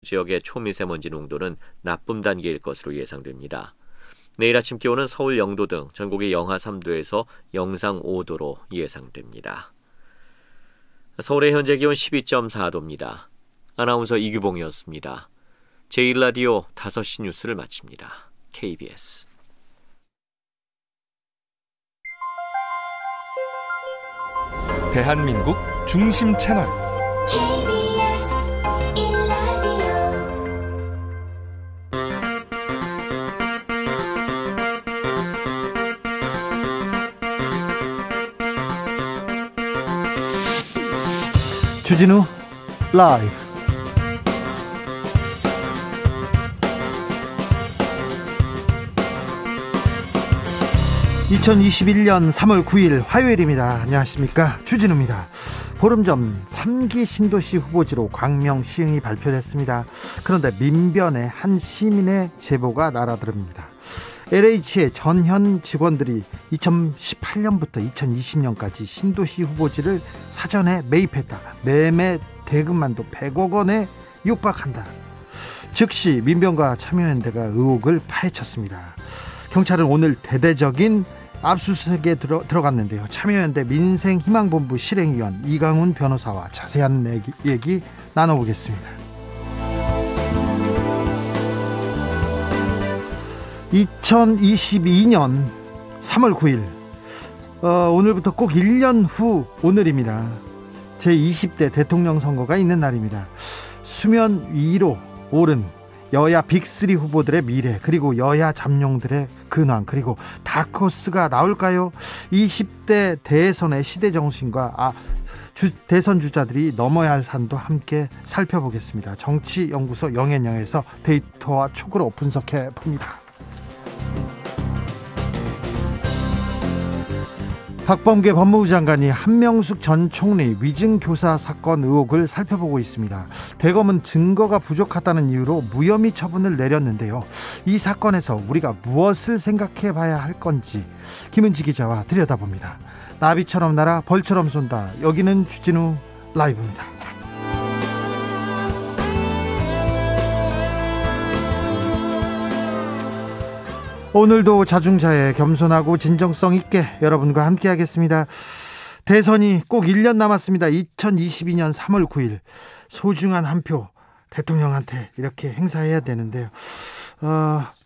지역의 초미세먼지 농도는 나쁨 단계일 것으로 예상됩니다. 내일 아침 기온은 서울 0도 등 전국이 영하 3도에서 영상 5도로 예상됩니다. 서울의 현재 기온 12.4도입니다. 아나운서 이규봉이었습니다. 제1라디오 5시 뉴스를 마칩니다. KBS 대한민국 중심 채널 KBS 1라디오 주진우 라이브. (2021년 3월 9일) 화요일입니다. 안녕하십니까, 주진우입니다. 보름 전 3기 신도시 후보지로 광명 시흥이 발표됐습니다. 그런데 민변의 한 시민의 제보가 날아듭니다. LH의 전현 직원들이 2018년부터 2020년까지 신도시 후보지를 사전에 매입했다. 매매 대금만도 100억 원에 육박한다. 즉시 민변과 참여연대가 의혹을 파헤쳤습니다. 경찰은 오늘 대대적인 압수수색에 들어갔는데요. 참여연대 민생희망본부 실행위원 이강훈 변호사와 자세한 얘기 나눠보겠습니다. 2022년 3월 9일 오늘부터 꼭 1년 후 오늘입니다. 제20대 대통령 선거가 있는 날입니다. 수면 위로 오른 여야 빅3 후보들의 미래, 그리고 여야 잠룡들의 근황, 그리고 다크호스가 나올까요? 20대 대선의 시대정신과 대선 주자들이 넘어야 할 산도 함께 살펴보겠습니다. 정치연구소 영앤영에서 데이터와 촉으로 분석해 봅니다. 박범계 법무부 장관이 한명숙 전 총리 위증교사 사건 의혹을 살펴보고 있습니다. 대검은 증거가 부족하다는 이유로 무혐의 처분을 내렸는데요. 이 사건에서 우리가 무엇을 생각해 봐야 할 건지 김은지 기자와 들여다봅니다. 나비처럼 날아 벌처럼 쏜다. 여기는 주진우 라이브입니다. 오늘도 자중자애, 겸손하고 진정성 있게 여러분과 함께 하겠습니다. 대선이 꼭 1년 남았습니다. 2022년 3월 9일 소중한 한 표 대통령한테 이렇게 행사해야 되는데요.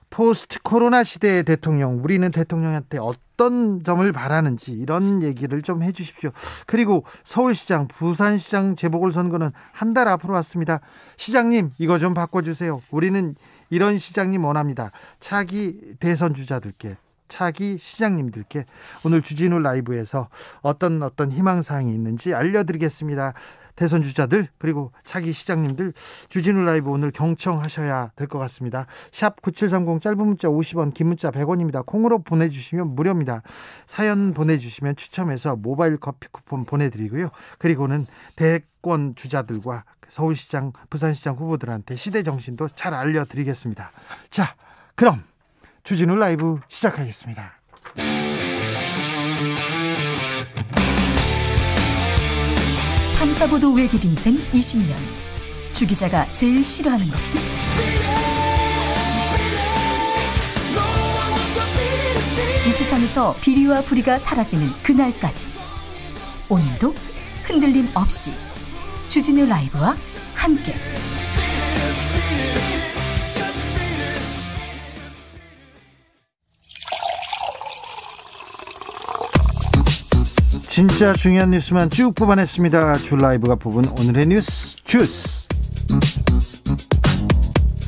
포스트 코로나 시대의 대통령, 우리는 대통령한테 어떤 점을 바라는지 이런 얘기를 좀 해주십시오. 그리고 서울시장, 부산시장 재보궐선거는 한 달 앞으로 왔습니다. 시장님, 이거 좀 바꿔주세요. 우리는 이런 시장님 원합니다. 차기 대선 주자들께, 차기 시장님들께 오늘 주진우 라이브에서 어떤 희망사항이 있는지 알려드리겠습니다. 대선 주자들, 그리고 차기 시장님들, 주진우 라이브 오늘 경청하셔야 될 것 같습니다. 샵 9730, 짧은 문자 50원, 긴 문자 100원입니다. 콩으로 보내주시면 무료입니다. 사연 보내주시면 추첨해서 모바일 커피 쿠폰 보내드리고요. 그리고는 대권 주자들과 서울시장, 부산시장 후보들한테 시대정신도 잘 알려드리겠습니다. 자, 그럼 주진우 라이브 시작하겠습니다. 탐사보도 외길 인생 20년. 주 기자가 제일 싫어하는 것은? 이 세상에서 비리와 부리가 사라지는 그날까지. 오늘도 흔들림 없이 주진우 라이브와 함께 진짜 중요한 뉴스만 쭉 뽑아냈습니다. 주 라이브가 뽑은 오늘의 뉴스 주스.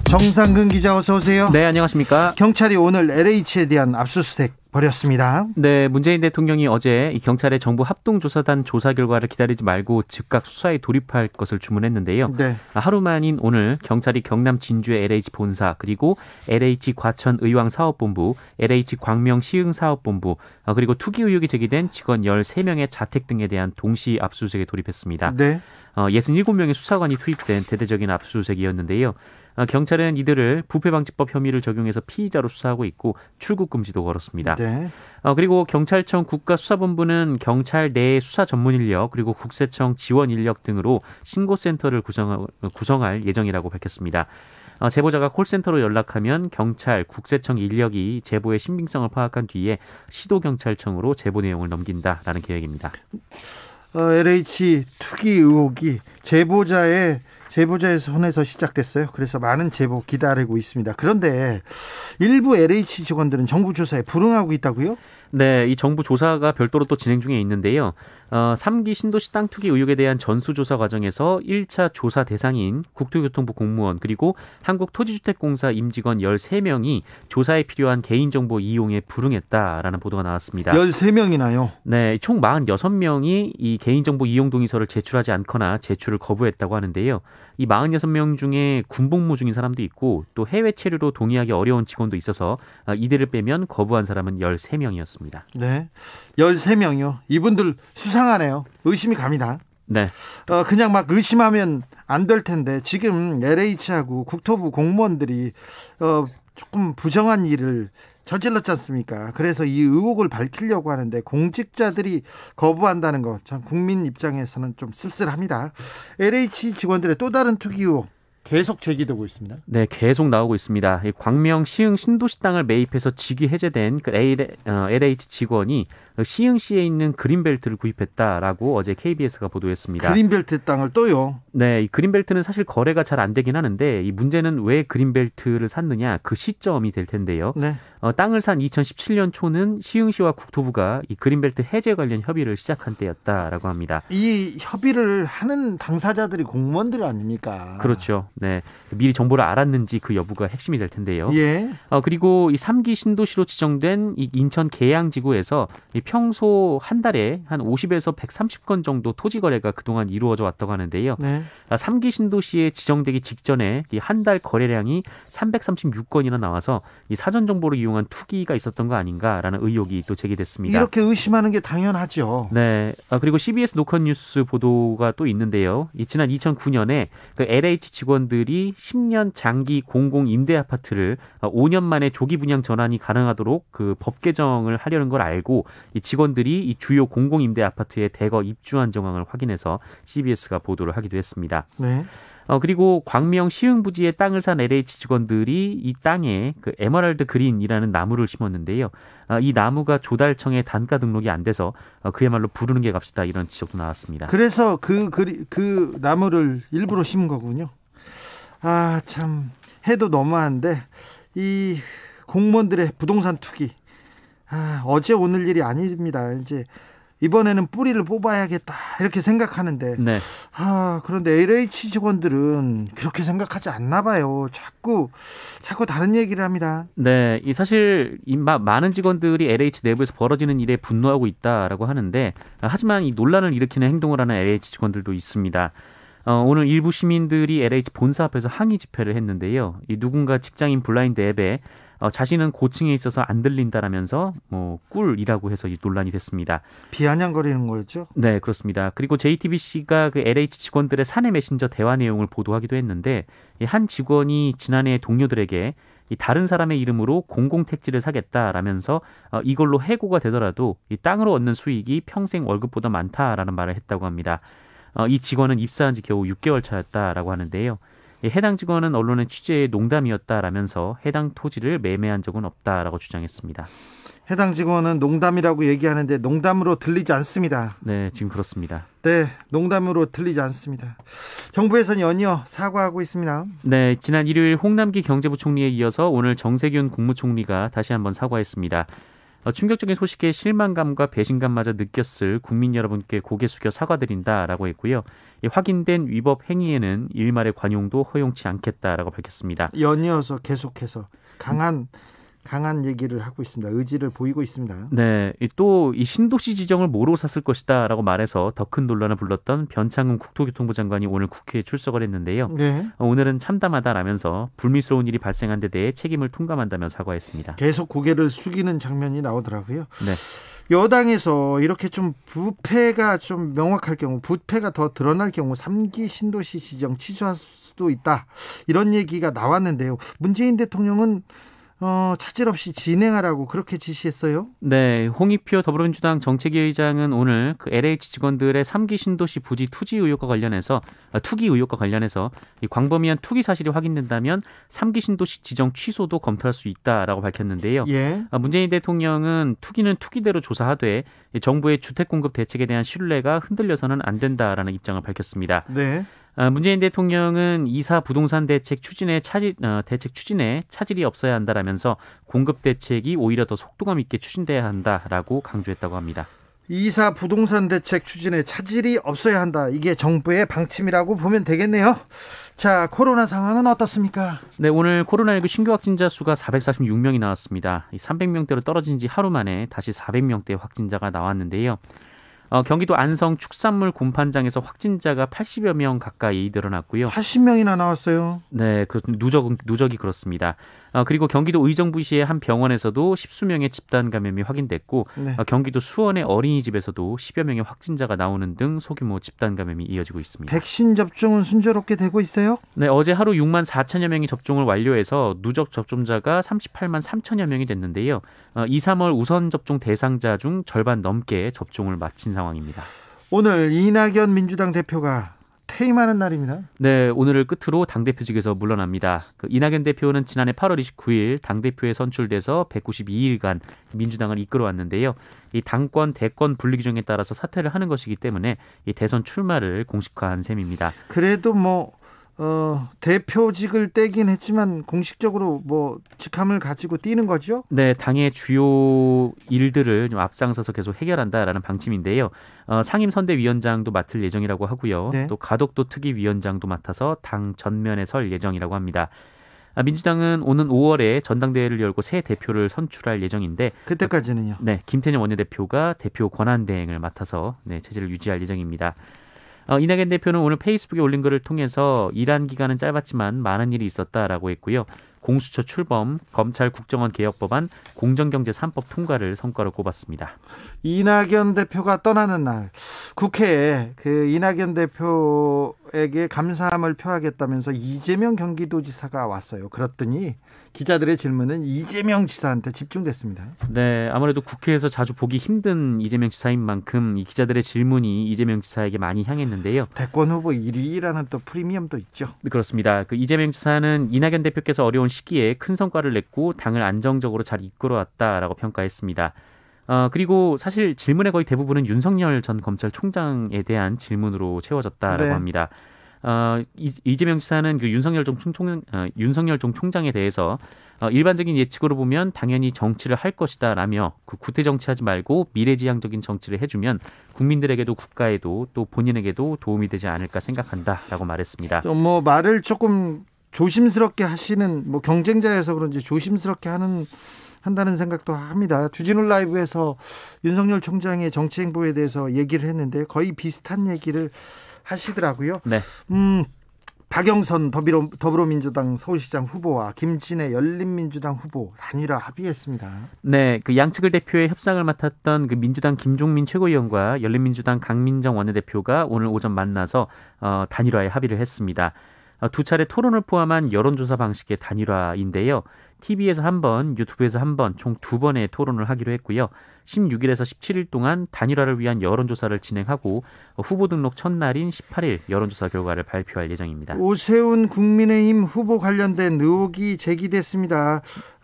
정상근 기자, 어서 오세요. 네, 안녕하십니까. 경찰이 오늘 LH에 대한 압수수색 벌였습니다. 네, 문재인 대통령이 어제 이 경찰의 정부 합동조사단 조사 결과를 기다리지 말고 즉각 수사에 돌입할 것을 주문했는데요. 네. 하루 만인 오늘 경찰이 경남 진주의 LH 본사, 그리고 LH 과천 의왕 사업본부, LH 광명 시흥 사업본부, 그리고 투기 의혹이 제기된 직원 13명의 자택 등에 대한 동시 압수수색에 돌입했습니다. 네. 67명의 수사관이 투입된 대대적인 압수수색이었는데요. 경찰은 이들을 부패방지법 혐의를 적용해서 피의자로 수사하고 있고 출국 금지도 걸었습니다. 네. 그리고 경찰청 국가수사본부는 경찰 내 수사 전문 인력 그리고 국세청 지원 인력 등으로 신고센터를 구성할 예정이라고 밝혔습니다. 제보자가 콜센터로 연락하면 경찰, 국세청 인력이 제보의 신빙성을 파악한 뒤에 시도경찰청으로 제보 내용을 넘긴다라는 계획입니다. LH 투기 의혹이 제보자의 손에서 시작됐어요. 그래서 많은 제보 기다리고 있습니다. 그런데 일부 LH 직원들은 정부 조사에 불응하고 있다고요? 네, 이 정부 조사가 별도로 또 진행 중에 있는데요. 3기 신도시 땅 투기 의혹에 대한 전수조사 과정에서 1차 조사 대상인 국토교통부 공무원 그리고 한국토지주택공사 임직원 13명이 조사에 필요한 개인정보 이용에 불응했다라는 보도가 나왔습니다. 13명이나요? 네, 총 46명이 이 개인정보 이용 동의서를 제출하지 않거나 제출을 거부했다고 하는데요. 이 46명 중에 군복무 중인 사람도 있고 또 해외 체류로 동의하기 어려운 직원도 있어서 이들을 빼면 거부한 사람은 13명이었습니다. 네, 13명이요. 이분들 수상하네요. 의심이 갑니다. 네. 그냥 막 의심하면 안 될 텐데 지금 LH하고 국토부 공무원들이 조금 부정한 일을 저질렀지 않습니까? 그래서 이 의혹을 밝히려고 하는데 공직자들이 거부한다는 거 참 국민 입장에서는 좀 씁쓸합니다. LH 직원들의 또 다른 투기 의혹 계속 제기되고 있습니다. 네, 계속 나오고 있습니다. 이 광명 시흥 신도시 땅을 매입해서 직위 해제된 그 LH 직원이 시흥시에 있는 그린벨트를 구입했다라고 어제 KBS가 보도했습니다. 그린벨트 땅을 또요? 네, 이 그린벨트는 사실 거래가 잘 안 되긴 하는데 이 문제는 왜 그린벨트를 샀느냐 그 시점이 될 텐데요. 네. 땅을 산 2017년 초는 시흥시와 국토부가 이 그린벨트 해제 관련 협의를 시작한 때였다라고 합니다. 이 협의를 하는 당사자들이 공무원들 아닙니까? 그렇죠. 네, 미리 정보를 알았는지 그 여부가 핵심이 될 텐데요. 예. 그리고 이 3기 신도시로 지정된 이 인천 계양지구에서 이 평소 한 달에 한 50에서 130건 정도 토지 거래가 그동안 이루어져 왔다고 하는데요. 네. 3기 신도시에 지정되기 직전에 이 한 달 거래량이 336건이나 나와서 이 사전 정보를 이용한 투기가 있었던 거 아닌가라는 의혹이 또 제기됐습니다. 이렇게 의심하는 게 당연하죠. 네. 그리고 CBS 노컷뉴스 보도가 또 있는데요. 지난 2009년에 그 LH 직원들이 10년 장기 공공 임대 아파트를 5년 만에 조기 분양 전환이 가능하도록 그 법 개정을 하려는 걸 알고 이 직원들이 이 주요 공공 임대 아파트에 대거 입주한 정황을 확인해서 CBS가 보도를 하기도 했습니다. 네. 그리고 광명 시흥 부지에 땅을 산 LH 직원들이 이 땅에 그 에메랄드 그린이라는 나무를 심었는데요. 이 나무가 조달청에 단가 등록이 안 돼서 그야말로 부르는 게 값이다 이런 지적도 나왔습니다. 그래서 그 나무를 일부러 심은 거군요. 아, 참 해도 너무한데 이 공무원들의 부동산 투기 어제 오늘 일이 아닙니다. 이제 이번에는 뿌리를 뽑아야겠다 이렇게 생각하는데 네. 그런데 LH 직원들은 그렇게 생각하지 않나 봐요. 자꾸 다른 얘기를 합니다. 네, 사실 많은 직원들이 LH 내부에서 벌어지는 일에 분노하고 있다라고 하는데 하지만 이 논란을 일으키는 행동을 하는 LH 직원들도 있습니다. 오늘 일부 시민들이 LH 본사 앞에서 항의 집회를 했는데요. 이 누군가 직장인 블라인드 앱에 자신은 고층에 있어서 안 들린다라면서 꿀이라고 해서 이 논란이 됐습니다. 비아냥거리는 거였죠? 네, 그렇습니다. 그리고 JTBC가 그 LH 직원들의 사내 메신저 대화 내용을 보도하기도 했는데 한 직원이 지난해 동료들에게 이 다른 사람의 이름으로 공공택지를 사겠다라면서 이걸로 해고가 되더라도 이 땅으로 얻는 수익이 평생 월급보다 많다라는 말을 했다고 합니다. 이 직원은 입사한 지 겨우 6개월 차였다라고 하는데요. 해당 직원은 언론의 취재에 농담이었다라면서 해당 토지를 매매한 적은 없다라고 주장했습니다. 해당 직원은 농담이라고 얘기하는데 농담으로 들리지 않습니다. 네, 지금 그렇습니다. 네, 농담으로 들리지 않습니다. 정부에서는 연이어 사과하고 있습니다. 네, 지난 일요일 홍남기 경제부총리에 이어서 오늘 정세균 국무총리가 다시 한번 사과했습니다. 충격적인 소식에 실망감과 배신감마저 느꼈을 국민 여러분께 고개 숙여 사과드린다라고 했고요. 확인된 위법 행위에는 일말의 관용도 허용치 않겠다라고 밝혔습니다. 연이어서 계속해서 강한 얘기를 하고 있습니다. 의지를 보이고 있습니다. 네, 또 이 신도시 지정을 뭐로 샀을 것이다라고 말해서 더 큰 논란을 불렀던 변창흠 국토교통부 장관이 오늘 국회에 출석을 했는데요. 네. 오늘은 참담하다라면서 불미스러운 일이 발생한 데 대해 책임을 통감한다며 사과했습니다. 계속 고개를 숙이는 장면이 나오더라고요. 네. 여당에서 이렇게 좀 부패가 좀 명확할 경우, 부패가 더 드러날 경우 3기 신도시 지정 취소할 수도 있다. 이런 얘기가 나왔는데요. 문재인 대통령은 차질 없이 진행하라고 그렇게 지시했어요? 네, 홍익표 더불어민주당 정책위 의장은 오늘 그 LH 직원들의 3기 신도시 부지 투기 의혹과 관련해서 이 광범위한 투기 사실이 확인된다면 3기 신도시 지정 취소도 검토할 수 있다라고 밝혔는데요. 예. 문재인 대통령은 투기는 투기대로 조사하되 정부의 주택 공급 대책에 대한 신뢰가 흔들려서는 안 된다라는 입장을 밝혔습니다. 네. 문재인 대통령은 2사 부동산 대책 추진에 차질이 없어야 한다라면서 공급 대책이 오히려 더 속도감 있게 추진돼야 한다라고 강조했다고 합니다. 2사 부동산 대책 추진에 차질이 없어야 한다. 이게 정부의 방침이라고 보면 되겠네요. 자, 코로나 상황은 어떻습니까? 네, 오늘 코로나19 신규 확진자 수가 446명이 나왔습니다. 300명대로 떨어진 지 하루 만에 다시 400명대 확진자가 나왔는데요. 경기도 안성 축산물 곰판장에서 확진자가 80여 명 가까이 늘어났고요. 80명이나 나왔어요. 네, 누적이 그렇습니다. 그리고 경기도 의정부시의 한 병원에서도 10수명의 집단 감염이 확인됐고 네. 경기도 수원의 어린이집에서도 10여 명의 확진자가 나오는 등 소규모 집단 감염이 이어지고 있습니다. 백신 접종은 순조롭게 되고 있어요? 네, 어제 하루 6만 4천여 명이 접종을 완료해서 누적 접종자가 38만 3천여 명이 됐는데요. 2, 3월 우선 접종 대상자 중 절반 넘게 접종을 마친 상황입니다. 오늘 이낙연 민주당 대표가 퇴임하는 날입니다. 네, 오늘을 끝으로 당대표직에서 물러납니다. 이낙연 대표는 지난해 8월 29일 당대표에 선출돼서 192일간 민주당을 이끌어왔는데요. 이 당권, 대권 분리 규정에 따라서 사퇴를 하는 것이기 때문에 이 대선 출마를 공식화한 셈입니다. 그래도 대표직을 떼긴 했지만 공식적으로 직함을 가지고 뛰는 거죠? 네, 당의 주요 일들을 좀 앞장서서 계속 해결한다라는 방침인데요. 상임선대위원장도 맡을 예정이라고 하고요. 네. 또 가덕도 특위위원장도 맡아서 당 전면에 설 예정이라고 합니다. 민주당은 오는 5월에 전당대회를 열고 새 대표를 선출할 예정인데 그때까지는요? 네, 김태년 원내대표가 대표 권한대행을 맡아서 체제를 유지할 예정입니다. 이낙연 대표는 오늘 페이스북에 올린 글을 통해서 일한 기간은 짧았지만 많은 일이 있었다라고 했고요. 공수처 출범, 검찰 국정원 개혁 법안, 공정경제 3법 통과를 성과로 꼽았습니다. 이낙연 대표가 떠나는 날 국회에 이낙연 대표에게 감사함을 표하겠다면서 이재명 경기도지사가 왔어요. 그랬더니 기자들의 질문은 이재명 지사한테 집중됐습니다. 네, 아무래도 국회에서 자주 보기 힘든 이재명 지사인 만큼 이 기자들의 질문이 이재명 지사에게 많이 향했는데요. 대권 후보 1위라는 또 프리미엄도 있죠. 그렇습니다. 이재명 지사는 이낙연 대표께서 어려운 시기에 큰 성과를 냈고 당을 안정적으로 잘 이끌어왔다라고 평가했습니다. 그리고 사실 질문의 거의 대부분은 윤석열 전 검찰총장에 대한 질문으로 채워졌다라고 네. 합니다. 이재명 지사는 윤석열 전 총장에 대해서 일반적인 예측으로 보면 당연히 정치를 할 것이다라며 구태 정치하지 말고 미래지향적인 정치를 해주면 국민들에게도 국가에도 또 본인에게도 도움이 되지 않을까 생각한다라고 말했습니다. 또 말을 조금 조심스럽게 하시는 경쟁자여서 그런지 조심스럽게 한다는 생각도 합니다. 주진우 라이브에서 윤석열 총장의 정치 행보에 대해서 얘기를 했는데 거의 비슷한 얘기를 하시더라고요. 네. 박영선 더불어민주당 서울시장 후보와 김진애 열린민주당 후보 단일화 합의했습니다. 네, 양측을 대표해 협상을 맡았던 민주당 김종민 최고위원과 열린민주당 강민정 원내대표가 오늘 오전 만나서 단일화에 합의를 했습니다. 두 차례 토론을 포함한 여론조사 방식의 단일화인데요. TV에서 한 번, 유튜브에서 한 번, 총 2번의 토론을 하기로 했고요. 16일에서 17일 동안 단일화를 위한 여론조사를 진행하고 후보 등록 첫날인 18일 여론조사 결과를 발표할 예정입니다. 오세훈 국민의힘 후보 관련된 의혹이 제기됐습니다.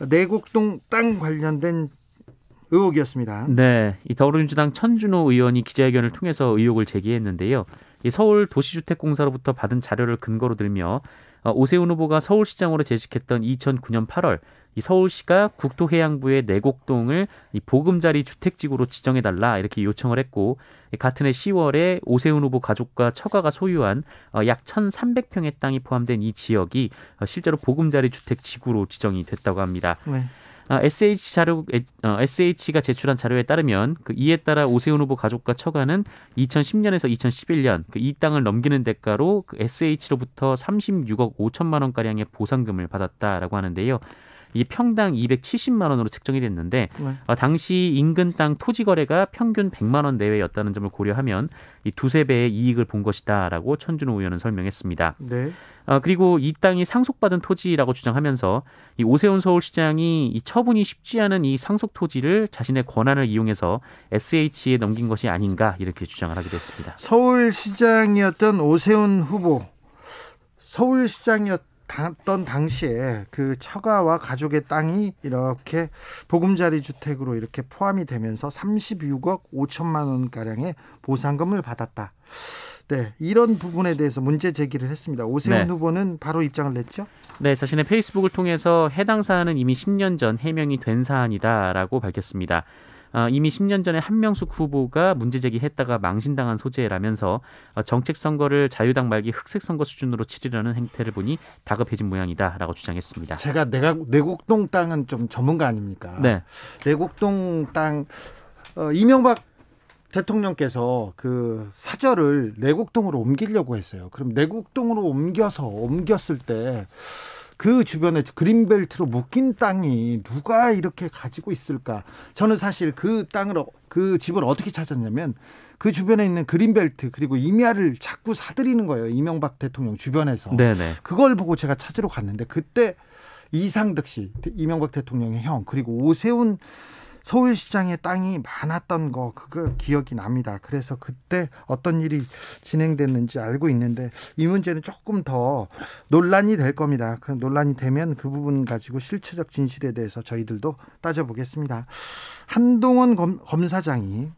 내곡동 땅 관련된 의혹이었습니다. 네, 더불어민주당 천준호 의원이 기자회견을 통해서 의혹을 제기했는데요. 서울 도시주택공사로부터 받은 자료를 근거로 들며 오세훈 후보가 서울시장으로 재직했던 2009년 8월 서울시가 국토해양부의 내곡동을 보금자리 주택지구로 지정해달라 이렇게 요청을 했고 같은 해 10월에 오세훈 후보 가족과 처가가 소유한 약 1,300평의 땅이 포함된 이 지역이 실제로 보금자리 주택지구로 지정이 됐다고 합니다. 네. SH가 제출한 자료에 따르면 이에 따라 오세훈 후보 가족과 처가는 2010년에서 2011년 이 땅을 넘기는 대가로 SH로부터 36억 5천만 원가량의 보상금을 받았다라고 하는데요. 이 평당 270만 원으로 책정이 됐는데 네. 당시 인근 땅 토지 거래가 평균 100만 원 내외였다는 점을 고려하면 이 두세 배의 이익을 본 것이다라고 천준호 의원은 설명했습니다. 네. 그리고 이 땅이 상속받은 토지라고 주장하면서 이 오세훈 서울시장이 이 처분이 쉽지 않은 이 상속 토지를 자신의 권한을 이용해서 SH에 넘긴 것이 아닌가 이렇게 주장을 하기도 했습니다. 서울시장이었던 오세훈 후보, 서울시장이었던 당시에 그 처가와 가족의 땅이 이렇게 보금자리 주택으로 이렇게 포함이 되면서 36억 5천만 원가량의 보상금을 받았다. 네, 이런 부분에 대해서 문제 제기를 했습니다. 오세훈 네. 후보는 바로 입장을 냈죠? 네, 자신의 페이스북을 통해서 해당 사안은 이미 10년 전 해명이 된 사안이다라고 밝혔습니다. 이미 10년 전에 한명숙 후보가 문제 제기했다가 망신당한 소재라면서 정책 선거를 자유당 말기 흑색 선거 수준으로 치르려는 행태를 보니 다급해진 모양이다라고 주장했습니다. 제가 내곡동 땅은 좀 전문가 아닙니까? 네. 내곡동 땅 이명박 대통령께서 그 사절을 내곡동으로 옮기려고 했어요. 그럼 내곡동으로 옮겼을 때 그 주변에 그린벨트로 묶인 땅이 누가 이렇게 가지고 있을까? 저는 사실 그 집을 어떻게 찾았냐면 그 주변에 있는 그린벨트 그리고 임야를 자꾸 사들이는 거예요. 이명박 대통령 주변에서. 네네. 그걸 보고 제가 찾으러 갔는데 그때 이상득 씨, 이명박 대통령의 형, 그리고 오세훈 서울시장의 땅이 많았던 거 그거 기억이 납니다. 그래서 그때 어떤 일이 진행됐는지 알고 있는데 이 문제는 조금 더 논란이 될 겁니다. 그 논란이 되면 그 부분 가지고 실체적 진실에 대해서 저희들도 따져보겠습니다. 한동훈 검사장이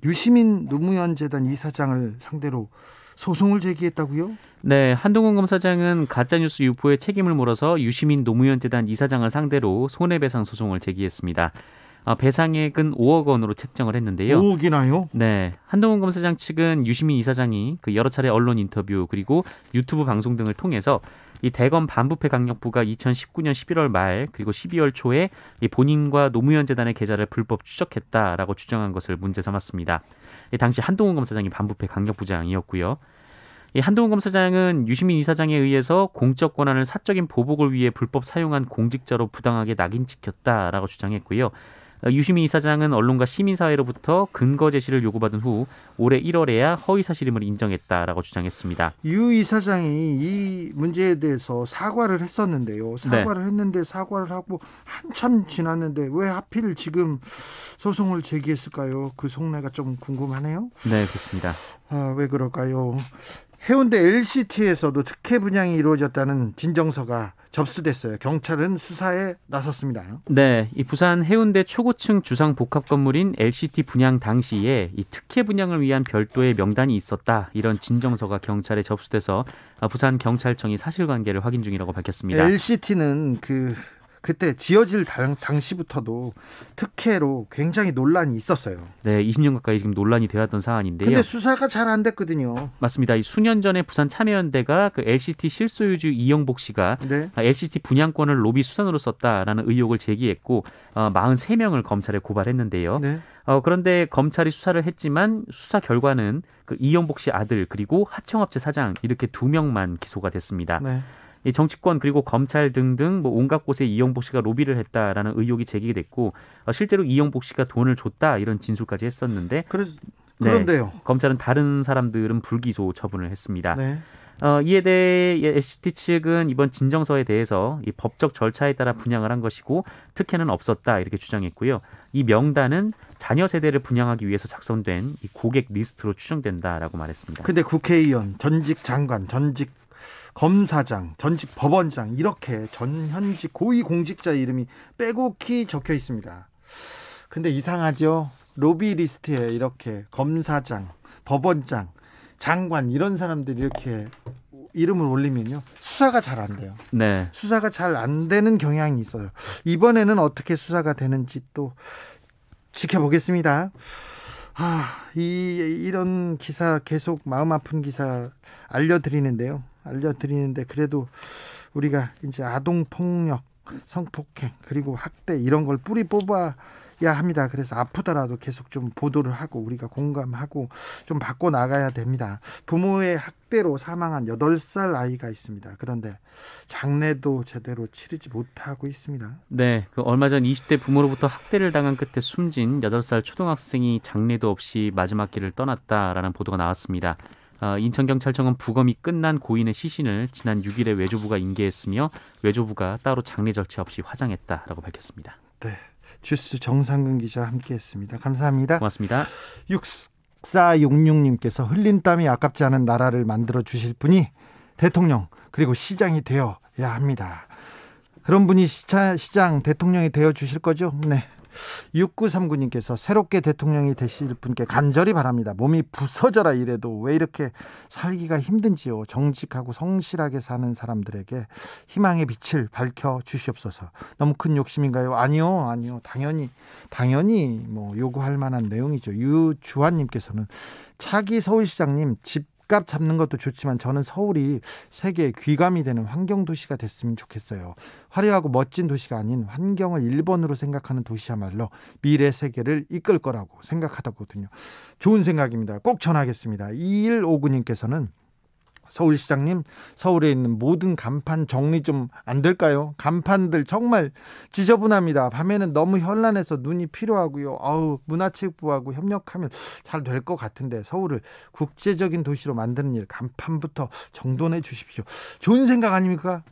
유시민 노무현 재단 이사장을 상대로 소송을 제기했다고요? 네, 한동훈 검사장은 가짜뉴스 유포에 책임을 물어서 유시민 노무현 재단 이사장을 상대로 손해배상 소송을 제기했습니다. 배상액은 5억 원으로 책정을 했는데요. 5억이나요? 네, 한동훈 검사장 측은 유시민 이사장이 그 여러 차례 언론 인터뷰 그리고 유튜브 방송 등을 통해서 이 대검 반부패 강력부가 2019년 11월 말 그리고 12월 초에 이 본인과 노무현 재단의 계좌를 불법 추적했다라고 주장한 것을 문제 삼았습니다. 당시 한동훈 검사장이 반부패 강력부장이었고요. 이 한동훈 검사장은 유시민 이사장에 의해서 공적 권한을 사적인 보복을 위해 불법 사용한 공직자로 부당하게 낙인 찍혔다라고 주장했고요. 유시민 이사장은 언론과 시민사회로부터 근거 제시를 요구받은 후 올해 1월에야 허위사실임을 인정했다라고 주장했습니다. 유 이사장이 이 문제에 대해서 사과를 했었는데요. 사과를 하고 한참 지났는데 왜 하필 지금 소송을 제기했을까요? 그 속내가 좀 궁금하네요. 네, 그렇습니다. 왜 그럴까요? 해운대 LCT에서도 특혜 분양이 이루어졌다는 진정서가 접수됐어요. 경찰은 수사에 나섰습니다. 네, 이 부산 해운대 초고층 주상 복합 건물인 LCT 분양 당시에 이 특혜 분양을 위한 별도의 명단이 있었다. 이런 진정서가 경찰에 접수돼서 부산 경찰청이 사실관계를 확인 중이라고 밝혔습니다. LCT는 그때 지어질 당시부터도 특혜로 굉장히 논란이 있었어요. 네, 20년 가까이 지금 논란이 되었던 사안인데요. 근데 수사가 잘 안 됐거든요. 맞습니다. 이 수년 전에 부산 참여연대가 그 LCT 실소유주 이영복 씨가 네. LCT 분양권을 로비 수단으로 썼다라는 의혹을 제기했고 43명을 검찰에 고발했는데요. 네. 그런데 검찰이 수사를 했지만 수사 결과는 그 이영복 씨 아들 그리고 하청업체 사장 이렇게 2명만 기소가 됐습니다. 네. 이 정치권 그리고 검찰 등등 온갖 곳에 이영복 씨가 로비를 했다라는 의혹이 제기됐고 실제로 이영복 씨가 돈을 줬다 이런 진술까지 했었는데 그런데요. 네, 검찰은 다른 사람들은 불기소 처분을 했습니다. 네. 이에 대해 LCT 측은 이번 진정서에 대해서 이 법적 절차에 따라 분양을 한 것이고 특혜는 없었다 이렇게 주장했고요. 이 명단은 자녀 세대를 분양하기 위해서 작성된 이 고객 리스트로 추정된다라고 말했습니다. 근데 국회의원, 전직 장관, 전직 검사장, 전직 법원장 이렇게 전현직 고위공직자 이름이 빼곡히 적혀 있습니다. 근데 이상하죠. 로비 리스트에 이렇게 검사장, 법원장, 장관 이런 사람들이 이렇게 이름을 올리면요. 수사가 잘 안 돼요. 네. 수사가 잘 안 되는 경향이 있어요. 이번에는 어떻게 수사가 되는지 또 지켜보겠습니다. 이런 기사 계속 마음 아픈 기사 알려드리는데 그래도 우리가 이제 아동 폭력, 성폭행 그리고 학대 이런 걸 뿌리 뽑아 합니다. 그래서 아프더라도 계속 좀 보도를 하고 우리가 공감하고 좀 바꿔 나가야 됩니다. 부모의 학대로 사망한 8살 아이가 있습니다. 그런데 장례도 제대로 치르지 못하고 있습니다. 네, 얼마 전 20대 부모로부터 학대를 당한 끝에 숨진 8살 초등학생이 장례도 없이 마지막 길을 떠났다라는 보도가 나왔습니다. 인천경찰청은 부검이 끝난 고인의 시신을 지난 6일에 외조부가 인계했으며 외조부가 따로 장례 절차 없이 화장했다라고 밝혔습니다. 네, 주스 정상근 기자 함께했습니다. 감사합니다. 고맙습니다. 6466님께서 흘린 땀이 아깝지 않은 나라를 만들어 주실 분이 대통령 그리고 시장이 되어야 합니다. 그런 분이 시장 대통령이 되어 주실 거죠? 네. 6939님께서 새롭게 대통령이 되실 분께 간절히 바랍니다. 몸이 부서져라 이래도 왜 이렇게 살기가 힘든지요. 정직하고 성실하게 사는 사람들에게 희망의 빛을 밝혀 주시옵소서. 너무 큰 욕심인가요? 아니요. 당연히 뭐 요구할 만한 내용이죠. 유주환님께서는 차기 서울시장님 집값 잡는 것도 좋지만 저는 서울이 세계의 귀감이 되는 환경도시가 됐으면 좋겠어요. 화려하고 멋진 도시가 아닌 환경을 1번으로 생각하는 도시야말로 미래 세계를 이끌 거라고 생각하거든요. 좋은 생각입니다. 꼭 전하겠습니다. 2159님께서는 서울시장님, 서울에 있는 모든 간판 정리 좀 안 될까요? 간판들 정말 지저분합니다. 밤에는 너무 현란해서 눈이 필요하고요. 문화체육부하고 협력하면 잘 될 것 같은데 서울을 국제적인 도시로 만드는 일 간판부터 정돈해 주십시오. 좋은 생각 아닙니까?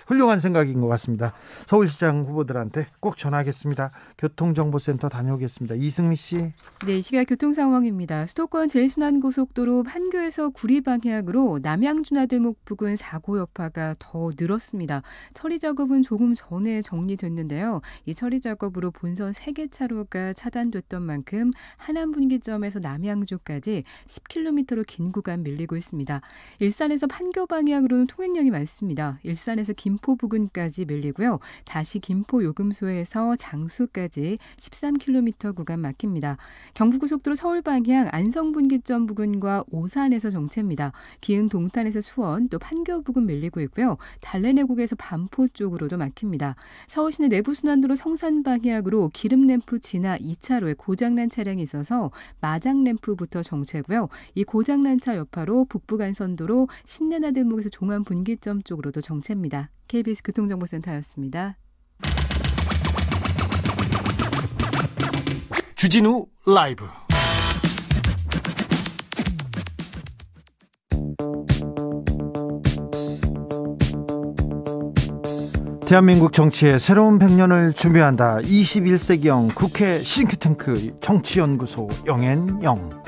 훌륭한 생각인 것 같습니다. 서울시장 후보들한테 꼭 전하겠습니다. 교통정보센터 다녀오겠습니다. 이승미 씨. 네, 이 시각 교통 상황입니다. 수도권 제일순환고속도로 판교에서 구리 방향으로 남양주나들목 부근 사고 여파가 더 늘었습니다. 처리 작업은 조금 전에 정리됐는데요. 이 처리 작업으로 본선 3개 차로가 차단됐던 만큼 하남 분기점에서 남양주까지 10km로 긴 구간 밀리고 있습니다. 일산에서 판교 방향으로는 통행량이 많습니다. 일산에서 김포 부근까지 밀리고요. 다시 김포 요금소에서 장수까지 13km 구간 막힙니다. 경부고속도로 서울 방향 안성 분기점 부근과 오산에서 정체입니다. 기흥 동탄에서 수원 또 판교 부근 밀리고 있고요. 달래내곡에서 반포 쪽으로도 막힙니다. 서울시내 내부순환도로 성산 방향으로 기름램프 지나 2차로에 고장난 차량이 있어서 마장램프부터 정체고요. 이 고장난 차 여파로 북부간선도로 신내나들목에서 종암 분기점 쪽으로도 정체입니다. KBS 교통정보센터였습니다. 주진우 라이브. 대한민국 정치의 새로운 100년을 준비한다. 21세기형 국회 싱크탱크 정치연구소 영앤영.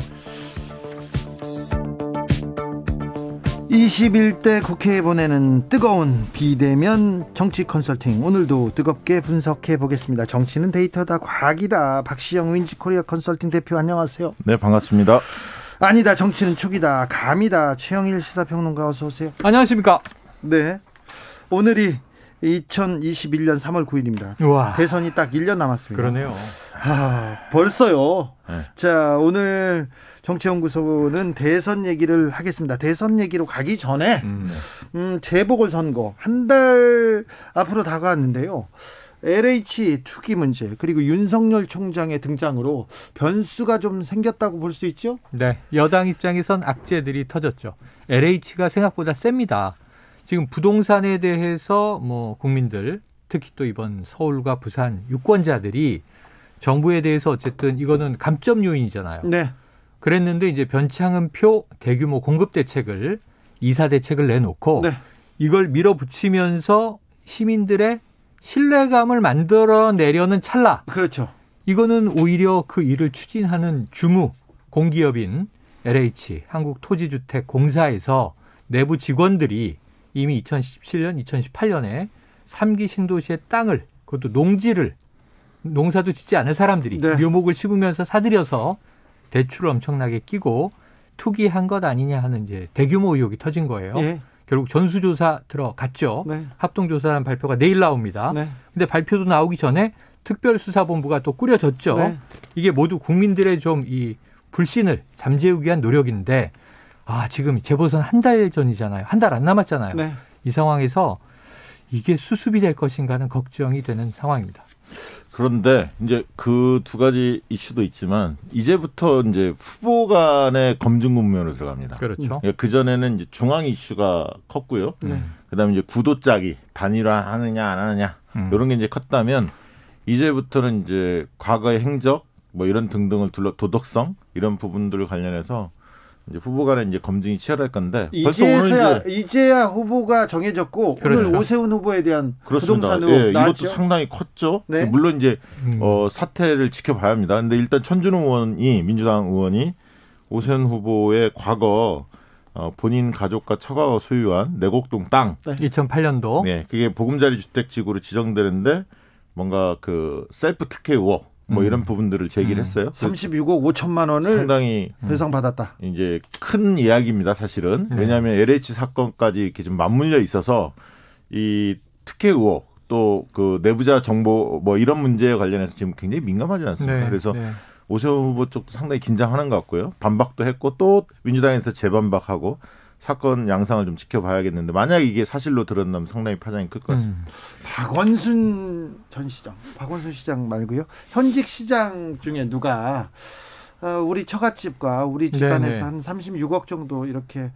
21대 국회에 보내는 뜨거운 비대면 정치 컨설팅, 오늘도 뜨겁게 분석해 보겠습니다. 정치는 데이터다, 과학이다. 박시영 윈지코리아 컨설팅 대표 안녕하세요. 네, 반갑습니다. 아니다, 정치는 촉이다, 감이다. 최영일 시사평론가 어서 오세요. 안녕하십니까. 네, 오늘이 2021년 3월 9일입니다. 우와. 대선이 딱 1년 남았습니다. 그러네요. 벌써요. 네. 자, 오늘 정치연구소는 대선 얘기를 하겠습니다. 대선 얘기로 가기 전에 재보궐선거 한 달 앞으로 다가왔는데요. LH 투기 문제 그리고 윤석열 총장의 등장으로 변수가 좀 생겼다고 볼 수 있죠? 네, 여당 입장에선 악재들이 터졌죠. LH가 생각보다 셉니다. 지금 부동산에 대해서 국민들, 특히 또 이번 서울과 부산 유권자들이 정부에 대해서 어쨌든 이거는 감점 요인이잖아요. 네. 그랬는데 이제 변창흠표 대규모 공급 대책을, 이사 대책을 내놓고 네. 이걸 밀어붙이면서 시민들의 신뢰감을 만들어내려는 찰나. 그렇죠. 이거는 오히려 그 일을 추진하는 주무 공기업인 LH 한국토지주택공사에서 내부 직원들이 이미 2017년, 2018년에 3기 신도시의 땅을, 그것도 농지를, 농사도 짓지 않을 사람들이 네. 묘목을 심으면서 사들여서 대출을 엄청나게 끼고 투기한 것 아니냐 하는 이제 대규모 의혹이 터진 거예요. 예. 결국 전수조사 들어갔죠. 네. 합동조사한 발표가 내일 나옵니다. 네. 근데 발표도 나오기 전에 특별수사본부가 또 꾸려졌죠. 네. 이게 모두 국민들의 좀 이 불신을 잠재우기 위한 노력인데, 지금 재보선 한 달 전이잖아요. 한 달 안 남았잖아요. 네. 이 상황에서 이게 수습이 될 것인가는 걱정이 되는 상황입니다. 그런데 이제 그 두 가지 이슈도 있지만 이제부터 이제 후보 간의 검증 국면으로 들어갑니다. 그렇죠. 그 전에는 이제 중앙 이슈가 컸고요. 그다음에 이제 구도 짜기, 단일화하느냐 안 하느냐 이런 게 이제 컸다면 이제부터는 이제 과거의 행적 뭐 이런 등등을 둘러 도덕성 이런 부분들을 관련해서 이제 후보 간에 이제 검증이 치열할 건데 벌써 오늘 이제야 후보가 정해졌고 그렇죠. 오늘 오세훈 후보에 대한 그렇습니다. 부동산 의혹 예, 나왔죠. 이것도 상당히 컸죠. 네. 물론 이제 사태를 지켜봐야 합니다. 근데 일단 천준우 의원이 민주당 의원이 오세훈 후보의 과거 본인 가족과 처가가 소유한 내곡동 땅 2008년도 네, 그게 보금자리 주택 지구로 지정되는데 뭔가 그 셀프 특혜 의혹 뭐 이런 부분들을 제기를 했어요. 36억 5천만 원을 상당히 배상받았다. 이제 큰 이야기입니다, 사실은. 왜냐하면 LH 사건까지 이렇게 좀 맞물려 있어서 이 특혜 의혹 또 그 내부자 정보 뭐 이런 문제에 관련해서 지금 굉장히 민감하지 않습니까? 네, 그래서 네. 오세훈 후보 쪽도 상당히 긴장하는 것 같고요. 반박도 했고 또 민주당에서 재반박하고 사건 양상을 좀 지켜봐야겠는데 만약 이게 사실로 드러나면 상당히 파장이 클 것 같습니다. 박원순 전 시장, 박원순 시장 말고요. 현직 시장 중에 누가 우리 처갓집과 우리 집안에서 네네. 한 36억 정도 이렇게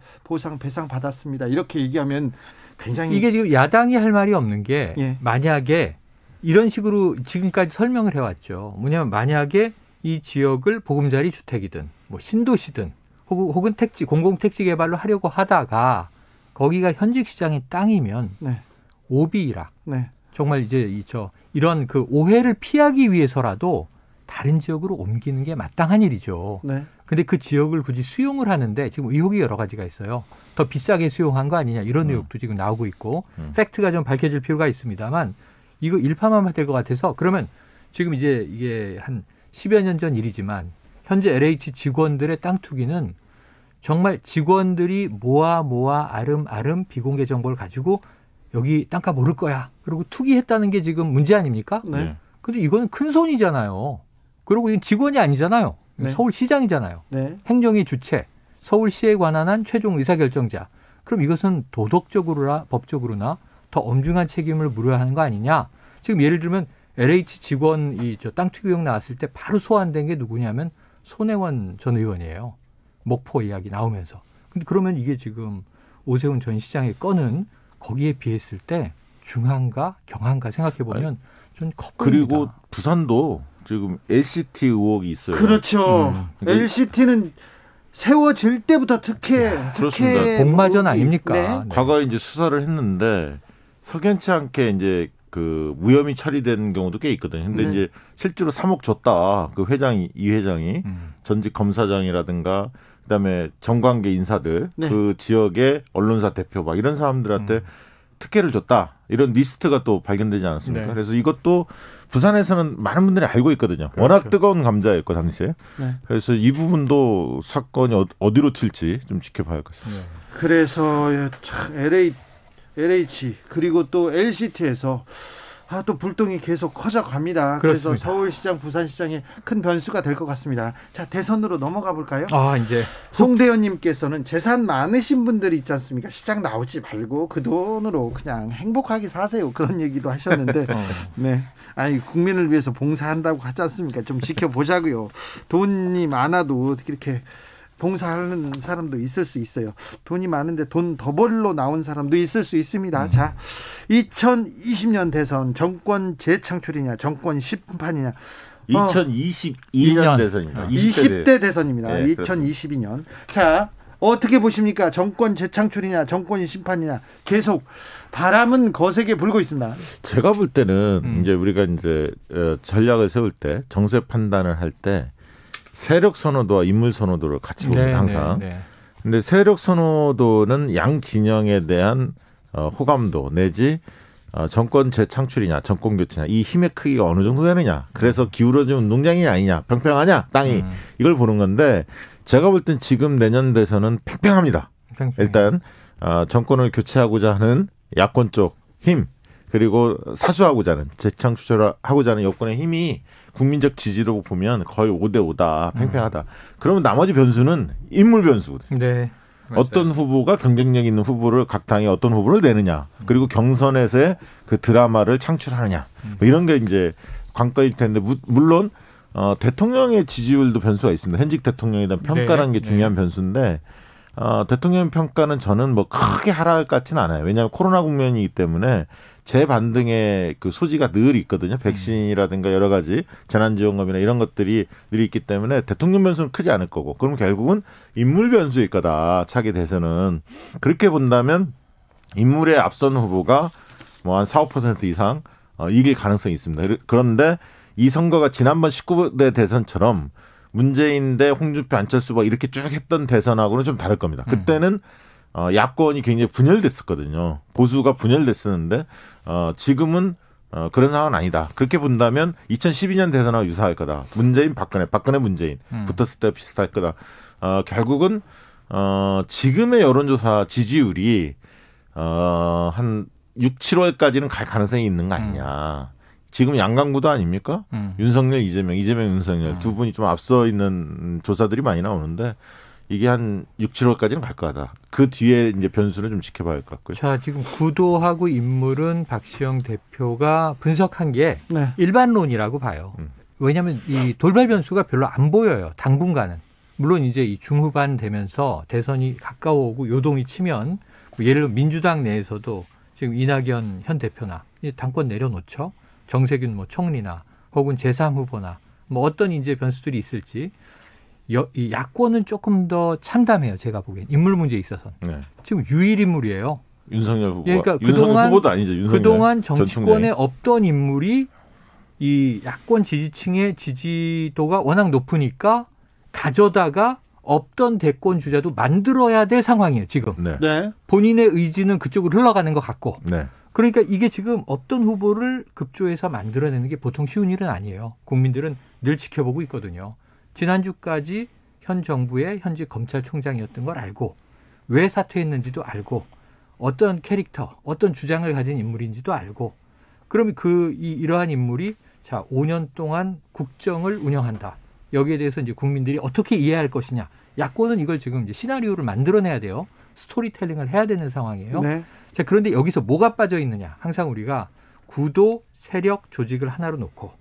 배상 받았습니다. 이렇게 얘기하면 굉장히 이게 지금 야당이 할 말이 없는 게 예. 만약에 이런 식으로 지금까지 설명을 해왔죠. 뭐냐면 만약에 이 지역을 보금자리 주택이든 뭐 신도시든 혹은 택지 공공택지 개발로 하려고 하다가 거기가 현직 시장의 땅이면 네. 오비락 네. 정말 이제 이런 그 오해를 피하기 위해서라도 다른 지역으로 옮기는 게 마땅한 일이죠. 네. 근데 그 지역을 굳이 수용을 하는데 지금 의혹이 여러 가지가 있어요. 더 비싸게 수용한 거 아니냐 이런 의혹도 지금 나오고 있고 팩트가 좀 밝혀질 필요가 있습니다만 이거 일파만파 될 것 같아서 그러면 지금 이제 이게 한 10여 년 전 일이지만 현재 LH 직원들의 땅 투기는 정말 직원들이 모아 아름 비공개 정보를 가지고 여기 땅값 오를 거야. 그리고 투기했다는 게 지금 문제 아닙니까? 네. 근데 이거는 큰 손이잖아요. 그리고 이건 직원이 아니잖아요. 네. 서울시장이잖아요. 네. 행정의 주체, 서울시에 관한 한 최종 의사결정자. 그럼 이것은 도덕적으로나 법적으로나 더 엄중한 책임을 물어야 하는 거 아니냐. 지금 예를 들면 LH 직원 땅 투기 의혹 나왔을 때 바로 소환된 게 누구냐면 손혜원 전 의원이에요. 목포 이야기 나오면서. 근데 그러면 이게 지금 오세훈 전 시장의 건은 거기에 비했을 때 중한가 경한가 생각해 보면 좀 커 보입니다. 그리고 부산도 지금 LCT 의혹이 있어요. 그렇죠. LCT는 세워질 때부터 특혜 복마전 아닙니까? 네. 네. 과거에 이제 수사를 했는데 석연치 않게 이제 그 무혐의 처리된 경우도 꽤 있거든요. 근데 네. 이제 실제로 3억 줬다. 그 회장이 이 회장이 전직 검사장이라든가 그다음에 정관계 인사들 네. 그 지역의 언론사 대표 막 이런 사람들한테 특혜를 줬다. 이런 리스트가 또 발견되지 않았습니까? 네. 그래서 이것도 부산에서는 많은 분들이 알고 있거든요. 그렇죠. 워낙 뜨거운 감자였고 당시에. 네. 그래서 이 부분도 사건이 어디로 튈지 좀 지켜봐야 할 것 같습니다. 그래서 참 LH 그리고 또 LCT에서 또 불똥이 계속 커져갑니다. 그래서 그렇습니다. 서울시장, 부산시장에 큰 변수가 될 것 같습니다. 자, 대선으로 넘어가 볼까요? 이제 송대현님께서는 재산 많으신 분들이 있지 않습니까? 시장 나오지 말고 그 돈으로 그냥 행복하게 사세요. 그런 얘기도 하셨는데, 네, 아니 국민을 위해서 봉사한다고 하지 않습니까? 좀 지켜보자고요. 돈이 많아도 이렇게 봉사하는 사람도 있을 수 있어요. 돈이 많은데 돈 더 벌러 나온 사람도 있을 수 있습니다. 자, 2020년 대선 정권 재창출이냐 정권 심판이냐 2022년 대선입니다. 20대 대선입니다. 네, 2022년. 자, 어떻게 보십니까? 정권 재창출이냐 정권 심판이냐 계속 바람은 거세게 불고 있습니다. 제가 볼 때는 이제 우리가 이제 전략을 세울 때 정세 판단을 할 때 세력 선호도와 인물 선호도를 같이 봅니다. 항상. 근데 세력 선호도는 양 진영에 대한 호감도 내지 정권 재창출이냐 정권 교체냐 이 힘의 크기가 어느 정도 되느냐. 그래서 기울어진 운동장이 아니냐 평평하냐 땅이 이걸 보는 건데 제가 볼 땐 지금 내년 대선은 팽팽합니다. 일단 정권을 교체하고자 하는 야권 쪽 힘 그리고 사수하고자 하는 재창출하고자 하는 여권의 힘이 국민적 지지로 보면 거의 5대5다. 팽팽하다. 그러면 나머지 변수는 인물 변수거든요. 네. 어떤 후보가 경쟁력 있는 후보를 각 당에 어떤 후보를 내느냐. 그리고 경선에서의 그 드라마를 창출하느냐. 뭐 이런 게 이제 관건일 텐데 물론 대통령의 지지율도 변수가 있습니다. 현직 대통령에 대한 평가라는 게 중요한 변수인데 대통령 평가는 저는 뭐 크게 하락할 것 같지는 않아요. 왜냐하면 코로나 국면이기 때문에 재반등의 그 소지가 늘 있거든요. 백신이라든가 여러 가지 재난지원금이나 이런 것들이 늘 있기 때문에 대통령 변수는 크지 않을 거고, 그럼 결국은 인물 변수일 거다. 차기 대선은. 그렇게 본다면 인물에 앞선 후보가 뭐 한 4, 5% 이상 이길 가능성이 있습니다. 그런데 이 선거가 지난번 19대 대선처럼 문재인 대 홍준표, 안철수 뭐 이렇게 쭉 했던 대선하고는 좀 다를 겁니다. 그때는 야권이 굉장히 분열됐었거든요. 보수가 분열됐었는데 지금은 그런 상황은 아니다. 그렇게 본다면 2012년 대선하고 유사할 거다. 문재인, 박근혜, 문재인 붙었을 때 비슷할 거다. 결국은 지금의 여론조사 지지율이 한 6, 7월까지는 갈 가능성이 있는 거 아니냐. 지금 양강구도 아닙니까? 윤석열, 이재명, 윤석열 두 분이 좀 앞서 있는 조사들이 많이 나오는데 이게 한 6, 7월까지는 갈 거다. 그 뒤에 이제 변수를 좀 지켜봐야 할 것 같고요. 자, 지금 구도하고 인물은 박시영 대표가 분석한 게 일반론이라고 봐요. 왜냐하면 이 돌발 변수가 별로 안 보여요. 당분간은. 물론 이제 이 중후반 되면서 대선이 가까워오고 요동이 치면 뭐 예를 들어 민주당 내에서도 지금 이낙연 현 대표나 당권 내려놓죠. 정세균 뭐 총리나 혹은 제3후보나 뭐 어떤 이제 변수들이 있을지 이 야권은 조금 더 참담해요. 제가 보기엔 인물 문제에 있어서는. 네. 지금 유일 인물이에요. 윤석열 후보. 그러니까 윤석열 후보도 아니죠. 윤석열 그동안 정치권에 없던 인물이 이 야권 지지층의 지지도가 워낙 높으니까 가져다가 없던 대권 주자도 만들어야 될 상황이에요. 지금. 네. 본인의 의지는 그쪽으로 흘러가는 것 같고. 네. 그러니까 이게 지금 없던 후보를 급조해서 만들어내는 게 보통 쉬운 일은 아니에요. 국민들은 늘 지켜보고 있거든요. 지난주까지 현 정부의 현직 검찰총장이었던 걸 알고 왜 사퇴했는지도 알고 어떤 캐릭터, 어떤 주장을 가진 인물인지도 알고 그러면 이러한 인물이 자 5년 동안 국정을 운영한다. 여기에 대해서 이제 국민들이 어떻게 이해할 것이냐. 야권은 이걸 지금 이제 시나리오를 만들어내야 돼요. 스토리텔링을 해야 되는 상황이에요. 네. 자, 그런데 여기서 뭐가 빠져 있느냐. 항상 우리가 구도, 세력, 조직을 하나로 놓고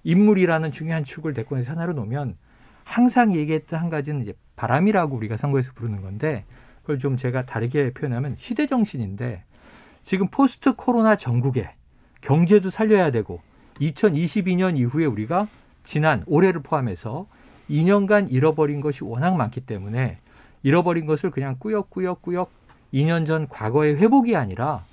인물이라는 중요한 축을 대권에서 하나로 놓으면 항상 얘기했던 한 가지는 이제 바람이라고 우리가 선거에서 부르는 건데 그걸 좀 제가 다르게 표현하면 시대정신인데 지금 포스트 코로나 전국에 경제도 살려야 되고 2022년 이후에 우리가 지난 올해를 포함해서 2년간 잃어버린 것이 워낙 많기 때문에 잃어버린 것을 그냥 꾸역꾸역 2년 전 과거의 회복이 아니라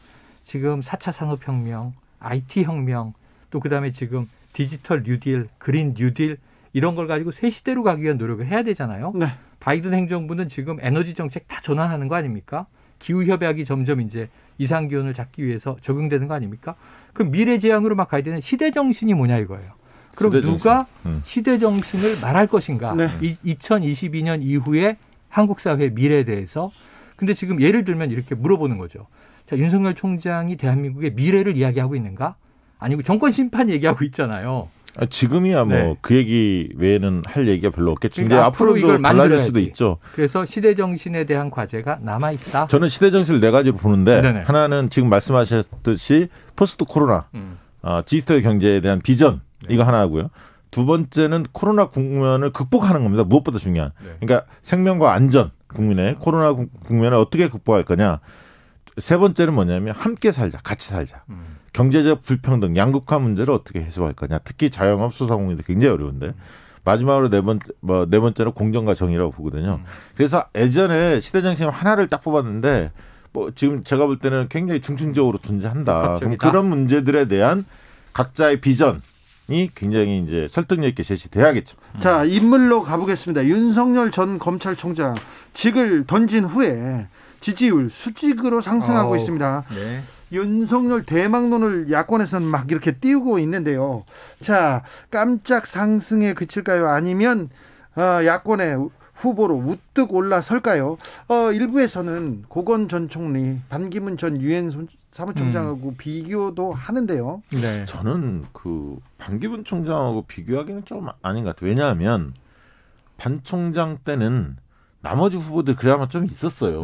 지금 4차 산업혁명, IT혁명, 또 그다음에 지금 디지털 뉴딜, 그린 뉴딜 이런 걸 가지고 새 시대로 가기 위한 노력을 해야 되잖아요. 네. 바이든 행정부는 지금 에너지 정책 다 전환하는 거 아닙니까? 기후협약이 점점 이제 이상기온을 잡기 위해서 적용되는 거 아닙니까? 그럼 미래지향으로 막 가야 되는 시대정신이 뭐냐 이거예요. 그럼 시대정신. 누가 시대정신을 말할 것인가? 네. 2022년 이후에 한국 사회의 미래에 대해서. 근데 지금 예를 들면 이렇게 물어보는 거죠. 자, 윤석열 총장이 대한민국의 미래를 이야기하고 있는가? 아니고 정권 심판 얘기하고 있잖아요. 지금이야 뭐 그 얘기 외에는 할 얘기가 별로 없겠죠. 그러니까 앞으로 이걸 달라질 수도 있죠. 그래서 시대정신에 대한 과제가 남아있다. 저는 시대정신을 네 가지로 보는데 네네. 하나는 지금 말씀하셨듯이 포스트 코로나 디지털 경제에 대한 비전 이거 하나고요. 두 번째는 코로나 국면을 극복하는 겁니다. 무엇보다 중요한. 그러니까 생명과 안전 국민의 코로나 국면을 어떻게 극복할 거냐. 세 번째는 뭐냐면 함께 살자, 같이 살자. 경제적 불평등, 양극화 문제를 어떻게 해소할 거냐. 특히 자영업 소상공인들 굉장히 어려운데. 마지막으로 네 번째는 공정과 정의라고 보거든요. 그래서 예전에 시대정신 하나를 딱 뽑았는데 뭐 지금 제가 볼 때는 굉장히 중층적으로 존재한다. 그럼 그런 문제들에 대한 각자의 비전이 굉장히 이제 설득력 있게 제시돼야겠죠. 자, 인물로 가보겠습니다. 윤석열 전 검찰총장 직을 던진 후에 지지율 수직으로 상승하고 있습니다. 네. 윤석열 대망론을 야권에서는 막 이렇게 띄우고 있는데요. 자, 깜짝 상승에 그칠까요? 아니면 야권의 후보로 우뚝 올라설까요? 일부에서는 고건 전 총리, 반기문 전 유엔 사무총장하고 비교도 하는데요. 네. 저는 그 반기문 총장하고 비교하기는 좀 아닌 것 같아요. 왜냐하면 반 총장 때는 나머지 후보들 그래야만 좀 있었어요.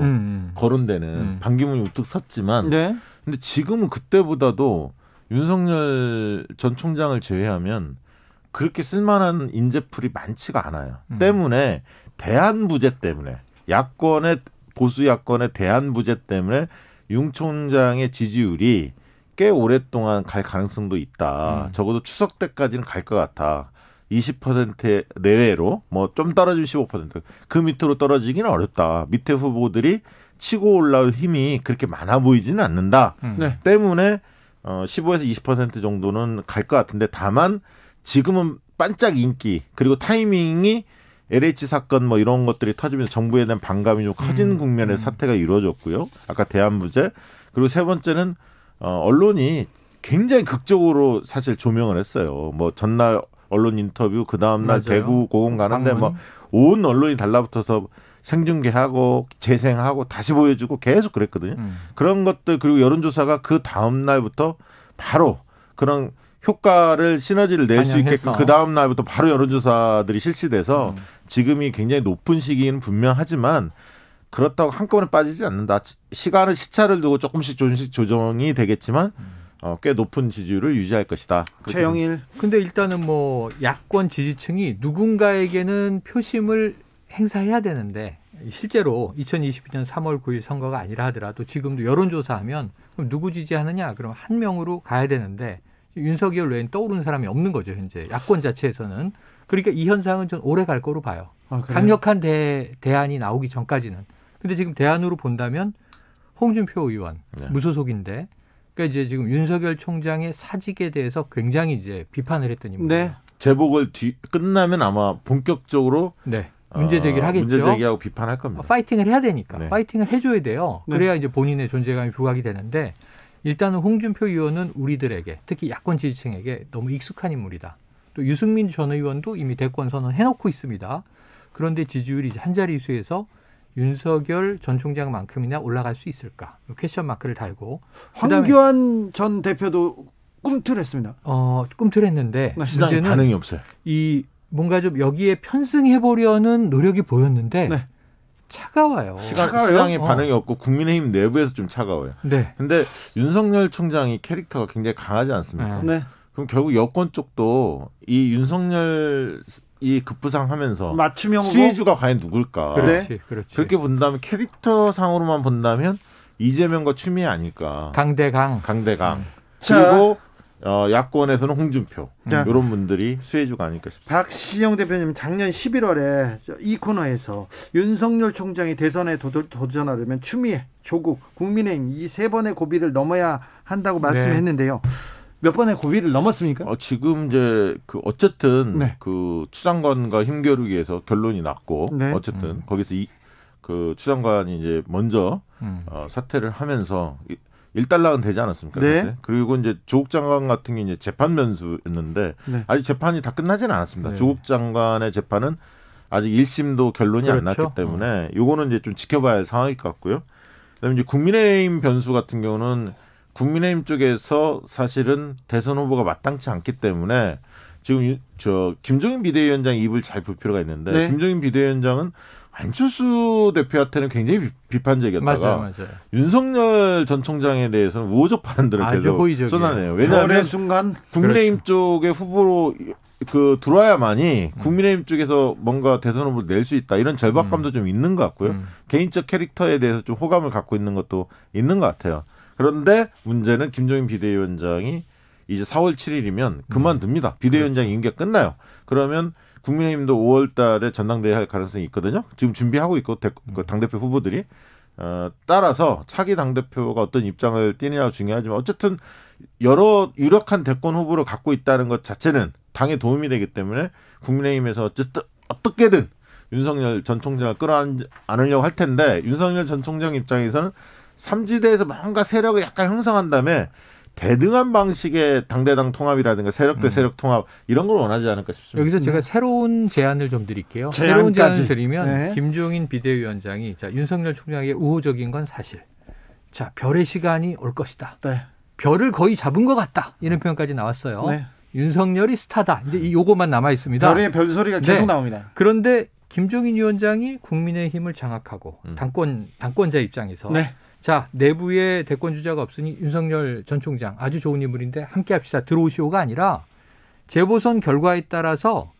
거론되는 반기문이 우뚝 섰지만, 네. 근데 지금은 그때보다도 윤석열 전 총장을 제외하면 그렇게 쓸만한 인재풀이 많지가 않아요. 때문에 대한부재 때문에 야권의 보수 야권의 대한부재 때문에 윤 총장의 지지율이 꽤 오랫동안 갈 가능성도 있다. 적어도 추석 때까지는 갈 것 같아. 20% 내외로 뭐 좀 떨어지면 15%. 그 밑으로 떨어지기는 어렵다. 밑에 후보들이 치고 올라올 힘이 그렇게 많아 보이지는 않는다. 때문에 15에서 20% 정도는 갈 것 같은데 다만 지금은 반짝 인기 그리고 타이밍이 LH 사건 뭐 이런 것들이 터지면서 정부에 대한 반감이 좀 커진 국면의 사태가 이루어졌고요. 아까 대한부재 그리고 세 번째는 언론이 굉장히 극적으로 사실 조명을 했어요. 뭐 전날 언론 인터뷰 그 다음날 대구 고검 가는데 뭐 온 언론이 달라붙어서 생중계하고 재생하고 다시 보여주고 계속 그랬거든요. 그런 것들 그리고 여론조사가 그 다음날부터 바로 그런 효과를 시너지를 낼 수 있게끔 그 다음날부터 바로 여론조사들이 실시돼서 지금이 굉장히 높은 시기는 분명하지만 그렇다고 한꺼번에 빠지지 않는다. 시차를 두고 조금씩 조정이 되겠지만 꽤 높은 지지율을 유지할 것이다. 최영일. 근데 일단은 뭐 야권 지지층이 누군가에게는 표심을 행사해야 되는데 실제로 2022년 3월 9일 선거가 아니라 하더라도 지금도 여론조사하면 그럼 누구 지지하느냐? 그럼 한 명으로 가야 되는데 윤석열 외엔 떠오르는 사람이 없는 거죠. 현재 야권 자체에서는. 그러니까 이 현상은 좀 오래 갈 거로 봐요. 강력한 대안이 나오기 전까지는. 근데 지금 대안으로 본다면 홍준표 의원 무소속인데 그러니까 이제 지금 윤석열 총장의 사직에 대해서 굉장히 이제 비판을 했던 인물이에요. 네. 재보궐 끝나면 아마 본격적으로 문제 제기를 하겠죠. 문제 제기하고 비판할 겁니다. 파이팅을 해야 되니까. 파이팅을 해줘야 돼요. 그래야 이제 본인의 존재감이 부각이 되는데 일단은 홍준표 의원은 우리들에게 특히 야권 지지층에게 너무 익숙한 인물이다. 또 유승민 전 의원도 이미 대권 선언해놓고 있습니다. 그런데 지지율이 한 자릿수에서 윤석열 전 총장만큼이나 올라갈 수 있을까? 퀘스천 마크를 달고 황교안 전 대표도 꿈틀했습니다. 꿈틀했는데 시장에 반응이 없어요. 이 뭔가 좀 여기에 편승해 보려는 노력이 보였는데 차가워요. 시장에 반응이 없고 국민의힘 내부에서 좀 차가워요. 근데 윤석열 총장이 캐릭터가 굉장히 강하지 않습니까? 그럼 결국 여권 쪽도 이 윤석열 이 급부상하면서 맞춤형 수혜주가 과연 누굴까? 그렇지. 그렇게 본다면 캐릭터 상으로만 본다면 이재명과 추미애 아닐까? 강대강. 그리고 야권에서는 홍준표 이런 분들이 수혜주가 아닐까 싶습니다. 박시영 대표님 작년 11월에 이 코너에서 윤석열 총장이 대선에 도전하려면 추미애, 조국, 국민의힘 이 세 번의 고비를 넘어야 한다고 말씀했는데요. 몇 번의 고비를 넘었습니까? 지금 이제 어쨌든 그 추장관과 힘겨루기에서 결론이 났고 어쨌든 거기서 그 추장관이 이제 먼저 사퇴를 하면서 일단락은 되지 않았습니까? 그리고 이제 조국 장관 같은 게 이제 재판 변수였는데 아직 재판이 다 끝나지는 않았습니다. 조국 장관의 재판은 아직 1심도 결론이 안 났기 때문에 요거는 이제 좀 지켜봐야 할 상황일 것 같고요. 그다음에 이제 국민의힘 변수 같은 경우는 국민의힘 쪽에서 사실은 대선 후보가 마땅치 않기 때문에 지금 김종인 비대위원장 입을 잘 볼 필요가 있는데 김종인 비대위원장은 안철수 대표한테는 굉장히 비판적이었다가 맞아요. 윤석열 전 총장에 대해서는 우호적 발언들을 계속 쏟아내요. 왜냐하면 순간 국민의힘 쪽의 후보로 들어와야만이 국민의힘 쪽에서 뭔가 대선 후보를 낼 수 있다. 이런 절박감도 좀 있는 것 같고요. 개인적 캐릭터에 대해서 좀 호감을 갖고 있는 것도 있는 것 같아요. 그런데 문제는 김종인 비대위원장이 이제 4월 7일이면 그만둡니다. 비대위원장 임기가 끝나요. 그러면 국민의힘도 5월 달에 전당대회 할 가능성이 있거든요. 지금 준비하고 있고 당대표 후보들이. 따라서 차기 당대표가 어떤 입장을 띠느냐가 중요하지만 어쨌든 여러 유력한 대권 후보를 갖고 있다는 것 자체는 당에 도움이 되기 때문에 국민의힘에서 어쨌든 어떻게든 윤석열 전 총장을 끌어안으려고 할 텐데 윤석열 전 총장 입장에서는 삼지대에서 뭔가 세력을 약간 형성한 다음에 대등한 방식의 당대당 통합이라든가 세력 대 세력 통합 이런 걸 원하지 않을까 싶습니다. 여기서 제가 새로운 제안을 좀 드릴게요. 새로운 제안을 드리면 김종인 비대위원장이 윤석열 총장에게 우호적인 건 사실. 별의 시간이 올 것이다. 별을 거의 잡은 것 같다. 이런 표현까지 나왔어요. 윤석열이 스타다. 이제 요것만 남아 있습니다. 별의 별소리가 계속 나옵니다. 그런데 김종인 위원장이 국민의힘을 장악하고 당권자 입장에서 자, 내부에 대권 주자가 없으니 윤석열 전 총장 아주 좋은 인물인데 함께합시다. 들어오시오가 아니라 재보선 결과에 따라서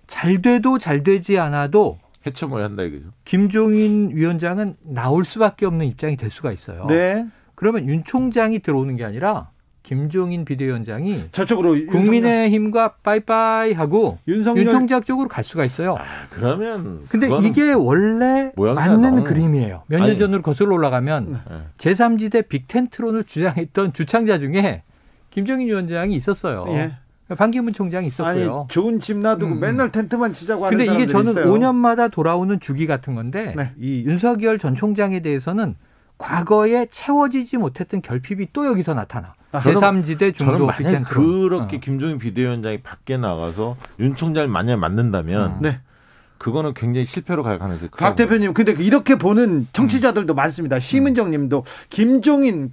잘 돼도 잘 되지 않아도 해쳐모야 한다 이거죠. 김종인 위원장은 나올 수밖에 없는 입장이 될 수가 있어요. 네. 그러면 윤 총장이 들어오는 게 아니라 김종인 비대위원장이 저쪽으로 국민의힘과 빠이빠이 하고 윤 총장 쪽으로 갈 수가 있어요. 그러면 근데 이게 원래 맞는 그림이에요. 몇 년 전으로 거슬러 올라가면 제3지대 빅텐트론을 주장했던 주창자 중에 김종인 위원장이 있었어요. 예. 반기문 총장이 있었고요. 아니, 좋은 집 놔두고 맨날 텐트만 치자고 하는 근데 이게 저는 있어요. 5년마다 돌아오는 주기 같은 건데 네. 이 윤석열 전 총장에 대해서는 과거에 채워지지 못했던 결핍이 또 여기서 나타나. 제3지대 중도 빅텐트론. 그렇게 김종인 비대위원장이 밖에 나가서 윤 총장을 만약에 만든다면 네. 그거는 굉장히 실패로 갈 가능성이 크다고. 박 대표님, 근데 이렇게 보는 청취자들도 많습니다. 심은정 님도 김종인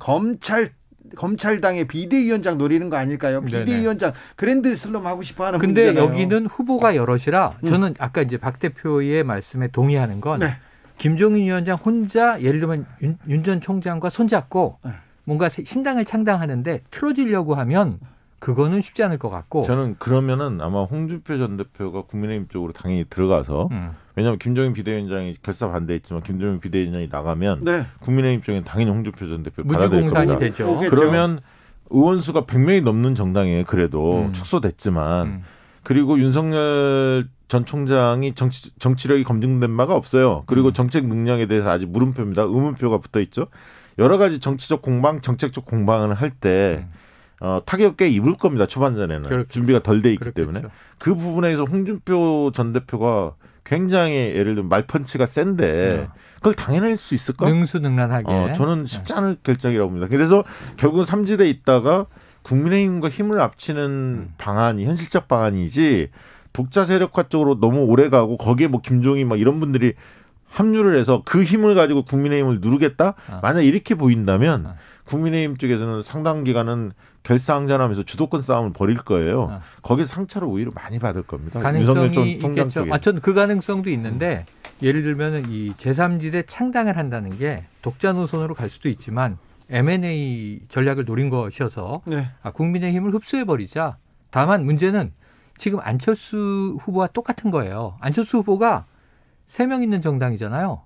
검찰당의 비대위원장 노리는 거 아닐까요? 비대위원장 그랜드 슬럼 하고 싶어 하는 근데 분이잖아요. 여기는 후보가 여럿이라 저는 아까 이제 박 대표의 말씀에 동의하는 건 네. 김종인 위원장 혼자 예를 들면 윤 전 총장과 손잡고 뭔가 신당을 창당하는데 틀어지려고 하면 그거는 쉽지 않을 것 같고. 저는 그러면은 아마 홍준표 전 대표가 국민의힘 쪽으로 당연히 들어가서 왜냐하면 김종인 비대위원장이 결사 반대했지만 김종인 비대위원장이 나가면 네. 국민의힘 쪽엔 당연히 홍준표 전 대표 받아들일 겁니다. 되죠. 그러면 의원수가 100명이 넘는 정당이에요. 그래도 축소됐지만 그리고 윤석열 전 총장이 정치력이 검증된 바가 없어요. 그리고 정책 능력에 대해서 아직 물음표입니다. 의문표가 붙어 있죠. 여러 가지 정치적 공방, 정책적 공방을 할 때 타격 꽤 입을 겁니다. 초반전에는. 그렇죠. 준비가 덜 돼 있기 그렇겠죠. 때문에. 그 부분에서 홍준표 전 대표가 굉장히 예를 들면 말펀치가 센데 그걸 당해낼 수 있을까? 능수능란하게. 저는 쉽지 않을 결정이라고 봅니다. 그래서 결국은 3지대에 있다가 국민의힘과 힘을 합치는 방안이 현실적 방안이지 독자 세력화 쪽으로 너무 오래 가고 거기에 뭐 김종인 막 이런 분들이 합류를 해서 그 힘을 가지고 국민의힘을 누르겠다? 만약 이렇게 보인다면 국민의힘 쪽에서는 상당 기간은 결사항전하면서 주도권 싸움을 벌일 거예요. 거기에 상처를 오히려 많이 받을 겁니다. 가능성이 총장 있겠죠. 쪽에. 저는 그 가능성도 있는데 예를 들면 이 제3지대 창당을 한다는 게 독자 노선으로 갈 수도 있지만 M&A 전략을 노린 것이어서 네. 국민의힘을 흡수해버리자. 다만 문제는 지금 안철수 후보와 똑같은 거예요. 안철수 후보가 3명 있는 정당이잖아요.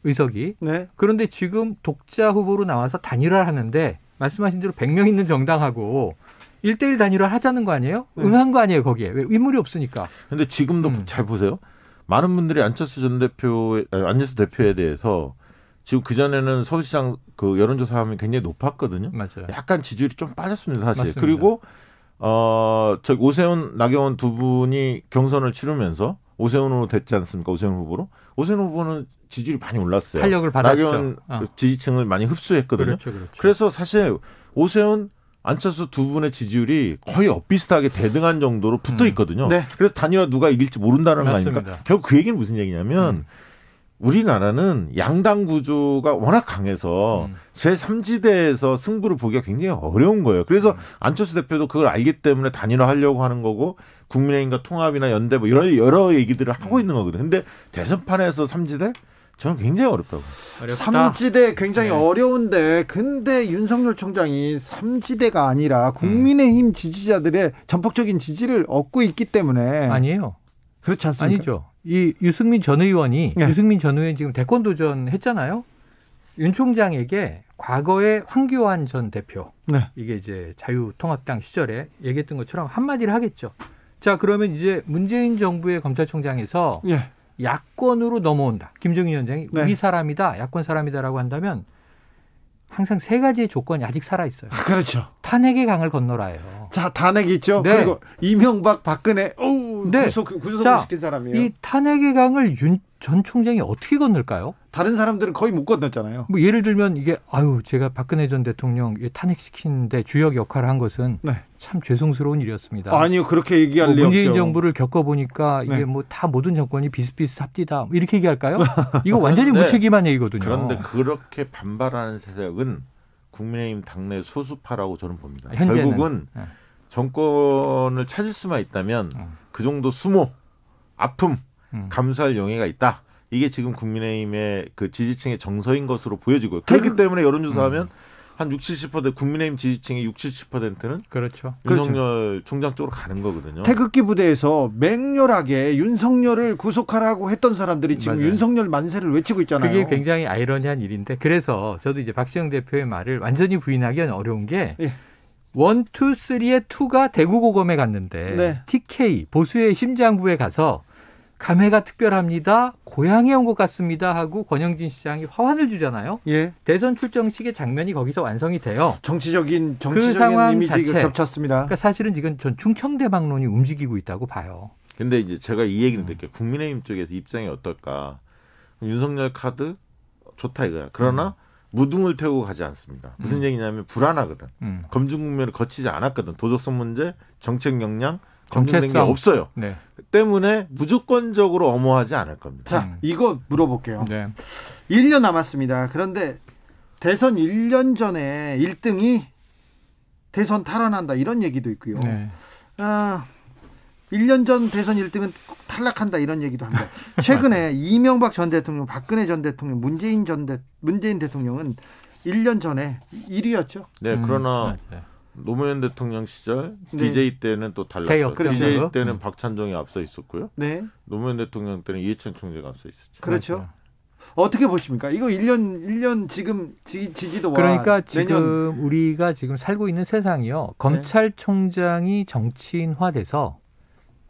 의석이. 네. 그런데 지금 독자 후보로 나와서 단일화를 하는데 말씀하신 대로 100명 있는 정당하고 1대1 단일화 하자는 거 아니에요? 응한 거 아니에요, 거기에. 왜 인물이 없으니까. 근데 지금도 잘 보세요. 많은 분들이 안철수 대표에 대해서 지금 그전에는 서울시장 그 여론조사 하면 굉장히 높았거든요. 맞아요. 약간 지지율이 좀 빠졌습니다, 사실. 맞습니다. 그리고 저기 오세훈, 나경원 두 분이 경선을 치르면서 오세훈으로 됐지 않습니까? 오세훈 후보로. 오세훈 후보는 지지율이 많이 올랐어요. 탄력을 받았죠. 나경원 지지층을 많이 흡수했거든요. 그렇죠. 그래서 사실 오세훈, 안철수 두 분의 지지율이 거의 엇비슷하게 대등한 정도로 붙어 있거든요. 네. 그래서 단일화 누가 이길지 모른다는 거 맞습니다. 아닙니까? 결국 그 얘기는 무슨 얘기냐면 우리나라는 양당 구조가 워낙 강해서 제3지대에서 승부를 보기가 굉장히 어려운 거예요. 그래서 안철수 대표도 그걸 알기 때문에 단일화하려고 하는 거고 국민의힘과 통합이나 연대 뭐 이런 여러 얘기들을 하고 있는 거거든요. 근데 대선판에서 3지대? 저는 굉장히 어렵다고. 어렵다. 3지대 굉장히 어려운데 근데 윤석열 총장이 3지대가 아니라 국민의힘 지지자들의 전폭적인 지지를 얻고 있기 때문에 아니에요. 그렇지 않습니까? 아니죠. 이 유승민 전 의원이 네. 유승민 전 의원이 지금 대권 도전했잖아요. 윤 총장에게 과거에 황교안 전 대표 네. 이게 이제 자유통합당 시절에 얘기했던 것처럼 한마디를 하겠죠. 자, 그러면 이제 문재인 정부의 검찰총장에서 예. 야권으로 넘어온다. 김종인 위원장이 네. 우리 사람이다. 야권 사람이다라고 한다면 항상 3가지의 조건이 아직 살아있어요. 그렇죠. 탄핵의 강을 건너라예요. 자, 탄핵 있죠. 네. 그리고 이명박, 박근혜, 네. 구속을 시킨 사람이에요. 이 탄핵의 강을 윤 전 총장이 어떻게 건널까요? 다른 사람들은 거의 못 건넜잖아요. 뭐 예를 들면 이게 제가 박근혜 전 대통령 탄핵시키는데 주역 역할을 한 것은 네. 참 죄송스러운 일이었습니다. 아니요, 그렇게 얘기할 리 문재인 없죠. 정부를 겪어보니까 이게 네. 뭐 다 모든 정권이 비슷비슷합디다 뭐 이렇게 얘기할까요? 이거 완전히 무책임한 얘기거든요. 그런데 그렇게 반발하는 세력은 국민의힘 당내 소수파라고 저는 봅니다. 현재는. 결국은 정권을 찾을 수만 있다면 그 정도 수모, 아픔, 감수할 용의가 있다. 이게 지금 국민의힘의 그 지지층의 정서인 것으로 보여지고요. 그렇기 때문에 여론조사하면 한 60-70% 국민의힘 지지층의 60-70%는 그렇죠. 윤석열 총장 쪽으로 가는 거거든요. 태극기 부대에서 맹렬하게 윤석열을 구속하라고 했던 사람들이 지금 맞아요. 윤석열 만세를 외치고 있잖아요. 그게 굉장히 아이러니한 일인데 그래서 저도 이제 박시영 대표의 말을 완전히 부인하기는 어려운 게 예. 1, 2, 3의 2가 대구고검에 갔는데 네. TK 보수의 심장부에 가서 감회가 특별합니다. 고향에 온 것 같습니다 하고 권영진 시장이 화환을 주잖아요. 예. 대선 출정식의 장면이 거기서 완성이 돼요. 정치적인 그 상황 이미지가 자체. 겹쳤습니다. 그러니까 사실은 지금 전 충청대방론이 움직이고 있다고 봐요. 근데 이제 제가 이 얘기는 드릴게요. 국민의힘 쪽에서 입장이 어떨까? 윤석열 카드 좋다 이거야. 그러나 무등을 태우고 가지 않습니다. 무슨 얘기냐면 불안하거든. 검증 국면을 거치지 않았거든. 도덕성 문제, 정책 역량, 검증된 게 없어요. 네. 때문에 무조건적으로 엄호하지 않을 겁니다. 자, 이거 물어볼게요. 네. 1년 남았습니다. 그런데 대선 1년 전에 1등이 대선 탈환한다 이런 얘기도 있고요. 네. 1년 전 대선 1등은 탈락한다 이런 얘기도 합니다. 최근에 이명박 전 대통령, 박근혜 전 대통령, 문재인 대통령은 1년 전에 1위였죠. 네, 그러나 맞아요. 노무현 대통령 시절 네. DJ 때는 또 달랐죠. 개혁, DJ 그렇죠. 때는 박찬종이 앞서 있었고요. 네, 노무현 대통령 때는 이해찬 총재가 앞서 있었죠. 그렇죠. 맞아요. 어떻게 보십니까? 이거 1년 지금 지지도와 그러니까 지금 내년 우리가 지금 살고 있는 세상이요. 검찰총장이 정치인화돼서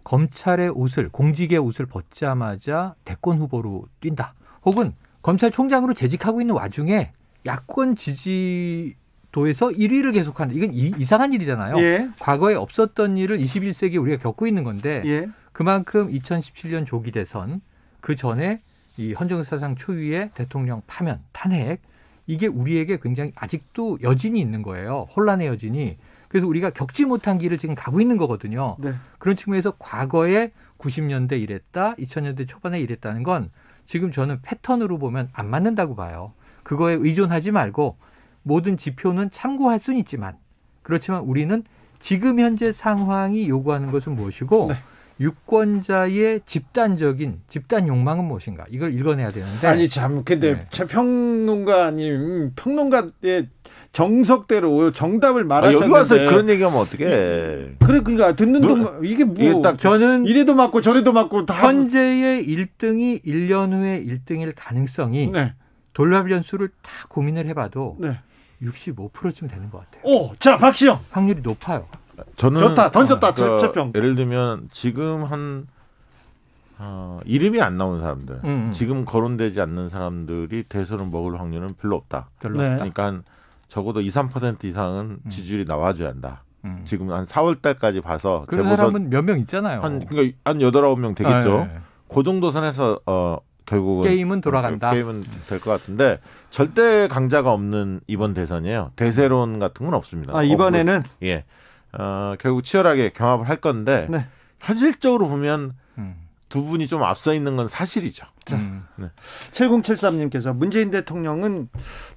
검찰의 옷을, 공직의 옷을 벗자마자 대권 후보로 뛴다. 혹은 검찰총장으로 재직하고 있는 와중에 야권 지지도에서 1위를 계속한다. 이건 이상한 일이잖아요. 예, 과거에 없었던 일을 21세기에 우리가 겪고 있는 건데 예, 그만큼 2017년 조기 대선 그 전에 이 헌정사상 초유의 대통령 파면, 탄핵 이게 우리에게 굉장히 아직도 여진이 있는 거예요. 혼란의 여진이. 그래서 우리가 겪지 못한 길을 지금 가고 있는 거거든요. 네. 그런 측면에서 과거에 90년대 이랬다, 2000년대 초반에 이랬다는 건 지금 저는 패턴으로 보면 안 맞는다고 봐요. 그거에 의존하지 말고 모든 지표는 참고할 수는 있지만 그렇지만 우리는 지금 현재 상황이 요구하는 것은 무엇이고 네. 유권자의 집단 욕망은 무엇인가 이걸 읽어내야 되는데 아니 참 근데 네. 최평론가님 평론가의 정석대로 정답을 말하셨는데 여기 와서 그런 얘기하면 어떡해. 그래 그러니까 듣는 동안 이게 뭐 딱 저는 이래도 맞고 저래도 맞고 다 현재의 1등이 1년 후에 1등일 가능성이 네. 돌랍 연수를 다 고민을 해봐도 네. 65%쯤 되는 것 같아요. 오, 자 박시영 확률이 높아요. 저는 좋다 던졌다 그러니까 최평. 예를 들면 지금 한 이름이 안 나온 사람들, 지금 거론되지 않는 사람들이 대선을 먹을 확률은 별로 없다. 별로 네. 없다. 그러니까 한 적어도 2-3% 이상은 지지율이 나와줘야 한다. 지금 한 4월 달까지 봐서 그런 재보선 사람은 몇 명 있잖아요. 그러니까 한 8-9명 되겠죠. 네. 그 정도 선에서 결국은 게임은 돌아간다. 게임은 될 것 같은데 절대 강자가 없는 이번 대선이에요. 대세론 같은 건 없습니다. 이번에는 예. 결국 치열하게 경합을 할 건데 네. 현실적으로 보면 두 분이 좀 앞서 있는 건 사실이죠. 7073님께서 문재인 대통령은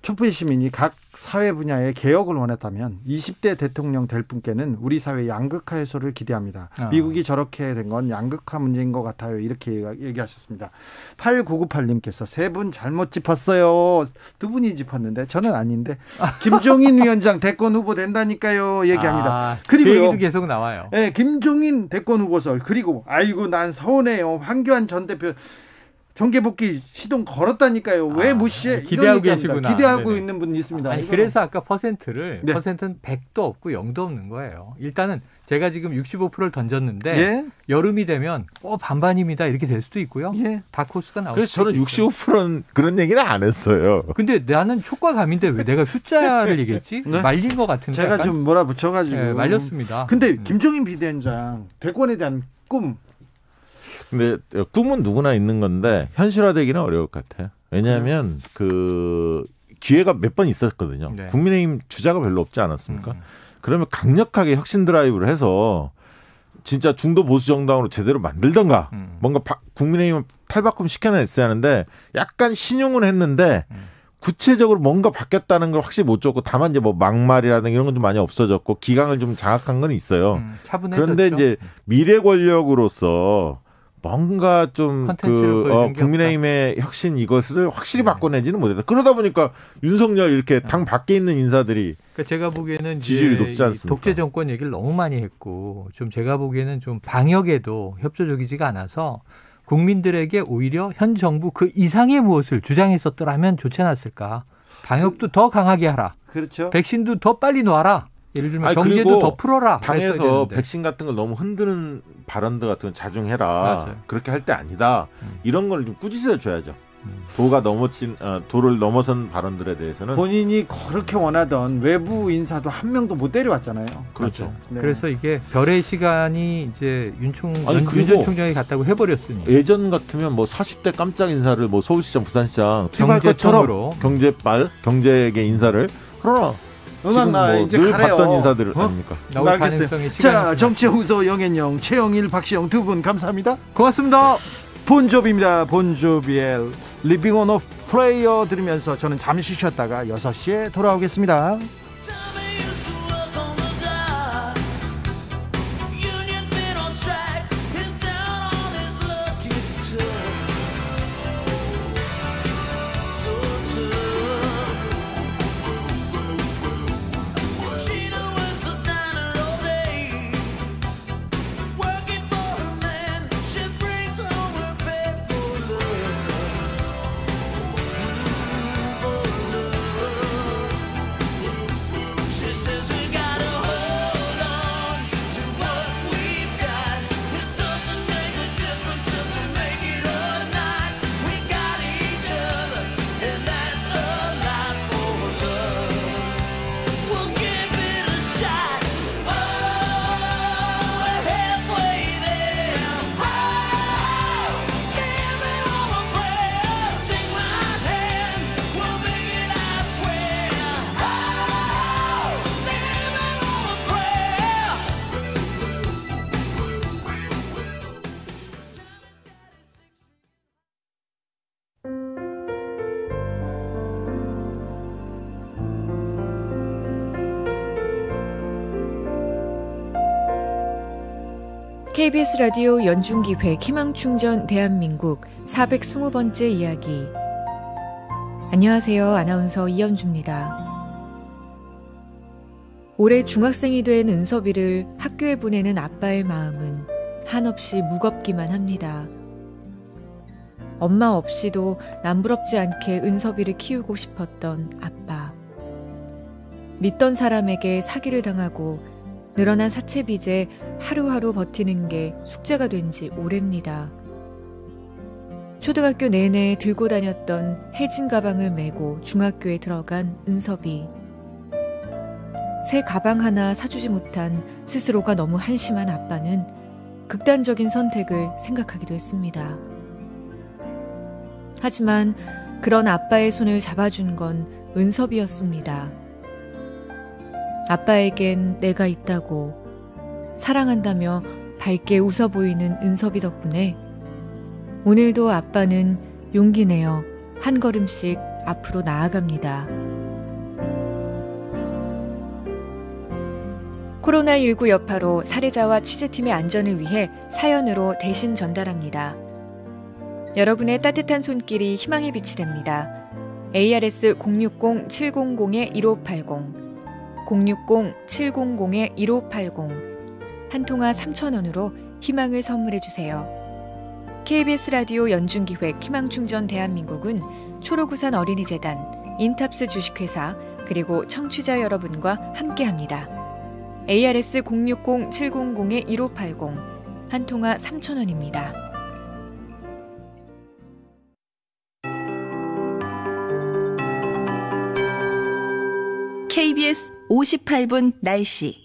촛불 시민이 각 사회 분야의 개혁을 원했다면 20대 대통령 될 분께는 우리 사회 양극화 해소를 기대합니다. 미국이 저렇게 된 건 양극화 문제인 것 같아요. 이렇게 얘기하셨습니다. 8998님께서 세 분 잘못 짚었어요. 두 분이 짚었는데 저는 아닌데 김종인 위원장 대권 후보 된다니까요. 얘기합니다. 그 그리고요. 얘기도 계속 나와요. 네, 김종인 대권 후보설 그리고 아이고 난 서운해요. 황교안 전 대표 정계복귀 시동 걸었다니까요. 왜 무시해? 기대하고 이런 얘기합니다. 계시구나. 기대하고 네네. 있는 분 있습니다. 아니 이거. 그래서 아까 퍼센트를 네. 퍼센트는 100도 없고 0도 없는 거예요. 일단은 제가 지금 65%를 던졌는데 예? 여름이 되면 반반입니다 이렇게 될 수도 있고요. 예. 다크호스가 나올 그래서 수도 저는 있어요. 65%는 그런 얘기는 안 했어요. 근데 나는 촉과감인데 왜 내가 숫자를 얘기했지? 네. 말린 것 같은데 제가 약간? 좀 몰아붙여가지고 네, 말렸습니다. 근데 김종인 비대위원장 대권에 대한 꿈 근데 꿈은 누구나 있는 건데 현실화되기는 어려울 것 같아요. 왜냐하면 그 기회가 몇 번 있었거든요. 네. 국민의힘 주자가 별로 없지 않았습니까? 그러면 강력하게 혁신 드라이브를 해서 진짜 중도 보수 정당으로 제대로 만들던가 뭔가 국민의힘을 탈바꿈 시켜냈어야 하는데 약간 신용은 했는데 구체적으로 뭔가 바뀌었다는 걸 확실히 못 줬고 다만 이제 뭐 막말이라든가 이런 건 좀 많이 없어졌고 기강을 좀 장악한 건 있어요. 차분해졌죠. 그런데 이제 미래 권력으로서 뭔가 좀 국민의힘의 혁신 이것을 확실히 바꿔내지는 못했다. 그러다 보니까 윤석열 이렇게 당 밖에 있는 인사들이 그러니까 제가 보기에는 지지율이 높지 않습니까? 독재 정권 얘기를 너무 많이 했고 좀 제가 보기에는 좀 방역에도 협조적이지가 않아서 국민들에게 오히려 현 정부 그 이상의 무엇을 주장했었더라면 좋지 않았을까. 방역도 더 강하게 하라. 그렇죠. 백신도 더 빨리 놔라. 예를 들면 경제도 더 풀어라. 당에서 백신 같은 걸 너무 흔드는 발언들 같은 건 자중해라. 맞아요. 그렇게 할 때 아니다. 이런 걸 좀 꾸짖어 줘야죠. 도를 넘어선 발언들에 대해서는 본인이 그렇게 원하던 외부 인사도 한 명도 못 데려왔잖아요. 그렇죠. 네. 그래서 이게 별의 시간이 이제 윤 전 총장이 갔다고 해버렸으니 예전 같으면 뭐 40대 깜짝 인사를 뭐 서울시장, 부산시장 투입할 것처럼 경제계 인사를 그러나 음악 나 이제 늘 가래요. 봤던 인사들 아닙니까? 알겠어요. 자, 정치후소 영앤영, 최영일, 박시영 두 분 감사합니다. 고맙습니다. 본조비입니다. 본조비의 Living on a Prayer 들으면서 저는 잠시 쉬었다가 6시에 돌아오겠습니다. KBS 라디오 연중기획 희망충전 대한민국 420번째 이야기. 안녕하세요. 아나운서 이연주입니다. 올해 중학생이 된 은섭이를 학교에 보내는 아빠의 마음은 한없이 무겁기만 합니다. 엄마 없이도 남부럽지 않게 은섭이를 키우고 싶었던 아빠. 믿던 사람에게 사기를 당하고 늘어난 사채빚에 하루하루 버티는 게 숙제가 된 지 오래입니다. 초등학교 내내 들고 다녔던 해진 가방을 메고 중학교에 들어간 은섭이. 새 가방 하나 사주지 못한 스스로가 너무 한심한 아빠는 극단적인 선택을 생각하기도 했습니다. 하지만 그런 아빠의 손을 잡아준 건 은섭이었습니다. 아빠에겐 내가 있다고, 사랑한다며 밝게 웃어 보이는 은섭이 덕분에 오늘도 아빠는 용기 내어 한 걸음씩 앞으로 나아갑니다. 코로나19 여파로 사례자와 취재팀의 안전을 위해 사연으로 대신 전달합니다. 여러분의 따뜻한 손길이 희망의 빛이 됩니다. ARS 060-700-1580 060-700-1580 한 통화 3,000원으로 희망을 선물해 주세요. KBS 라디오 연중기획 희망충전 대한민국은 초록우산 어린이재단, 인탑스 주식회사, 그리고 청취자 여러분과 함께합니다. ARS 060-700-1580 한 통화 3,000원입니다. KBS 58분 날씨.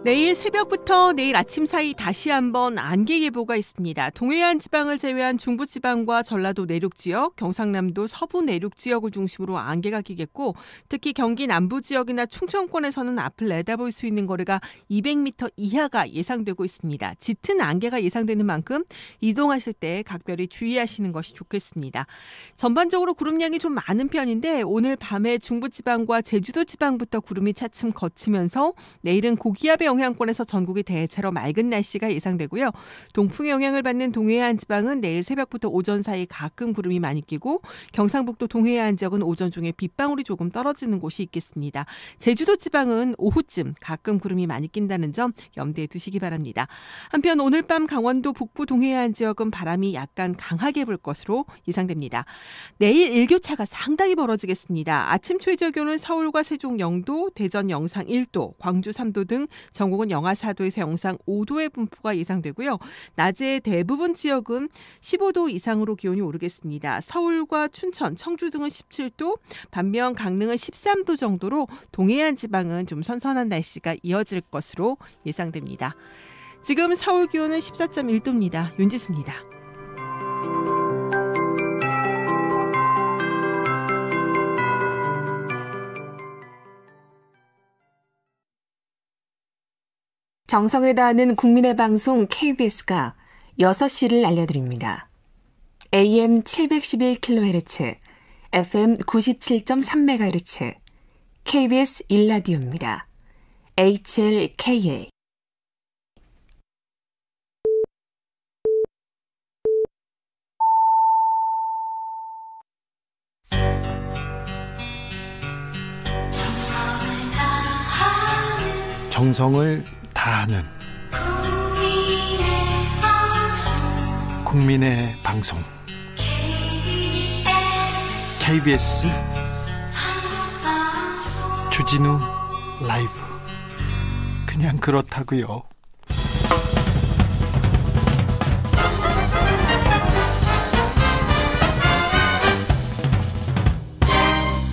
내일 새벽부터 내일 아침 사이 다시 한번 안개 예보가 있습니다. 동해안 지방을 제외한 중부지방과 전라도 내륙 지역, 경상남도 서부 내륙 지역을 중심으로 안개가 끼겠고, 특히 경기 남부 지역이나 충청권에서는 앞을 내다볼 수 있는 거리가 200m 이하가 예상되고 있습니다. 짙은 안개가 예상되는 만큼 이동하실 때 각별히 주의하시는 것이 좋겠습니다. 전반적으로 구름량이 좀 많은 편인데 오늘 밤에 중부지방과 제주도 지방부터 구름이 차츰 걷히면서 내일은 고기압의 영향권에서 전국이 대체로 맑은 날씨가 예상되고요. 동풍의 영향을 받는 동해안 지방은 내일 새벽부터 오전 사이 가끔 구름이 많이 끼고 경상북도 동해안 지역은 오전 중에 빗방울이 조금 떨어지는 곳이 있겠습니다. 제주도 지방은 오후쯤 가끔 구름이 많이 낀다는 점 염두에 두시기 바랍니다. 한편 오늘 밤 강원도 북부 동해안 지역은 바람이 약간 강하게 불 것으로 예상됩니다. 내일 일교차가 상당히 벌어지겠습니다. 아침 최저 기온은 서울과 세종 0도, 대전 영상 1도, 광주 3도 등 전국은 영하 4도에서 영상 5도의 분포가 예상되고요. 낮에 대부분 지역은 15도 이상으로 기온이 오르겠습니다. 서울과 춘천, 청주 등은 17도, 반면 강릉은 13도 정도로 동해안 지방은 좀 선선한 날씨가 이어질 것으로 예상됩니다. 지금 서울 기온은 14.1도입니다. 윤지수입니다. 정성을 다하는 국민의 방송 KBS가 6시를 알려드립니다. AM 711kHz, FM 97.3MHz, KBS 1라디오입니다. HLKA. 정성을 다하는 국민의 방송 KBS 주진우 라이브. 그냥 그렇다고요.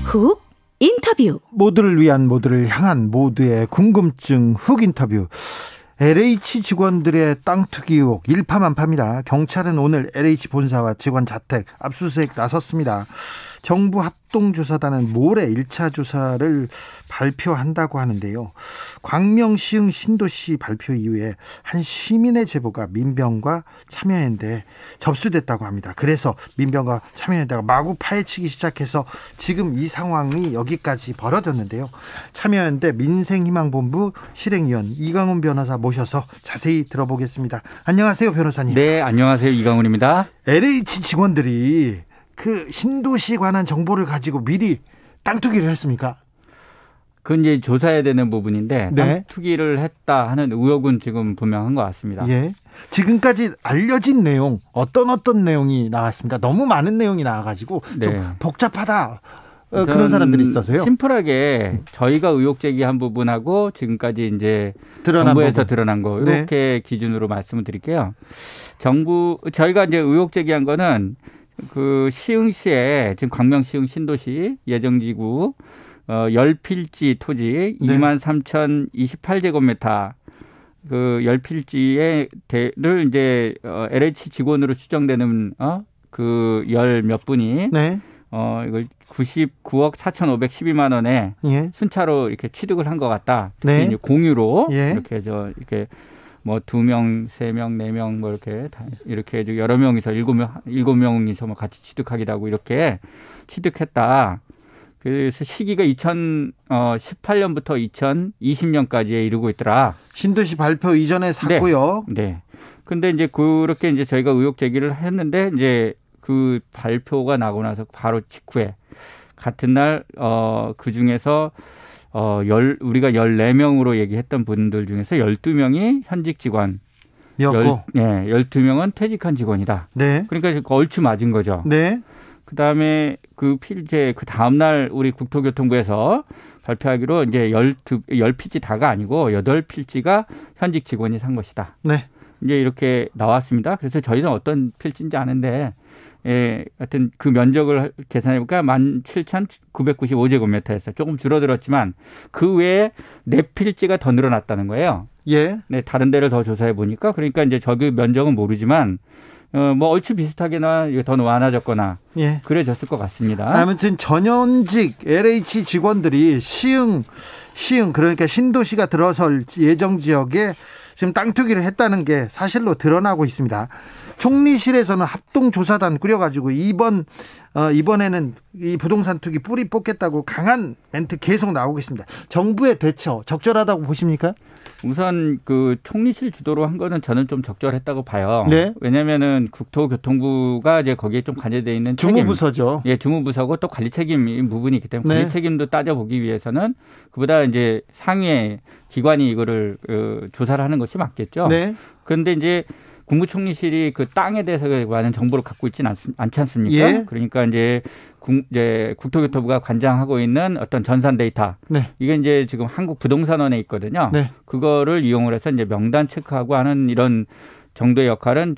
훅 인터뷰. 모두를 위한, 모두를 향한, 모두의 궁금증 훅 인터뷰. LH 직원들의 땅 투기 의혹 일파만파입니다. 경찰은 오늘 LH 본사와 직원 자택 압수수색 나섰습니다. 정부 합동조사단은 모레 1차 조사를 발표한다고 하는데요. 광명, 시흥, 신도시 발표 이후에 한 시민의 제보가 민병과 참여연대에 접수됐다고 합니다. 그래서 민병과 참여연대가 마구 파헤치기 시작해서 지금 이 상황이 여기까지 벌어졌는데요. 참여연대 민생희망본부 실행위원 이강훈 변호사 모셔서 자세히 들어보겠습니다. 안녕하세요, 변호사님. 네, 안녕하세요. 이강훈입니다. LH 직원들이 그 신도시 관한 정보를 가지고 미리 땅 투기를 했습니까? 그건 이제 조사해야 되는 부분인데 네. 땅 투기를 했다 하는 의혹은 지금 분명한 것 같습니다. 예. 지금까지 알려진 내용 어떤 내용이 나왔습니까? 너무 많은 내용이 나와가지고 좀 네. 복잡하다. 그런 사람들이 있어서요. 심플하게 저희가 의혹 제기한 부분하고 지금까지 이제 정부에서 드러난 거 이렇게 네. 기준으로 말씀을 드릴게요. 저희가 이제 의혹 제기한 거는 그 시흥시에 지금 광명 시흥 신도시 예정지구 10필지 토지 네. 23,028제곱미터 그 10필지를 이제 LH 직원으로 추정되는 그 열 몇 분이 네. 이걸 99억 4,512만 원에 예. 순차로 이렇게 취득을 한 것 같다. 네. 이제 공유로 예. 이렇게 이렇게 뭐 2명, 3명, 4명 뭐 이렇게 여러 명이서 7명이서 같이 취득하기도 하고 이렇게 취득했다. 그래서 시기가 2018년부터 2020년까지에 이르고 있더라. 신도시 발표 이전에 샀고요. 네. 근데 이제 그렇게 이제 저희가 의혹 제기를 했는데 이제 그 발표가 나고 나서 바로 직후에 같은 날 그 중에서 우리가 14명으로 얘기했던 분들 중에서 12명이 현직 직원. 12명은 퇴직한 직원이다. 네. 그러니까 얼추 맞은 거죠. 네. 그다음에 그 다음 날 우리 국토교통부에서 발표하기로 이제 10필지 다가 아니고 8필지가 현직 직원이 산 것이다. 네. 이제 이렇게 나왔습니다. 그래서 저희는 어떤 필지인지 아는데 하여튼 그 면적을 계산해 보니까 17,995제곱미터였어요. 조금 줄어들었지만 그 외에 4필지가 더 늘어났다는 거예요. 예. 네, 다른 데를 더 조사해 보니까 그러니까 이제 저기 면적은 모르지만 뭐 얼추 비슷하게나 더 많아졌거나 예. 그래졌을 것 같습니다. 아무튼 전현직 LH 직원들이 시흥 그러니까 신도시가 들어설 예정 지역에 지금 땅 투기를 했다는 게 사실로 드러나고 있습니다. 총리실에서는 합동조사단 꾸려가지고 이번에는 이 부동산 투기 뿌리 뽑겠다고 강한 멘트 계속 나오고 있습니다. 정부의 대처 적절하다고 보십니까? 우선 그 총리실 주도로 한 거는 저는 좀 적절했다고 봐요. 네. 왜냐면은 국토교통부가 이제 거기에 좀 관여되어 있는 주무부서죠. 예, 주무부서고 또 관리 책임인 부분이 있기 때문에 네. 관리 책임도 따져보기 위해서는 그보다 이제 상위의 기관이 이거를 조사를 하는 것이 맞겠죠. 네. 그런데 이제 국무총리실이 그 땅에 대해서 많은 정보를 갖고 있지는 않지 않습니까? 예. 그러니까 이제 국토교통부가 관장하고 있는 어떤 전산 데이터. 네. 이게 이제 지금 한국부동산원에 있거든요. 네. 그거를 이용을 해서 이제 명단 체크하고 하는 이런 정도의 역할은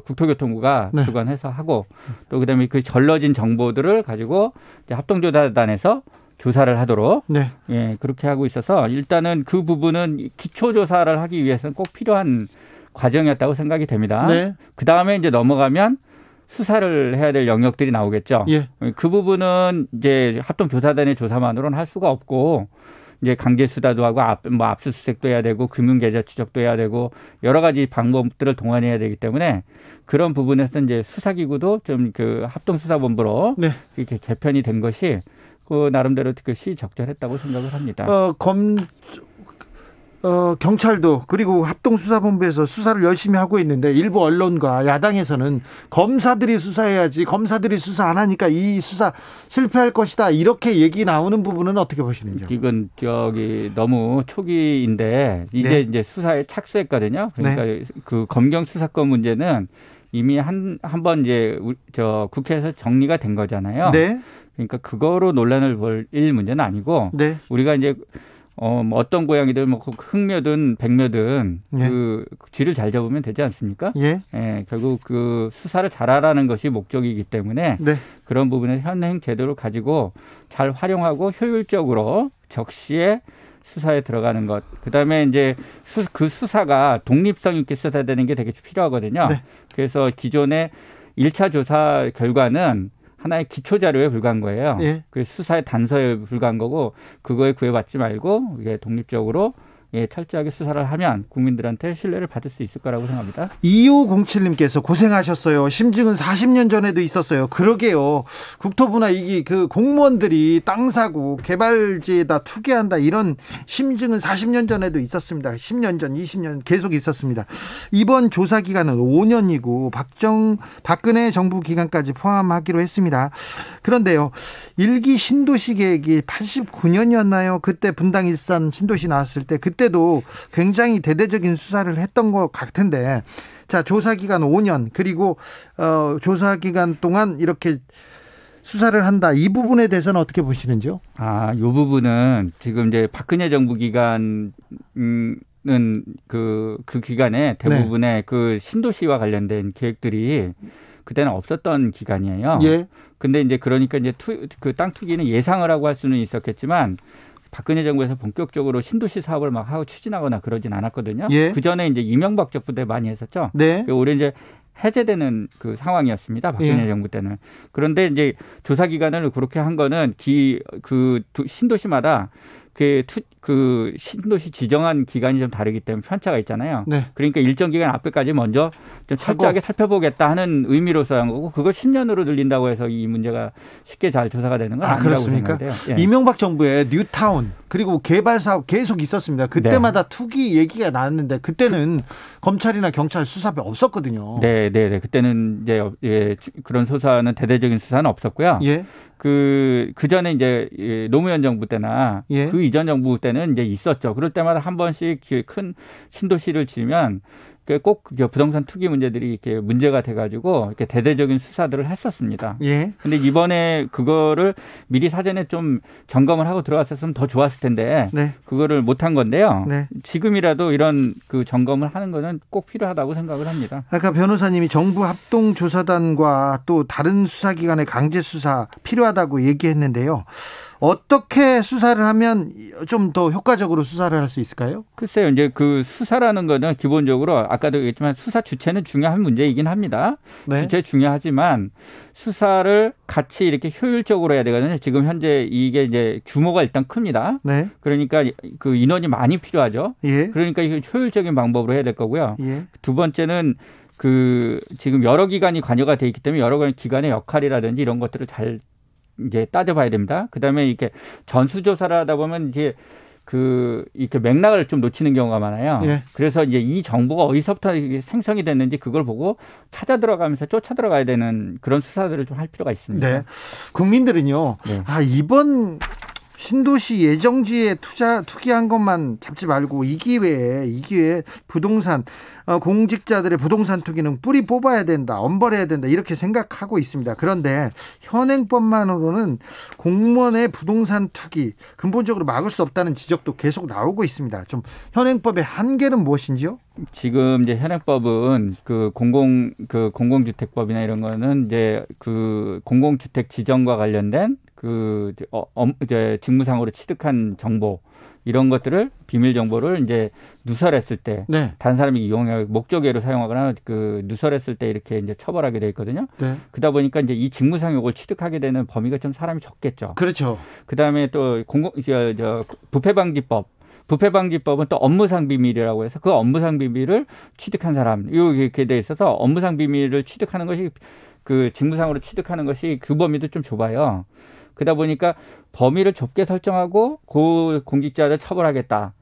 국토교통부가 네. 주관해서 하고 또 그다음에 그 절러진 정보들을 가지고 이제 합동조사단에서 조사를 하도록 네. 예, 그렇게 하고 있어서 일단은 그 부분은 기초조사를 하기 위해서는 꼭 필요한 과정이었다고 생각이 됩니다. 네. 그다음에 이제 넘어가면 수사를 해야 될 영역들이 나오겠죠. 예. 그 부분은 이제 합동조사단의 조사만으로는 할 수가 없고 이제 강제수사도 하고 압수수색도 해야 되고 금융계좌 추적도 해야 되고 여러 가지 방법들을 동원해야 되기 때문에 그런 부분에서 이제 수사기구도 좀 그 합동수사본부로 네. 이렇게 개편이 된 것이 그 나름대로 그 시적절했다고 생각을 합니다. 경찰도 그리고 합동수사본부에서 수사를 열심히 하고 있는데 일부 언론과 야당에서는 검사들이 수사해야지 검사들이 수사 안 하니까 이 수사 실패할 것이다 이렇게 얘기 나오는 부분은 어떻게 보시는지요? 이건 너무 초기인데 이제 네. 이제 수사에 착수했거든요. 그러니까 네. 그 검경 수사권 문제는 이미 한 번 이제 국회에서 정리가 된 거잖아요. 네. 그러니까 그거로 논란을 벌 문제는 아니고 네. 우리가 이제 뭐 어떤 고양이든 뭐 흑묘든 백묘든 예. 그 쥐를 잘 잡으면 되지 않습니까? 예. 예, 결국 그 수사를 잘하라는 것이 목적이기 때문에 네. 그런 부분에 현행 제도를 가지고 잘 활용하고 효율적으로 적시에 수사에 들어가는 것. 그다음에 이제 그 수사가 독립성 있게 수사되는 게 되게 필요하거든요. 네. 그래서 기존의 1차 조사 결과는 하나의 기초 자료에 불과한 거예요. 예. 그 수사의 단서에 불과한 거고 그거에 구애받지 말고 이게 독립적으로 철저하게 수사를 하면 국민들한테 신뢰를 받을 수 있을 거라고 생각합니다. 2507님께서 고생하셨어요. 심증은 40년 전에도 있었어요. 그러게요. 국토부나 이게 그 공무원들이 땅 사고 개발지에다 투기한다 이런 심증은 40년 전에도 있었습니다. 10년 전, 20년 계속 있었습니다. 이번 조사 기간은 5년이고 박근혜 정부 기간까지 포함하기로 했습니다. 그런데요. 1기 신도시 계획이 89년이었나요? 그때 분당 일산 신도시 나왔을 때 그때도 굉장히 대대적인 수사를 했던 것 같은데 자 조사 기간 5년 그리고 조사 기간 동안 이렇게 수사를 한다. 이 부분에 대해서는 어떻게 보시는지요? 이 부분은 지금 이제 박근혜 정부 기간은 그 기간에 대부분의 네. 그 신도시와 관련된 계획들이 그때는 없었던 기간이에요. 예. 근데 이제 그러니까 이제 그 땅 투기는 예상을 하고 할 수는 있었겠지만 박근혜 정부에서 본격적으로 신도시 사업을 막 하고 추진하거나 그러진 않았거든요. 예. 그 전에 이제 이명박 정부 때 많이 했었죠. 네. 올해 이제 해제되는 그 상황이었습니다. 박근혜 예. 정부 때는. 그런데 이제 조사 기간을 그렇게 한 거는 그 신도시마다 그 신도시 지정한 기간이 좀 다르기 때문에 편차가 있잖아요. 네. 그러니까 일정 기간 앞에까지 먼저 좀 철저하게 살펴보겠다 하는 의미로서 한 거고 그걸 10년으로 늘린다고 해서 이 문제가 쉽게 잘 조사가 되는 건 아니라고 생각해요. 예. 이명박 정부의 뉴타운 그리고 개발 사업 계속 있었습니다. 그때마다 네. 투기 얘기가 나왔는데 그때는 검찰이나 경찰 수사가 없었거든요. 네. 그때는 이제 그런 수사는 대대적인 수사는 없었고요. 예. 그 전에 이제 노무현 정부 때나 예. 그 이전 정부 때는 이제 있었죠. 그럴 때마다 한 번씩 큰 신도시를 지으면 꼭 부동산 투기 문제들이 이렇게 문제가 돼가지고 이렇게 대대적인 수사들을 했었습니다. 예. 근데 이번에 그거를 미리 사전에 좀 점검을 하고 들어갔었으면 더 좋았을 텐데 네. 그거를 못한 건데요. 네. 지금이라도 이런 그 점검을 하는 거는 꼭 필요하다고 생각을 합니다. 아까 변호사님이 정부 합동조사단과 또 다른 수사기관의 강제 수사 필요하다고 얘기했는데요. 어떻게 수사를 하면 좀 더 효과적으로 수사를 할 수 있을까요? 글쎄요. 이제 그 수사라는 거는 기본적으로 아까도 얘기했지만 수사 주체는 중요한 문제이긴 합니다. 네. 주체 중요하지만 수사를 같이 이렇게 효율적으로 해야 되거든요. 지금 현재 이게 이제 규모가 일단 큽니다. 네. 그러니까 그 인원이 많이 필요하죠. 예. 그러니까 이거 효율적인 방법으로 해야 될 거고요. 예. 두 번째는 그 지금 여러 기관이 관여가 돼 있기 때문에 여러 기관의 역할이라든지 이런 것들을 잘 이제 따져봐야 됩니다. 그다음에 이렇게 전수조사를 하다 보면 이제 이렇게 맥락을 좀 놓치는 경우가 많아요. 예. 그래서 이제 이 정보가 어디서부터 생성이 됐는지 그걸 보고 찾아 들어가면서 쫓아 들어가야 되는 그런 수사들을 좀 할 필요가 있습니다. 네. 국민들은요. 네. 이번 신도시 예정지에 투기한 것만 잡지 말고 이 기회에 부동산 공직자들의 부동산 투기는 뿌리 뽑아야 된다, 엄벌해야 된다 이렇게 생각하고 있습니다. 그런데 현행법만으로는 공무원의 부동산 투기 근본적으로 막을 수 없다는 지적도 계속 나오고 있습니다. 좀 현행법의 한계는 무엇인지요? 지금 이제 현행법은 공공주택법이나 이런 거는 이제 공공주택 지정과 관련된 이제 직무상으로 취득한 정보 이런 것들을 비밀 정보를 이제 누설했을 때 다른 사람이 이용해 목적외로 사용하거나 누설했을 때 이렇게 이제 처벌하게 돼 있거든요. 네. 그러다 보니까 이제 이 직무상 요걸 취득하게 되는 범위가 좀 사람이 적겠죠. 그렇죠. 그다음에 또 부패방지법은 또 업무상 비밀이라고 해서 그 업무상 비밀을 취득한 사람 이렇게 돼 있어서 업무상 비밀을 취득하는 것이 직무상으로 취득하는 것이 그 범위도 좀 좁아요. 그러다 보니까 범위를 좁게 설정하고 공직자를 처벌하겠다.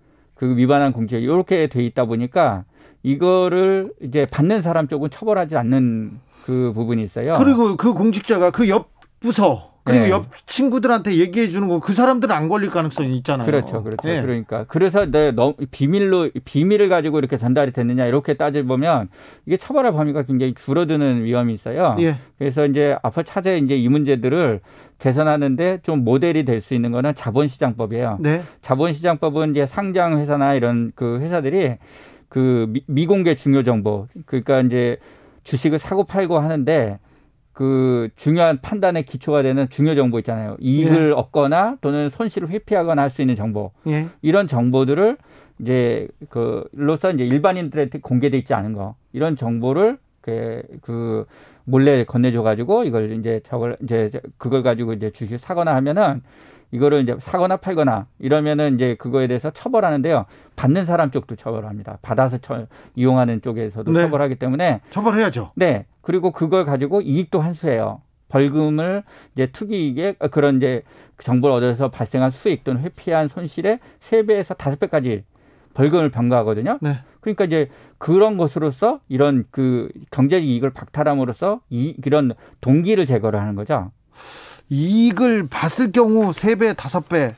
위반한 공직자 이렇게 돼 있다 보니까 이거를 이제 받는 사람 쪽은 처벌하지 않는 그 부분이 있어요. 그리고 그 공직자가 그 옆 부서 그리고 옆 친구들한테 얘기해 주는 거 그 사람들은 안 걸릴 가능성이 있잖아요. 그렇죠. 네. 그러니까 그래서 너무 비밀을 가지고 이렇게 전달이 됐느냐 이렇게 따져보면 이게 처벌할 범위가 굉장히 줄어드는 위험이 있어요. 예. 그래서 이제 앞으로 차제 이제 이 문제들을 개선하는데 좀 모델이 될 수 있는 거는 자본시장법이에요. 네. 자본시장법은 이제 상장 회사나 이런 회사들이 미공개 중요 정보 그러니까 이제 주식을 사고 팔고 하는데 중요한 판단의 기초가 되는 중요 정보 있잖아요. 이익을 얻거나 또는 손실을 회피하거나 할 수 있는 정보. 이런 정보들을 이제 로서 이제 일반인들한테 공개돼 있지 않은 거. 이런 정보를 몰래 건네줘 가지고 이걸 이제 그걸 가지고 이제 주식을 사거나 하면은 이거를 이제 사거나 팔거나 이러면은 이제 그거에 대해서 처벌하는데요. 받는 사람 쪽도 처벌합니다. 받아서 이용하는 쪽에서도 처벌하기 때문에 처벌해야죠. 네. 그리고 그걸 가지고 이익도 환수해요. 벌금을 이제 투기이익에 그런 이제 정보를 얻어서 발생한 수익 또는 회피한 손실의 3배에서 5배까지 벌금을 병가하거든요. 네. 그러니까 이제 그런 것으로서 이런 경제적 이익을 박탈함으로써 이런 동기를 제거를 하는 거죠. 이익을 봤을 경우 3배, 5배.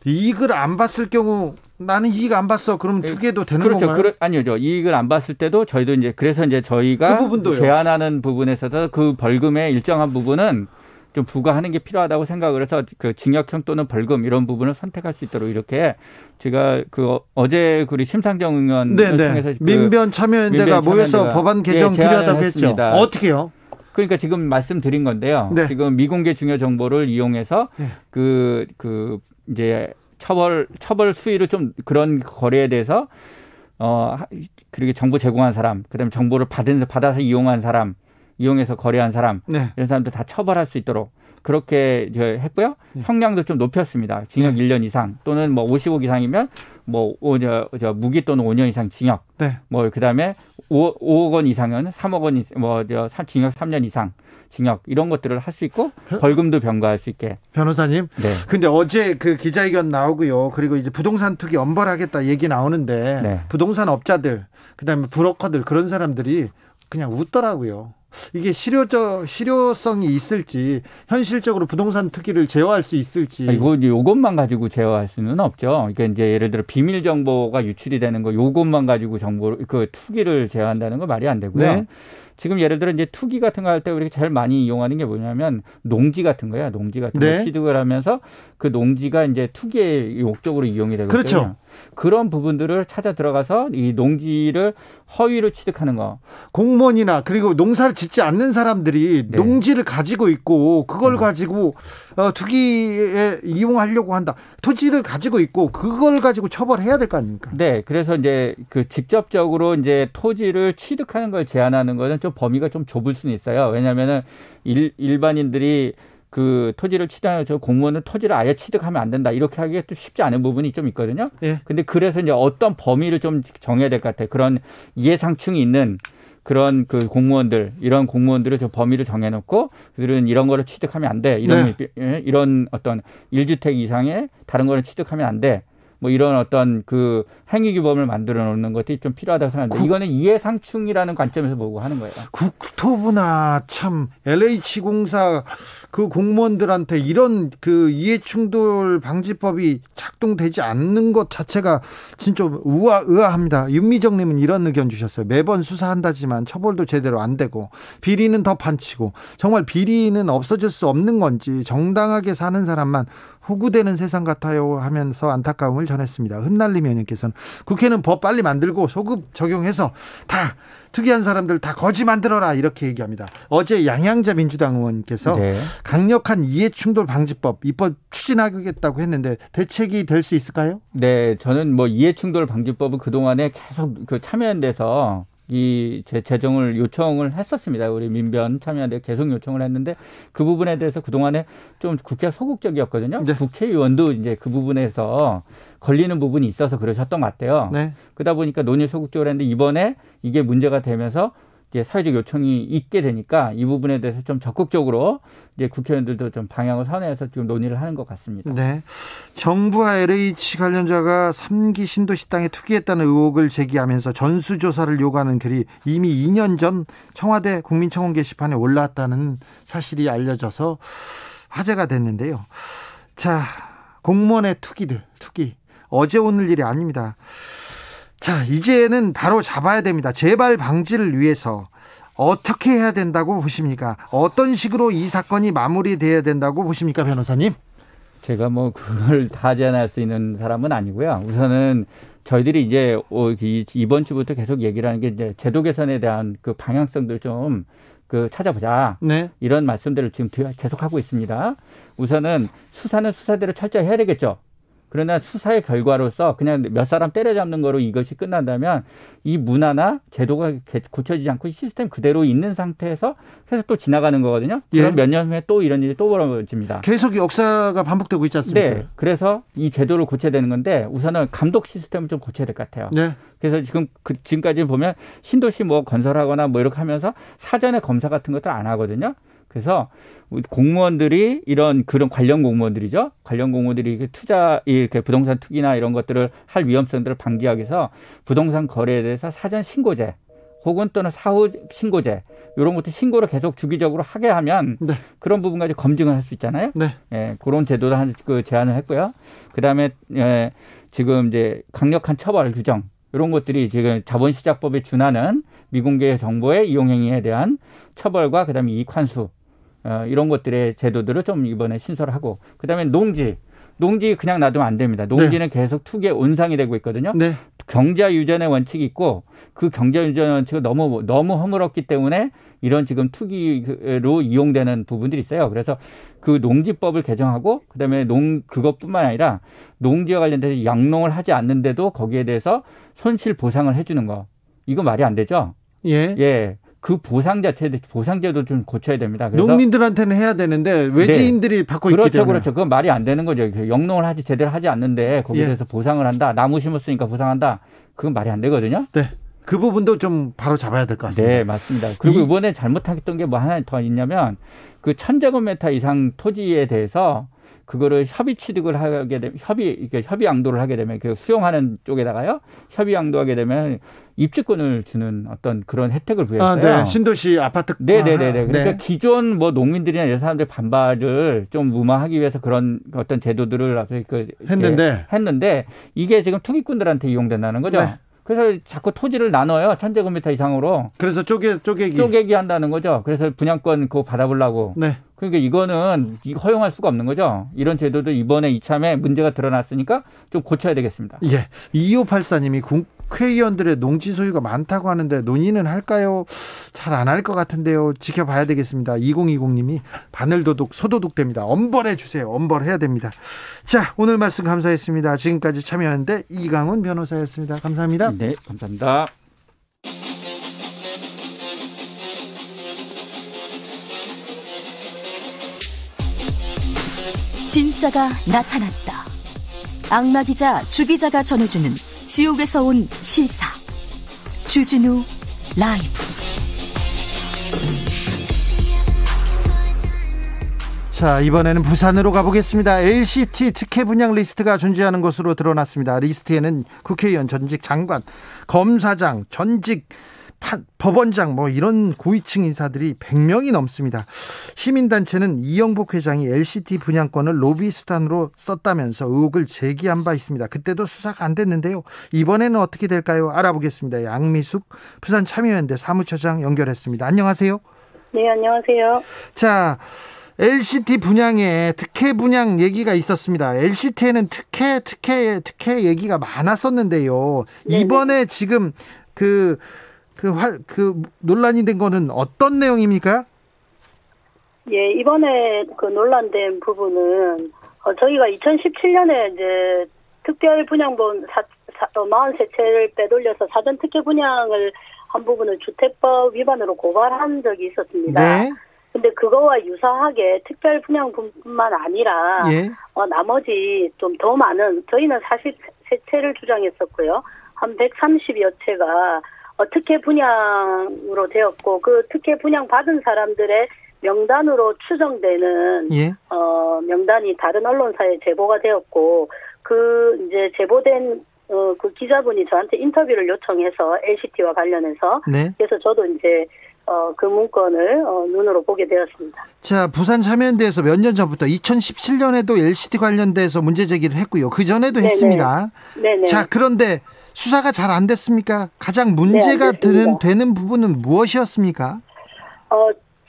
이익을 안 봤을 경우 나는 이익 안 봤어. 그럼 투기해도 되는 건가요? 아니죠. 이익을 안 봤을 때도 저희도 이제 그래서 이제 저희가 제한하는 부분에서도 그 벌금의 일정한 부분은 좀 부과하는 게 필요하다고 생각을 해서 징역형 또는 벌금 이런 부분을 선택할 수 있도록 이렇게 제가 어제 우리 심상정 의원을 통해서 민변 참여연대가 모여서 법안 개정 필요하다고 했죠. 어떻게요? 그러니까 지금 말씀드린 건데요. 네. 지금 미공개 중요 정보를 이용해서 이제 처벌 수위를 좀 그런 거래에 대해서 그리고 정보 제공한 사람, 그다음에 정보를 받아서 이용한 사람, 이용해서 거래한 사람 이런 사람들 다 처벌할 수 있도록 그렇게 했고요. 형량도 좀 높였습니다. 징역 1년 이상 또는 50억 이상이면 무기 또는 5년 이상 징역. 그다음에 5억 원 이상은 3억 원 징역 3년 이상 징역 이런 것들을 할 수 있고 벌금도 병가할 수 있게. 변호사님. 네. 근데 어제 기자회견 나오고요. 그리고 이제 부동산 투기 엄벌하겠다 얘기 나오는데 부동산 업자들 그다음에 브로커들 그런 사람들이 그냥 웃더라고요. 이게 실효성이 있을지 현실적으로 부동산 투기를 제어할 수 있을지 요것만 가지고 제어할 수는 없죠. 그러니까 이제 예를 들어 비밀 정보가 유출이 되는 거 요것만 가지고 투기를 제어한다는 거 말이 안 되고요. 네. 지금 예를 들어 이제 투기 같은 거 할 때 우리가 제일 많이 이용하는 게 뭐냐면 농지 같은 거야. 농지 같은 거 취득을 하면서 그 농지가 이제 투기의 목적으로 이용이 되거든요. 그렇죠. 그런 부분들을 찾아 들어가서 이 농지를 허위로 취득하는 거. 공무원이나 그리고 농사를 짓지 않는 사람들이 농지를 가지고 있고 그걸 가지고 투기에 이용하려고 한다. 토지를 가지고 있고 그걸 가지고 처벌해야 될 거 아닙니까? 네. 그래서 이제 직접적으로 이제 토지를 취득하는 걸 제한하는 거는 좀 범위가 좀 좁을 수는 있어요. 왜냐하면은 일반인들이 토지를 취득하면서 공무원은 토지를 아예 취득하면 안 된다. 이렇게 하기가 또 쉽지 않은 부분이 좀 있거든요. 근데 그래서 이제 어떤 범위를 좀 정해야 될 것 같아요. 그런 이해상충이 있는 그런 공무원들, 이런 공무원들을 좀 범위를 정해놓고 그들은 이런 거를 취득하면 안 돼. 이런 어떤 1주택 이상의 다른 거를 취득하면 안 돼. 뭐 이런 어떤 그 행위 규범을 만들어 놓는 것이 좀 필요하다고 생각합니다. 이거는 이해상충이라는 관점에서 보고 하는 거예요. 국토부나 참 LH공사 그 공무원들한테 이런 그 이해충돌 방지법이 작동되지 않는 것 자체가 진짜 의아합니다. 윤미정님은 이런 의견 주셨어요. 매번 수사한다지만 처벌도 제대로 안 되고 비리는 더 판치고 정말 비리는 없어질 수 없는 건지 정당하게 사는 사람만 호구되는 세상 같아요 하면서 안타까움을 전했습니다. 흩날리면님께서는 국회는 법 빨리 만들고 소급 적용해서 다 특이한 사람들 다 거지 만들어라 이렇게 얘기합니다. 어제 양양자 민주당 의원께서 네. 강력한 이해충돌 방지법 입법 추진하겠다고 했는데 대책이 될 수 있을까요? 네, 저는 뭐 이해충돌 방지법은 그동안에 계속 그 참여연대에서 이 제정을 요청을 했었습니다. 우리 민변 참여연대 계속 요청을 했는데 그 부분에 대해서 그동안에 좀 국회가 소극적이었거든요. 네. 국회의원도 이제 그 부분에서 걸리는 부분이 있어서 그러셨던 것 같아요. 네. 그러다 보니까 논의 소극적으로 했는데 이번에 이게 문제가 되면서 이제 사회적 요청이 있게 되니까 이 부분에 대해서 좀 적극적으로 이제 국회의원들도 좀 방향을 선회해서 지금 논의를 하는 것 같습니다. 네. 정부와 LH 관련자가 3기 신도시 땅에 투기했다는 의혹을 제기하면서 전수조사를 요구하는 글이 이미 2년 전 청와대 국민청원 게시판에 올라왔다는 사실이 알려져서 화제가 됐는데요. 자, 공무원의 투기. 어제 오늘 일이 아닙니다. 자, 이제는 바로 잡아야 됩니다. 재발 방지를 위해서 어떻게 해야 된다고 보십니까? 어떤 식으로 이 사건이 마무리돼야 된다고 보십니까, 변호사님? 제가 뭐 그걸 다 제안할 수 있는 사람은 아니고요. 우선은 저희들이 이제 이번 주부터 계속 얘기를 하는 게 이제 제도 개선에 대한 그 방향성들 좀 그 찾아보자. 네. 이런 말씀들을 지금 계속 하고 있습니다. 우선은 수사는 수사대로 철저히 해야 되겠죠. 그러나 수사의 결과로서 그냥 몇 사람 때려잡는 거로 이것이 끝난다면 이 문화나 제도가 고쳐지지 않고 시스템 그대로 있는 상태에서 계속 또 지나가는 거거든요. 그럼 예. 몇 년 후에 또 이런 일이 또 벌어집니다. 계속 역사가 반복되고 있지 않습니까? 네. 그래서 이 제도를 고쳐야 되는 건데 우선은 감독 시스템을 좀 고쳐야 될 것 같아요. 네. 그래서 지금까지 보면 신도시 뭐 건설하거나 뭐 이렇게 하면서 사전에 검사 같은 것들 안 하거든요. 그래서 공무원들이 그런 관련 공무원들이죠. 관련 공무원들이 이렇게 부동산 투기나 이런 것들을 할 위험성들을 방지하기 위해서 부동산 거래에 대해서 사전 신고제 혹은 또는 사후 신고제 이런 것도 신고를 계속 주기적으로 하게 하면 네. 그런 부분까지 검증을 할 수 있잖아요. 네. 예, 그런 제도를 제안을 했고요. 그다음에 지금 이제 강력한 처벌 규정 이런 것들이 지금 자본시장법에 준하는 미공개 정보의 이용행위에 대한 처벌과 그다음에 이익 환수 이런 것들의 제도들을 좀 이번에 신설을 하고 그다음에 농지 그냥 놔두면 안 됩니다. 농지는 네. 계속 투기의 온상이 되고 있거든요. 네. 경자 유전의 원칙이 있고 그 경자 유전 원칙이 너무 허물었기 때문에 이런 지금 투기로 이용되는 부분들이 있어요. 그래서 그 농지법을 개정하고 그다음에 그것뿐만 아니라 농지와 관련돼서 양농을 하지 않는데도 거기에 대해서 손실 보상을 해주는 거 이거 말이 안 되죠. 예. 예. 그 보상제도 좀 고쳐야 됩니다. 그래서 농민들한테는 해야 되는데 외지인들이 네. 받고 있기 때문에. 그렇죠. 그건 말이 안 되는 거죠. 영농을 제대로 하지 않는데 거기에 대해서 보상을 한다. 나무 심었으니까 보상한다. 그건 말이 안 되거든요. 네. 그 부분도 좀 바로 잡아야 될 것 같습니다. 네, 맞습니다. 그리고 이번에 잘못했던 게 뭐 하나 더 있냐면 그 1000제곱미터 이상 토지에 대해서 그거를 협의 취득을 하게 되면 협의 양도를 하게 되면 그 수용하는 쪽에다가요 협의 양도하게 되면 입주권을 주는 어떤 그런 혜택을 부여했어요. 네. 신도시 아파트. 네네네. 그러니까 네. 기존 뭐 농민들이나 이런 사람들 반발을 좀 무마하기 위해서 그런 어떤 제도들을 했는데 이게 지금 투기꾼들한테 이용된다는 거죠. 네. 그래서 자꾸 토지를 나눠요. 1000제곱미터 이상으로. 그래서 쪼개기 한다는 거죠. 그래서 분양권 그거 받아보려고. 네. 그러니까 이거는 허용할 수가 없는 거죠. 이런 제도도 이번에 이참에 문제가 드러났으니까 좀 고쳐야 되겠습니다. 예. 2584님이 국회의원들의 농지 소유가 많다고 하는데 논의는 할까요? 잘 안 할 것 같은데요. 지켜봐야 되겠습니다. 2020님이 바늘도둑, 소도둑됩니다. 엄벌해 주세요. 엄벌해야 됩니다. 자, 오늘 말씀 감사했습니다. 지금까지 참여했는데 이강훈 변호사였습니다. 감사합니다. 네, 감사합니다. 진짜가 나타났다. 악마 기자 주 기자가 전해주는 지옥에서 온 실사. 주진우 라이브. 자, 이번에는 부산으로 가보겠습니다. LCT 특혜 분양 리스트가 존재하는 것으로 드러났습니다. 리스트에는 국회의원, 전직 장관, 검사장, 전직 법원장 이런 고위층 인사들이 100명이 넘습니다. 시민단체는 이영복 회장이 LCT 분양권을 로비수단으로 썼다면서 의혹을 제기한 바 있습니다. 그때도 수사가 안 됐는데요. 이번에는 어떻게 될까요? 알아보겠습니다. 양미숙 부산 참여연대 사무처장 연결했습니다. 안녕하세요. 네, 안녕하세요. 자, LCT 분양에 특혜 분양 얘기가 있었습니다. LCT에는 특혜 얘기가 많았었는데요. 네네. 이번에 지금 그 논란이 된 거는 어떤 내용입니까? 예, 이번에 그 논란된 부분은 저희가 2017년에 이제 특별 분양본 43채를 빼돌려서 사전 특혜 분양을 한 부분을 주택법 위반으로 고발한 적이 있었습니다. 네. 근데 그거와 유사하게 특별 분양뿐만 아니라 예. 나머지 좀 더 많은 저희는 43채를 주장했었고요. 한 130여 채가 특혜 분양으로 되었고 그 특혜 분양 받은 사람들의 명단으로 추정되는 예. 명단이 다른 언론사에 제보가 되었고 그 이제 제보된 그 기자분이 저한테 인터뷰를 요청해서 LCT와 관련해서 네. 그래서 저도 이제 그 문건을 눈으로 보게 되었습니다. 자, 부산 참여연대에서 몇 년 전부터 2017년에도 LCT 관련돼서 문제 제기를 했고요. 그 전에도 했습니다. 네네. 자, 그런데 수사가 잘 안 됐습니까? 가장 문제가 되는 부분은 무엇이었습니까?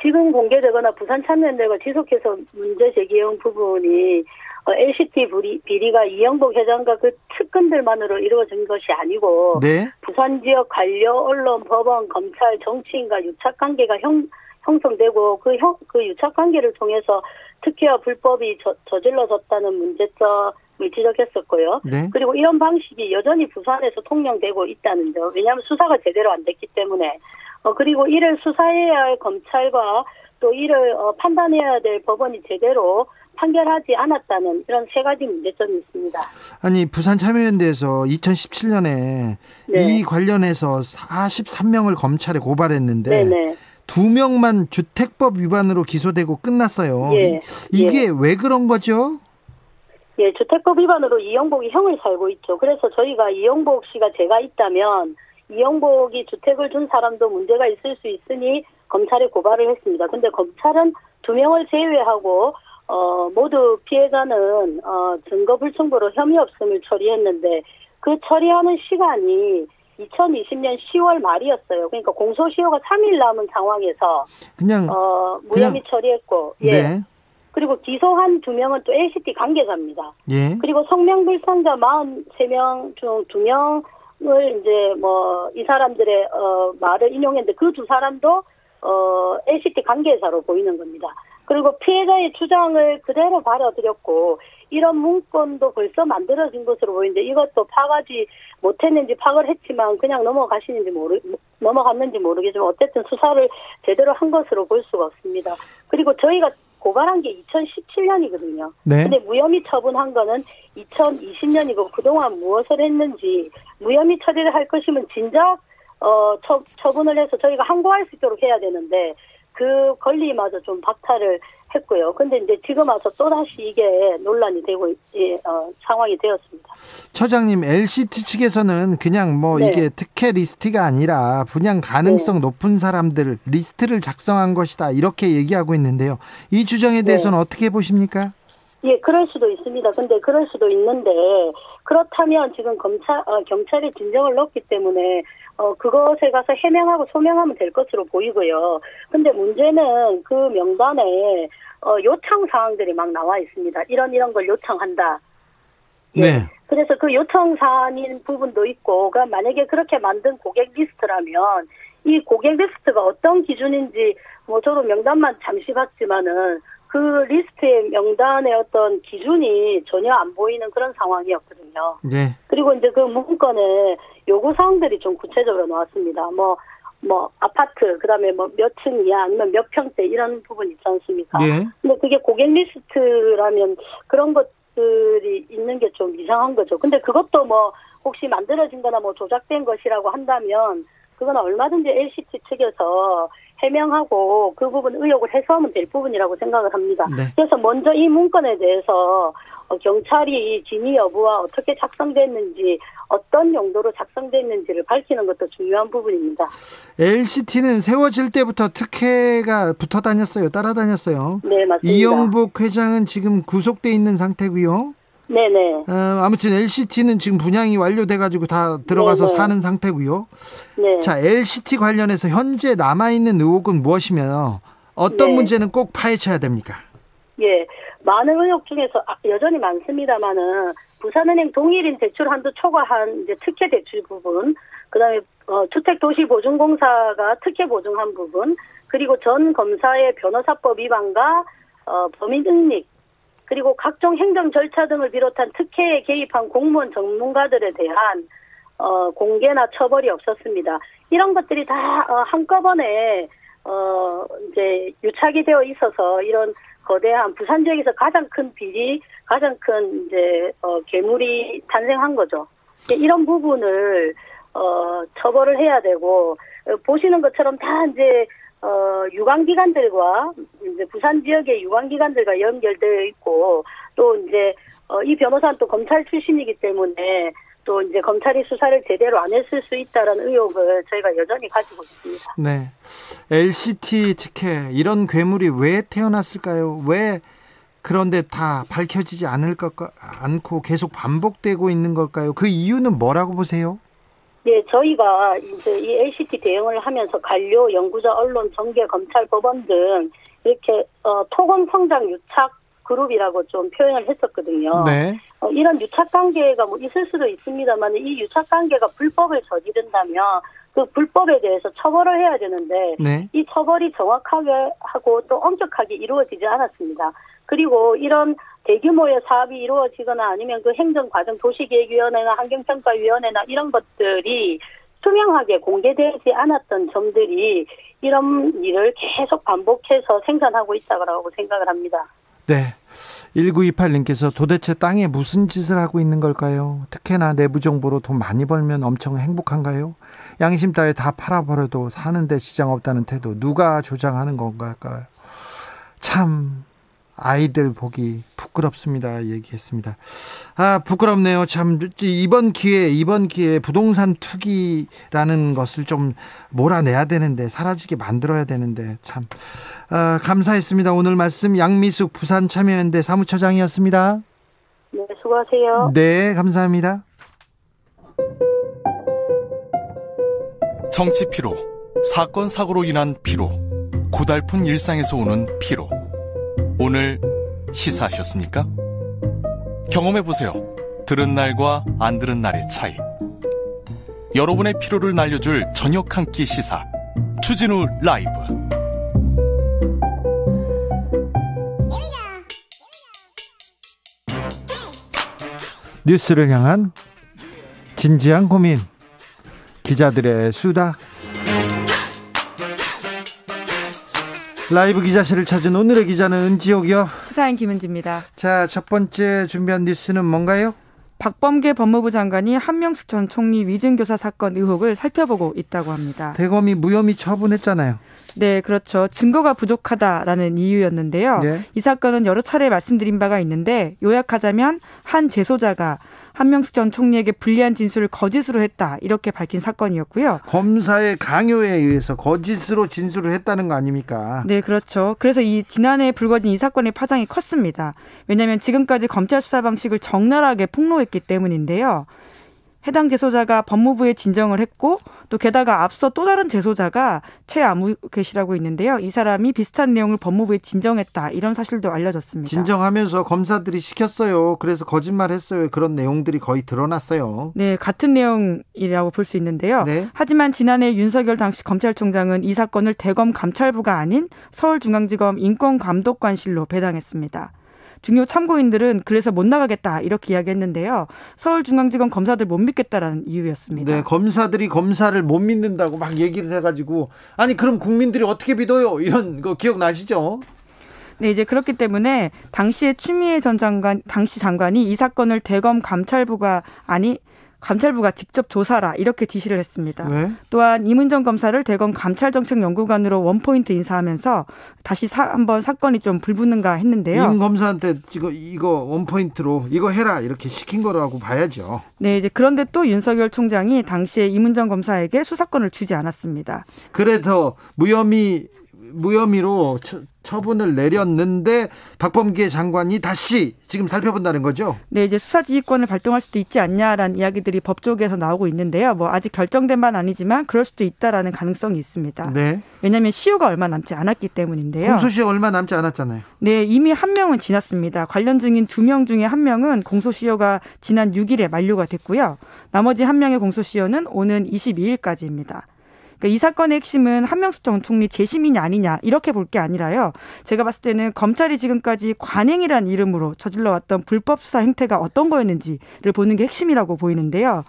지금 공개되거나 부산 참여연대가 지속해서 문제 제기해온 부분이 LCT 비리가 이영복 회장과 그 측근들만으로 이루어진 것이 아니고 네? 부산 지역 관료, 언론, 법원, 검찰, 정치인과 유착관계가 형성되고 그 유착관계를 통해서 특혜와 불법이 저질러졌다는 문제점을 지적했었고요. 네? 그리고 이런 방식이 여전히 부산에서 통용되고 있다는 점. 왜냐하면 수사가 제대로 안 됐기 때문에. 그리고 이를 수사해야 할 검찰과 또 이를 판단해야 될 법원이 제대로 판결하지 않았다는 이런 세 가지 문제점이 있습니다. 아니, 부산 참여연대에서 2017년에 네. 이 관련해서 43명을 검찰에 고발했는데 네네. 2명만 주택법 위반으로 기소되고 끝났어요. 예. 이게 예. 왜 그런 거죠? 예, 주택법 위반으로 이영복이 형을 살고 있죠. 그래서 저희가 이영복 씨가 죄가 있다면 이영복이 주택을 준 사람도 문제가 있을 수 있으니 검찰에 고발을 했습니다. 근데 검찰은 2명을 제외하고 모두 피해자는 증거 불충분으로 혐의 없음을 처리했는데 그 처리하는 시간이 2020년 10월 말이었어요. 그러니까 공소시효가 3일 남은 상황에서 그냥 무혐의 처리했고 예. 네. 그리고 기소한 2명은 또 LCT 관계자입니다. 예. 그리고 성명불상자 43명 중 2명을 이제 이 사람들의 말을 인용했는데 그 두 사람도 LCT 관계자로 보이는 겁니다. 그리고 피해자의 주장을 그대로 받아들였고 이런 문건도 벌써 만들어진 것으로 보이는데 이것도 파가지 못했는지 파악을 했지만 그냥 넘어갔는지 모르겠지만 어쨌든 수사를 제대로 한 것으로 볼 수가 없습니다. 그리고 저희가 고발한 게 2017년이거든요. 네. 근데 무혐의 처분한 거는 2020년이고 그동안 무엇을 했는지 무혐의 처리를 할 것이면 진작 처분을 해서 저희가 항고할 수 있도록 해야 되는데 그 권리마저 좀 박탈을 했고요. 근데 이제 지금 와서 또다시 이게 논란이 되고 상황이 되었습니다. 처장님, LCT 측에서는 그냥 네. 이게 특혜 리스트가 아니라 분양 가능성 네. 높은 사람들 리스트를 작성한 것이다 이렇게 얘기하고 있는데요. 이 주장에 대해서는 네. 어떻게 보십니까? 예, 그럴 수도 있습니다. 근데 그럴 수도 있는데 그렇다면 지금 경찰이 진정을 넣기 때문에 그것에 가서 해명하고 소명하면 될 것으로 보이고요. 근데 문제는 그 명단에 요청 사항들이 막 나와 있습니다. 이런 걸 요청한다. 예. 네. 그래서 그 요청 사항인 부분도 있고, 그러니까 만약에 그렇게 만든 고객 리스트라면 이 고객 리스트가 어떤 기준인지 저도 명단만 잠시 봤지만은 그 리스트의 명단의 어떤 기준이 전혀 안 보이는 그런 상황이었거든요. 네. 그리고 이제 그 문건에 요구사항들이 좀 구체적으로 나왔습니다. 아파트, 그 다음에 몇 층이야, 아니면 몇 평대, 이런 부분 있지 않습니까? 네. 근데 그게 고객 리스트라면 그런 것들이 있는 게 좀 이상한 거죠. 근데 그것도 혹시 만들어진 거나 조작된 것이라고 한다면, 그건 얼마든지 LCT 측에서 해명하고 그 부분 의혹을 해소하면 될 부분이라고 생각을 합니다. 네. 그래서 먼저 이 문건에 대해서 경찰이 진위 여부와 어떻게 작성됐는지 어떤 용도로 작성됐는지를 밝히는 것도 중요한 부분입니다. LCT는 세워질 때부터 특혜가 붙어 다녔어요. 따라다녔어요. 네, 맞습니다. 이영복 회장은 지금 구속돼 있는 상태고요. 네네. 아무튼 LCT는 지금 분양이 완료돼가지고 다 들어가서 네네. 사는 상태고요. 네. 자, LCT 관련해서 현재 남아있는 의혹은 무엇이며 어떤 네. 문제는 꼭 파헤쳐야 됩니까? 예, 많은 의혹 중에서 여전히 많습니다만은 부산은행 동일인 대출 한도 초과한 이제 특혜 대출 부분, 그다음에 주택도시보증공사가 특혜 보증한 부분, 그리고 전 검사의 변호사법 위반과 범인 은닉, 그리고 각종 행정 절차 등을 비롯한 특혜에 개입한 공무원 전문가들에 대한 공개나 처벌이 없었습니다. 이런 것들이 다 한꺼번에 이제 유착이 되어 있어서 이런 거대한 부산 지역에서 가장 큰 비리, 가장 큰 이제 괴물이 탄생한 거죠. 이런 부분을 처벌을 해야 되고 보시는 것처럼 다 이제 유관기관들과 이제 부산 지역의 유관기관들과 연결되어 있고 또 이제 이 변호사는 또 검찰 출신이기 때문에 또 이제 검찰이 수사를 제대로 안 했을 수 있다라는 의혹을 저희가 여전히 가지고 있습니다. 네, LCT 특혜 이런 괴물이 왜 태어났을까요? 왜 그런데 다 밝혀지지 않고 계속 반복되고 있는 걸까요? 그 이유는 뭐라고 보세요? 네, 저희가 이제 이 LCT 대응을 하면서 관료, 연구자, 언론, 정계, 검찰, 법원 등 이렇게 토건 성장 유착 그룹이라고 좀 표현을 했었거든요. 네. 이런 유착 관계가 뭐 있을 수도 있습니다만 이 유착 관계가 불법을 저지른다면 그 불법에 대해서 처벌을 해야 되는데 네. 이 처벌이 정확하게 하고 또 엄격하게 이루어지지 않았습니다. 그리고 이런 대규모의 사업이 이루어지거나 아니면 그 행정과정 도시계획위원회나 환경평가위원회나 이런 것들이 투명하게 공개되지 않았던 점들이 이런 일을 계속 반복해서 생산하고 있다고 생각을 합니다. 네. 1928님께서 도대체 땅에 무슨 짓을 하고 있는 걸까요? 특혜나 내부 정보로 돈 많이 벌면 엄청 행복한가요? 양심 따위 다 팔아버려도 사는데 시장 없다는 태도 누가 조장하는 건가요? 참 아이들 보기 부끄럽습니다. 얘기했습니다. 부끄럽네요. 참 이번 기회에 부동산 투기라는 것을 좀 몰아내야 되는데 사라지게 만들어야 되는데 참 감사했습니다. 오늘 말씀 양미숙 부산참여연대 사무처장이었습니다. 네, 수고하세요. 네, 감사합니다. 정치 피로, 사건 사고로 인한 피로, 고달픈 일상에서 오는 피로. 오늘 시사하셨습니까? 경험해보세요. 들은 날과 안 들은 날의 차이. 여러분의 피로를 날려줄 저녁 한 끼 시사 추진우 라이브. 뉴스를 향한 진지한 고민, 기자들의 수다. 라이브 기자실을 찾은 오늘의 기자는 은지옥이요. 시사인 김은지입니다. 자, 첫 번째 준비한 뉴스는 뭔가요? 박범계 법무부 장관이 한명숙 전 총리 위증교사 사건 의혹을 살펴보고 있다고 합니다. 대검이 무혐의 처분했잖아요. 네, 그렇죠. 증거가 부족하다라는 이유였는데요. 네. 이 사건은 여러 차례 말씀드린 바가 있는데 요약하자면 한 재소자가 한명숙 전 총리에게 불리한 진술을 거짓으로 했다 이렇게 밝힌 사건이었고요. 검사의 강요에 의해서 거짓으로 진술을 했다는 거 아닙니까? 네, 그렇죠. 그래서 이 지난해 불거진 이 사건의 파장이 컸습니다. 왜냐하면 지금까지 검찰 수사 방식을 적나라하게 폭로했기 때문인데요. 해당 재소자가 법무부에 진정을 했고 또 게다가 앞서 또 다른 재소자가 최아무개 씨라고 있는데요. 이 사람이 비슷한 내용을 법무부에 진정했다. 이런 사실도 알려졌습니다. 진정하면서 검사들이 시켰어요. 그래서 거짓말했어요. 그런 내용들이 거의 드러났어요. 네, 같은 내용이라고 볼 수 있는데요. 네. 하지만 지난해 윤석열 당시 검찰총장은 이 사건을 대검 감찰부가 아닌 서울중앙지검 인권감독관실로 배당했습니다. 중요 참고인들은 그래서 못 나가겠다 이렇게 이야기했는데요. 서울중앙지검 검사들 못 믿겠다라는 이유였습니다. 네, 검사들이 검사를 못 믿는다고 막 얘기를 해가지고 아니 그럼 국민들이 어떻게 믿어요? 이런 거 기억나시죠? 네, 이제 그렇기 때문에 당시에 추미애 전 장관, 당시 장관이 이 사건을 대검 감찰부가 아니 감찰부가 직접 조사라 이렇게 지시를 했습니다. 네. 또한 이문정 검사를 대검 감찰정책연구관으로 원포인트 인사하면서 다시 한번 사건이 좀 불붙는가 했는데요. 임 검사한테 이거 원포인트로 이거 해라 이렇게 시킨 거라고 봐야죠. 네, 이제 그런데 또 윤석열 총장이 당시에 이문정 검사에게 수사권을 주지 않았습니다. 그래서 무혐의로 처분을 내렸는데 박범계 장관이 다시 지금 살펴본다는 거죠? 네, 이제 수사지휘권을 발동할 수도 있지 않냐라는 이야기들이 법조계에서 나오고 있는데요. 뭐 아직 결정된 바는 아니지만 그럴 수도 있다라는 가능성이 있습니다. 네. 왜냐하면 시효가 얼마 남지 않았기 때문인데요. 공소시효 얼마 남지 않았잖아요. 네, 이미 한 명은 지났습니다. 관련 증인 2명 중에 한 명은 공소시효가 지난 6일에 만료가 됐고요. 나머지 한 명의 공소시효는 오는 22일까지입니다. 그러니까 이 사건의 핵심은 한명숙 전 총리 재심이냐 아니냐 이렇게 볼 게 아니라요. 제가 봤을 때는 검찰이 지금까지 관행이라는 이름으로 저질러왔던 불법 수사 행태가 어떤 거였는지를 보는 게 핵심이라고 보이는데요.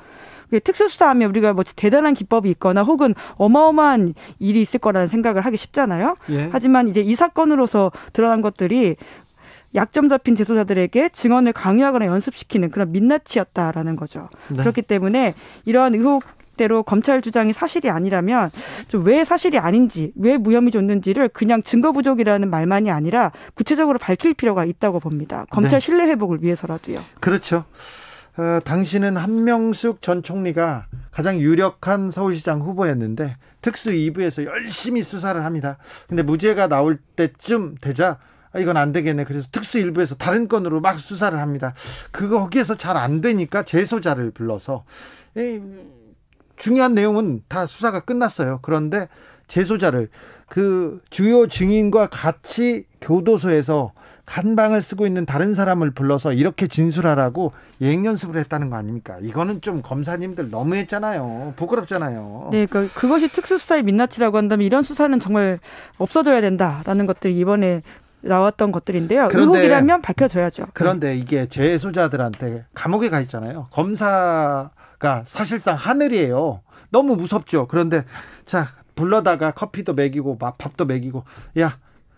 특수수사하면 우리가 뭐 대단한 기법이 있거나 혹은 어마어마한 일이 있을 거라는 생각을 하기 쉽잖아요. 예. 하지만 이제 이 사건으로서 드러난 것들이 약점 잡힌 재소자들에게 증언을 강요하거나 연습시키는 그런 민낯이었다라는 거죠. 네. 그렇기 때문에 이러한 의혹대로 검찰 주장이 사실이 아니라면 좀 왜 사실이 아닌지, 왜 무혐의 줬는지를 그냥 증거 부족이라는 말만이 아니라 구체적으로 밝힐 필요가 있다고 봅니다. 검찰 신뢰 회복을 위해서라도요. 그렇죠. 당시는 한명숙 전 총리가 가장 유력한 서울시장 후보였는데 특수 2부에서 열심히 수사를 합니다. 근데 무죄가 나올 때쯤 되자 이건 안 되겠네. 그래서 특수 1부에서 다른 건으로 막 수사를 합니다. 거기에서 잘 안 되니까 재소자를 불러서 중요한 내용은 다 수사가 끝났어요. 그런데 재소자를 그 주요 증인과 같이 교도소에서 간방을 쓰고 있는 다른 사람을 불러서 이렇게 진술하라고 예행 연습을 했다는 거 아닙니까? 이거는 좀 검사님들 너무했잖아요. 부끄럽잖아요. 네, 그러니까 그것이 특수수사의 민낯이라고 한다면 이런 수사는 정말 없어져야 된다라는 것들이 이번에 나왔던 것들인데요. 의혹이라면 밝혀져야죠. 그런데 이게 재소자들한테 감옥에 가 있잖아요. 검사가 사실상 하늘이에요. 너무 무섭죠. 그런데 자 불러다가 커피도 먹이고 밥도 먹이고 야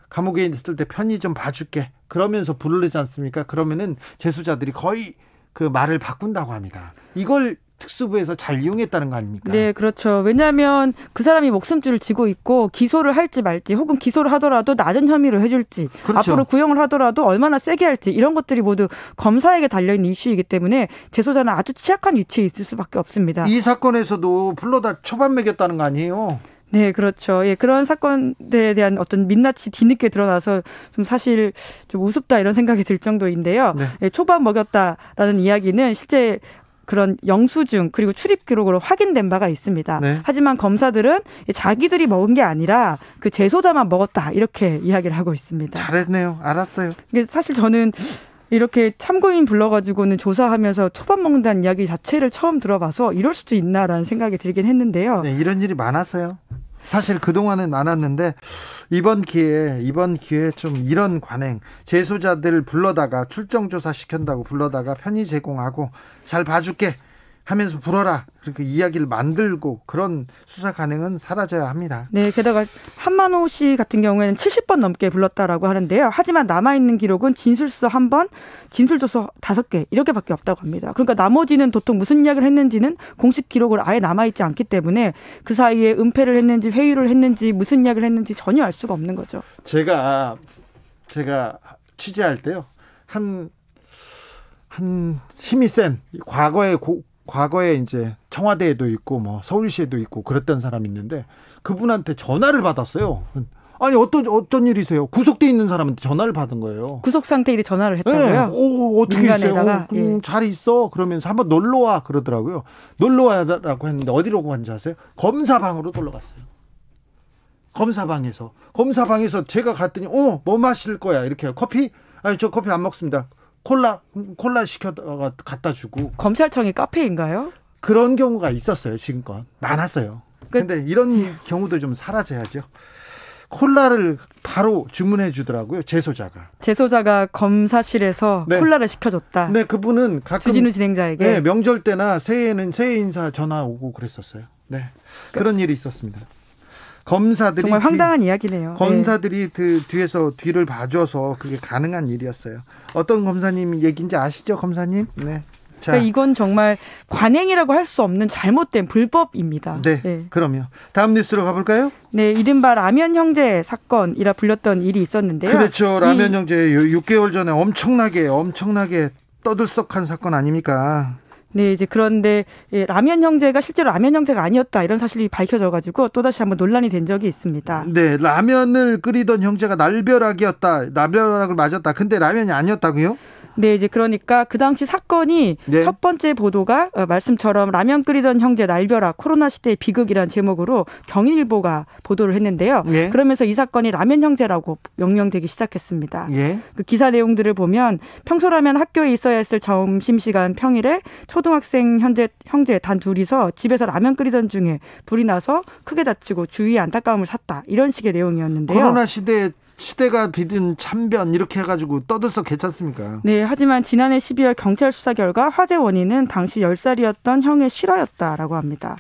감옥에 있을 때 편히 좀 봐줄게. 그러면서 부르지 않습니까? 그러면은 재소자들이 거의 그 말을 바꾼다고 합니다. 이걸 특수부에서 잘 이용했다는 거 아닙니까? 네, 그렇죠. 왜냐하면 그 사람이 목숨줄을 쥐고 있고 기소를 할지 말지 혹은 기소를 하더라도 낮은 혐의로 해줄지 그렇죠. 앞으로 구형을 하더라도 얼마나 세게 할지 이런 것들이 모두 검사에게 달려있는 이슈이기 때문에 재소자는 아주 취약한 위치에 있을 수밖에 없습니다. 이 사건에서도 불러다 초밥 먹였다는 거 아니에요? 네, 그렇죠. 예, 그런 사건에 대한 어떤 민낯이 뒤늦게 드러나서 좀 사실 좀 우습다 이런 생각이 들 정도인데요. 네. 예, 초밥 먹였다라는 이야기는 실제 그런 영수증 그리고 출입 기록으로 확인된 바가 있습니다. 네. 하지만 검사들은 자기들이 먹은 게 아니라 그 재소자만 먹었다 이렇게 이야기를 하고 있습니다. 잘했네요. 알았어요. 사실 저는 이렇게 참고인 불러가지고는 조사하면서 초밥 먹는다는 이야기 자체를 처음 들어봐서 이럴 수도 있나라는 생각이 들긴 했는데요. 네, 이런 일이 많았어요. 사실 그동안은 많았는데 이번 기회에 좀 이런 관행 재소자들 불러다가 출정 조사 시킨다고 불러다가 편의 제공하고 잘 봐줄게 하면서 불어라 그렇게 이야기를 만들고 그런 수사 관행은 사라져야 합니다. 네, 게다가 한만호 씨 같은 경우에는 70번 넘게 불렀다라고 하는데요. 하지만 남아있는 기록은 진술서 1번, 진술조서 5개 이렇게밖에 없다고 합니다. 그러니까 나머지는 도통 무슨 이야기를 했는지는 공식 기록으로 아예 남아있지 않기 때문에 그 사이에 은폐를 했는지 회유를 했는지 무슨 이야기를 했는지 전혀 알 수가 없는 거죠. 제가 취재할 때요. 한 힘이 센 과거에 이제 청와대에도 있고 뭐 서울시에도 있고 그랬던 사람이 있는데 그분한테 전화를 받았어요. 아니 어떤 일이세요? 구속돼 있는 사람한테 전화를 받은 거예요. 구속 상태일에 전화를 했다고요? 네. 어떻게 있어요? 잘 있어. 그러면서 한번 놀러 와 그러더라고요. 놀러 와라고 했는데 어디로 간지 아세요? 검사방으로 놀러 갔어요. 검사방에서 제가 갔더니 뭐 마실 거야 이렇게 커피? 아니 저 커피 안 먹습니다. 콜라 시켜다가 갖다 주고. 검찰청이 카페인가요? 그런 경우가 있었어요. 지금껏 많았어요. 그런데 이런 경우도 좀 사라져야죠. 콜라를 바로 주문해 주더라고요. 재소자가 검사실에서 네. 콜라를 시켜줬다. 네, 그분은 가끔 주진우 진행자에게 네, 명절 때나 새해에는 새해 인사 전화 오고 그랬었어요. 네, 그런 일이 있었습니다. 검사들이 정말 황당한 이야기네요. 검사들이 뒤에서 뒤를 봐줘서 그게 가능한 일이었어요. 어떤 검사님 얘기인지 아시죠, 검사님? 네. 그러니까 이건 정말 관행이라고 할 수 없는 잘못된 불법입니다. 네, 네. 그럼요. 다음 뉴스로 가볼까요? 네, 이른바 라면 형제 사건이라 불렸던 일이 있었는데요. 그렇죠. 라면 형제 6개월 전에 엄청나게 떠들썩한 사건 아닙니까? 네, 이제 그런데 라면 형제가 실제로 라면 형제가 아니었다 이런 사실이 밝혀져가지고 또다시 한번 논란이 된 적이 있습니다. 네, 라면을 끓이던 형제가 날벼락을 맞았다. 근데 라면이 아니었다고요? 네, 이제 그러니까 그 당시 사건이 네. 첫 번째 보도가 말씀처럼 라면 끓이던 형제 날벼락 코로나 시대의 비극이라는 제목으로 경인일보가 보도를 했는데요. 네. 그러면서 이 사건이 라면 형제라고 명명되기 시작했습니다. 네. 그 기사 내용들을 보면 평소라면 학교에 있어야 했을 점심시간 평일에 초등학생 형제 단 둘이서 집에서 라면 끓이던 중에 불이 나서 크게 다치고 주위에 안타까움을 샀다. 이런 식의 내용이었는데요. 코로나 시대가 빚은 참변 이렇게 해가지고 떠들썩 괜찮습니까? 네, 하지만 지난해 12월 경찰 수사 결과 화재 원인은 당시 10살이었던 형의 실화였다라고 합니다.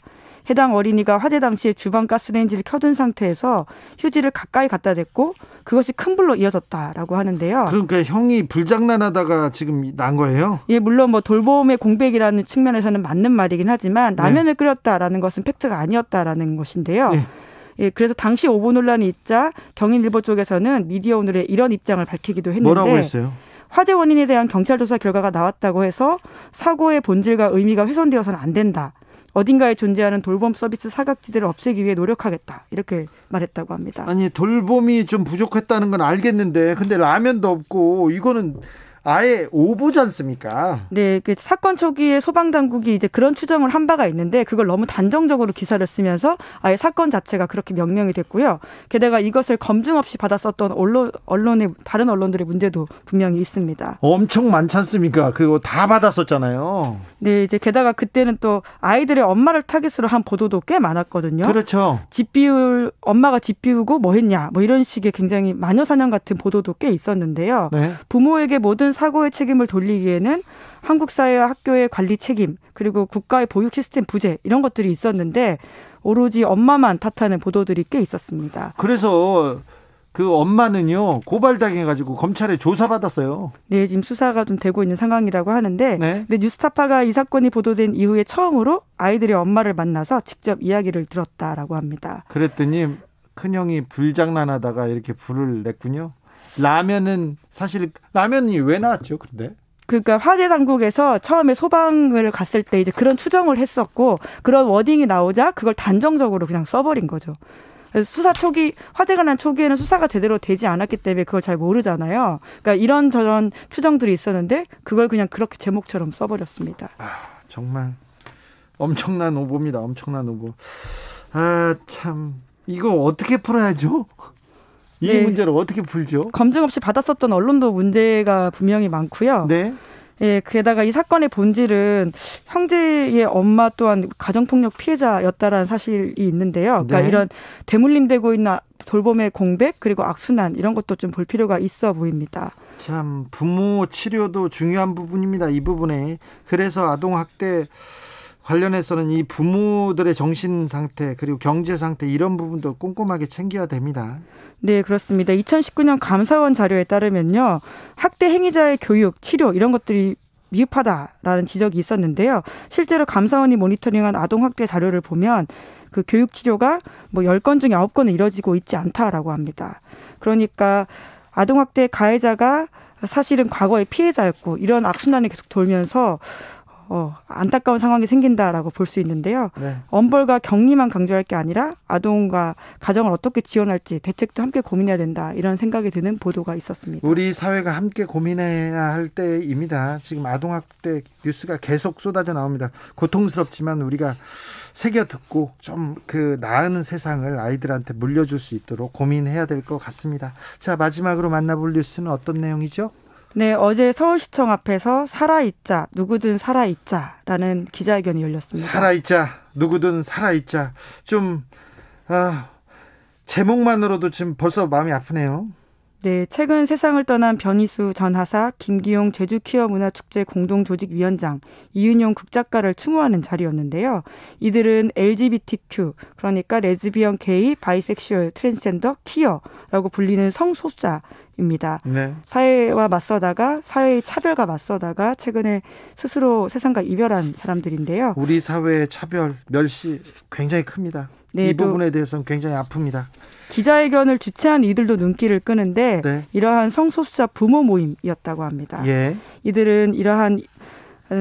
해당 어린이가 화재 당시에 주방 가스레인지를 켜둔 상태에서 휴지를 가까이 갖다 댔고 그것이 큰 불로 이어졌다라고 하는데요. 그러니까 형이 불장난하다가 지금 난 거예요? 예, 물론 뭐 돌봄의 공백이라는 측면에서는 맞는 말이긴 하지만 라면을 끓였다라는 것은 팩트가 아니었다라는 것인데요. 네. 예, 그래서 당시 오보 논란이 있자 경인일보 쪽에서는 미디어오늘에 이런 입장을 밝히기도 했는데 뭐라고 했어요? 화재 원인에 대한 경찰 조사 결과가 나왔다고 해서 사고의 본질과 의미가 훼손되어서는 안 된다. 어딘가에 존재하는 돌봄 서비스 사각지대를 없애기 위해 노력하겠다. 이렇게 말했다고 합니다. 아니 돌봄이 좀 부족했다는 건 알겠는데 근데 라면도 없고 이거는 아예 오보지 않습니까? 네, 그 사건 초기에 소방당국이 이제 그런 추정을 한 바가 있는데 그걸 너무 단정적으로 기사를 쓰면서 아예 사건 자체가 그렇게 명명이 됐고요. 게다가 이것을 검증 없이 받았었던 다른 언론들의 문제도 분명히 있습니다. 엄청 많지 않습니까? 그거 다 받았었잖아요. 네, 이제 게다가 그때는 또 아이들의 엄마를 타깃으로 한 보도도 꽤 많았거든요. 그렇죠. 엄마가 집 비우고 뭐 했냐, 뭐 이런 식의 굉장히 마녀사냥 같은 보도도 꽤 있었는데요. 네. 부모에게 모든 사고의 책임을 돌리기에는 한국 사회와 학교의 관리 책임 그리고 국가의 보육 시스템 부재 이런 것들이 있었는데 오로지 엄마만 탓하는 보도들이 꽤 있었습니다. 그래서 그 엄마는요 고발당해가지고 검찰에 조사받았어요. 네, 지금 수사가 좀 되고 있는 상황이라고 하는데 네. 근데 뉴스타파가 이 사건이 보도된 이후에 처음으로 아이들의 엄마를 만나서 직접 이야기를 들었다라고 합니다. 그랬더니 큰형이 불장난하다가 이렇게 불을 냈군요. 라면이 왜 나왔죠? 그런데 그러니까 화재 당국에서 처음에 소방을 갔을 때 이제 그런 추정을 했었고 그런 워딩이 나오자 그걸 단정적으로 그냥 써버린 거죠. 그래서 화재가 난 초기에는 수사가 제대로 되지 않았기 때문에 그걸 잘 모르잖아요. 그러니까 이런저런 추정들이 있었는데 그걸 그냥 그렇게 제목처럼 써버렸습니다. 정말 엄청난 오보입니다. 엄청난 오보. 참 이거 어떻게 풀어야죠? 이 네. 문제를 어떻게 풀죠? 검증 없이 받았었던 언론도 문제가 분명히 많고요. 네. 예, 게다가 이 사건의 본질은 형제의 엄마 또한 가정폭력 피해자였다라는 사실이 있는데요. 그러니까 네. 이런 대물림되고 있는 돌봄의 공백 그리고 악순환 이런 것도 좀 볼 필요가 있어 보입니다. 참 부모 치료도 중요한 부분입니다. 이 부분에. 그래서 아동학대 관련해서는 이 부모들의 정신 상태 그리고 경제 상태 이런 부분도 꼼꼼하게 챙겨야 됩니다. 네, 그렇습니다. 2019년 감사원 자료에 따르면요. 학대 행위자의 교육, 치료 이런 것들이 미흡하다라는 지적이 있었는데요. 실제로 감사원이 모니터링한 아동학대 자료를 보면 그 교육 치료가 뭐 10건 중에 9건은 이뤄지고 있지 않다라고 합니다. 그러니까 아동학대 가해자가 사실은 과거의 피해자였고 이런 악순환이 계속 돌면서 안타까운 상황이 생긴다라고 볼 수 있는데요. 네. 엄벌과 격리만 강조할 게 아니라 아동과 가정을 어떻게 지원할지 대책도 함께 고민해야 된다. 이런 생각이 드는 보도가 있었습니다. 우리 사회가 함께 고민해야 할 때입니다. 지금 아동학대 뉴스가 계속 쏟아져 나옵니다. 고통스럽지만 우리가 새겨 듣고 좀 그 나은 세상을 아이들한테 물려줄 수 있도록 고민해야 될 것 같습니다. 자, 마지막으로 만나볼 뉴스는 어떤 내용이죠? 네, 어제 서울시청 앞에서 살아있자, 누구든 살아있자라는 기자회견이 열렸습니다. 살아있자, 누구든 살아있자. 좀 제목만으로도 지금 벌써 마음이 아프네요. 네, 최근 세상을 떠난 변희수 전 하사, 김기용 제주키어문화축제 공동조직위원장, 이윤용 극작가를 추모하는 자리였는데요. 이들은 LGBTQ, 그러니까 레즈비언, 게이, 바이섹슈얼, 트랜스젠더, 퀴어라고 불리는 성소수자입니다. 네. 사회와 맞서다가 사회의 차별과 맞서다가 최근에 스스로 세상과 이별한 사람들인데요. 우리 사회의 차별, 멸시 굉장히 큽니다. 네, 이 부분에 대해서는 굉장히 아픕니다. 기자회견을 주최한 이들도 눈길을 끄는데 네. 이러한 성소수자 부모 모임이었다고 합니다. 예. 이들은 이러한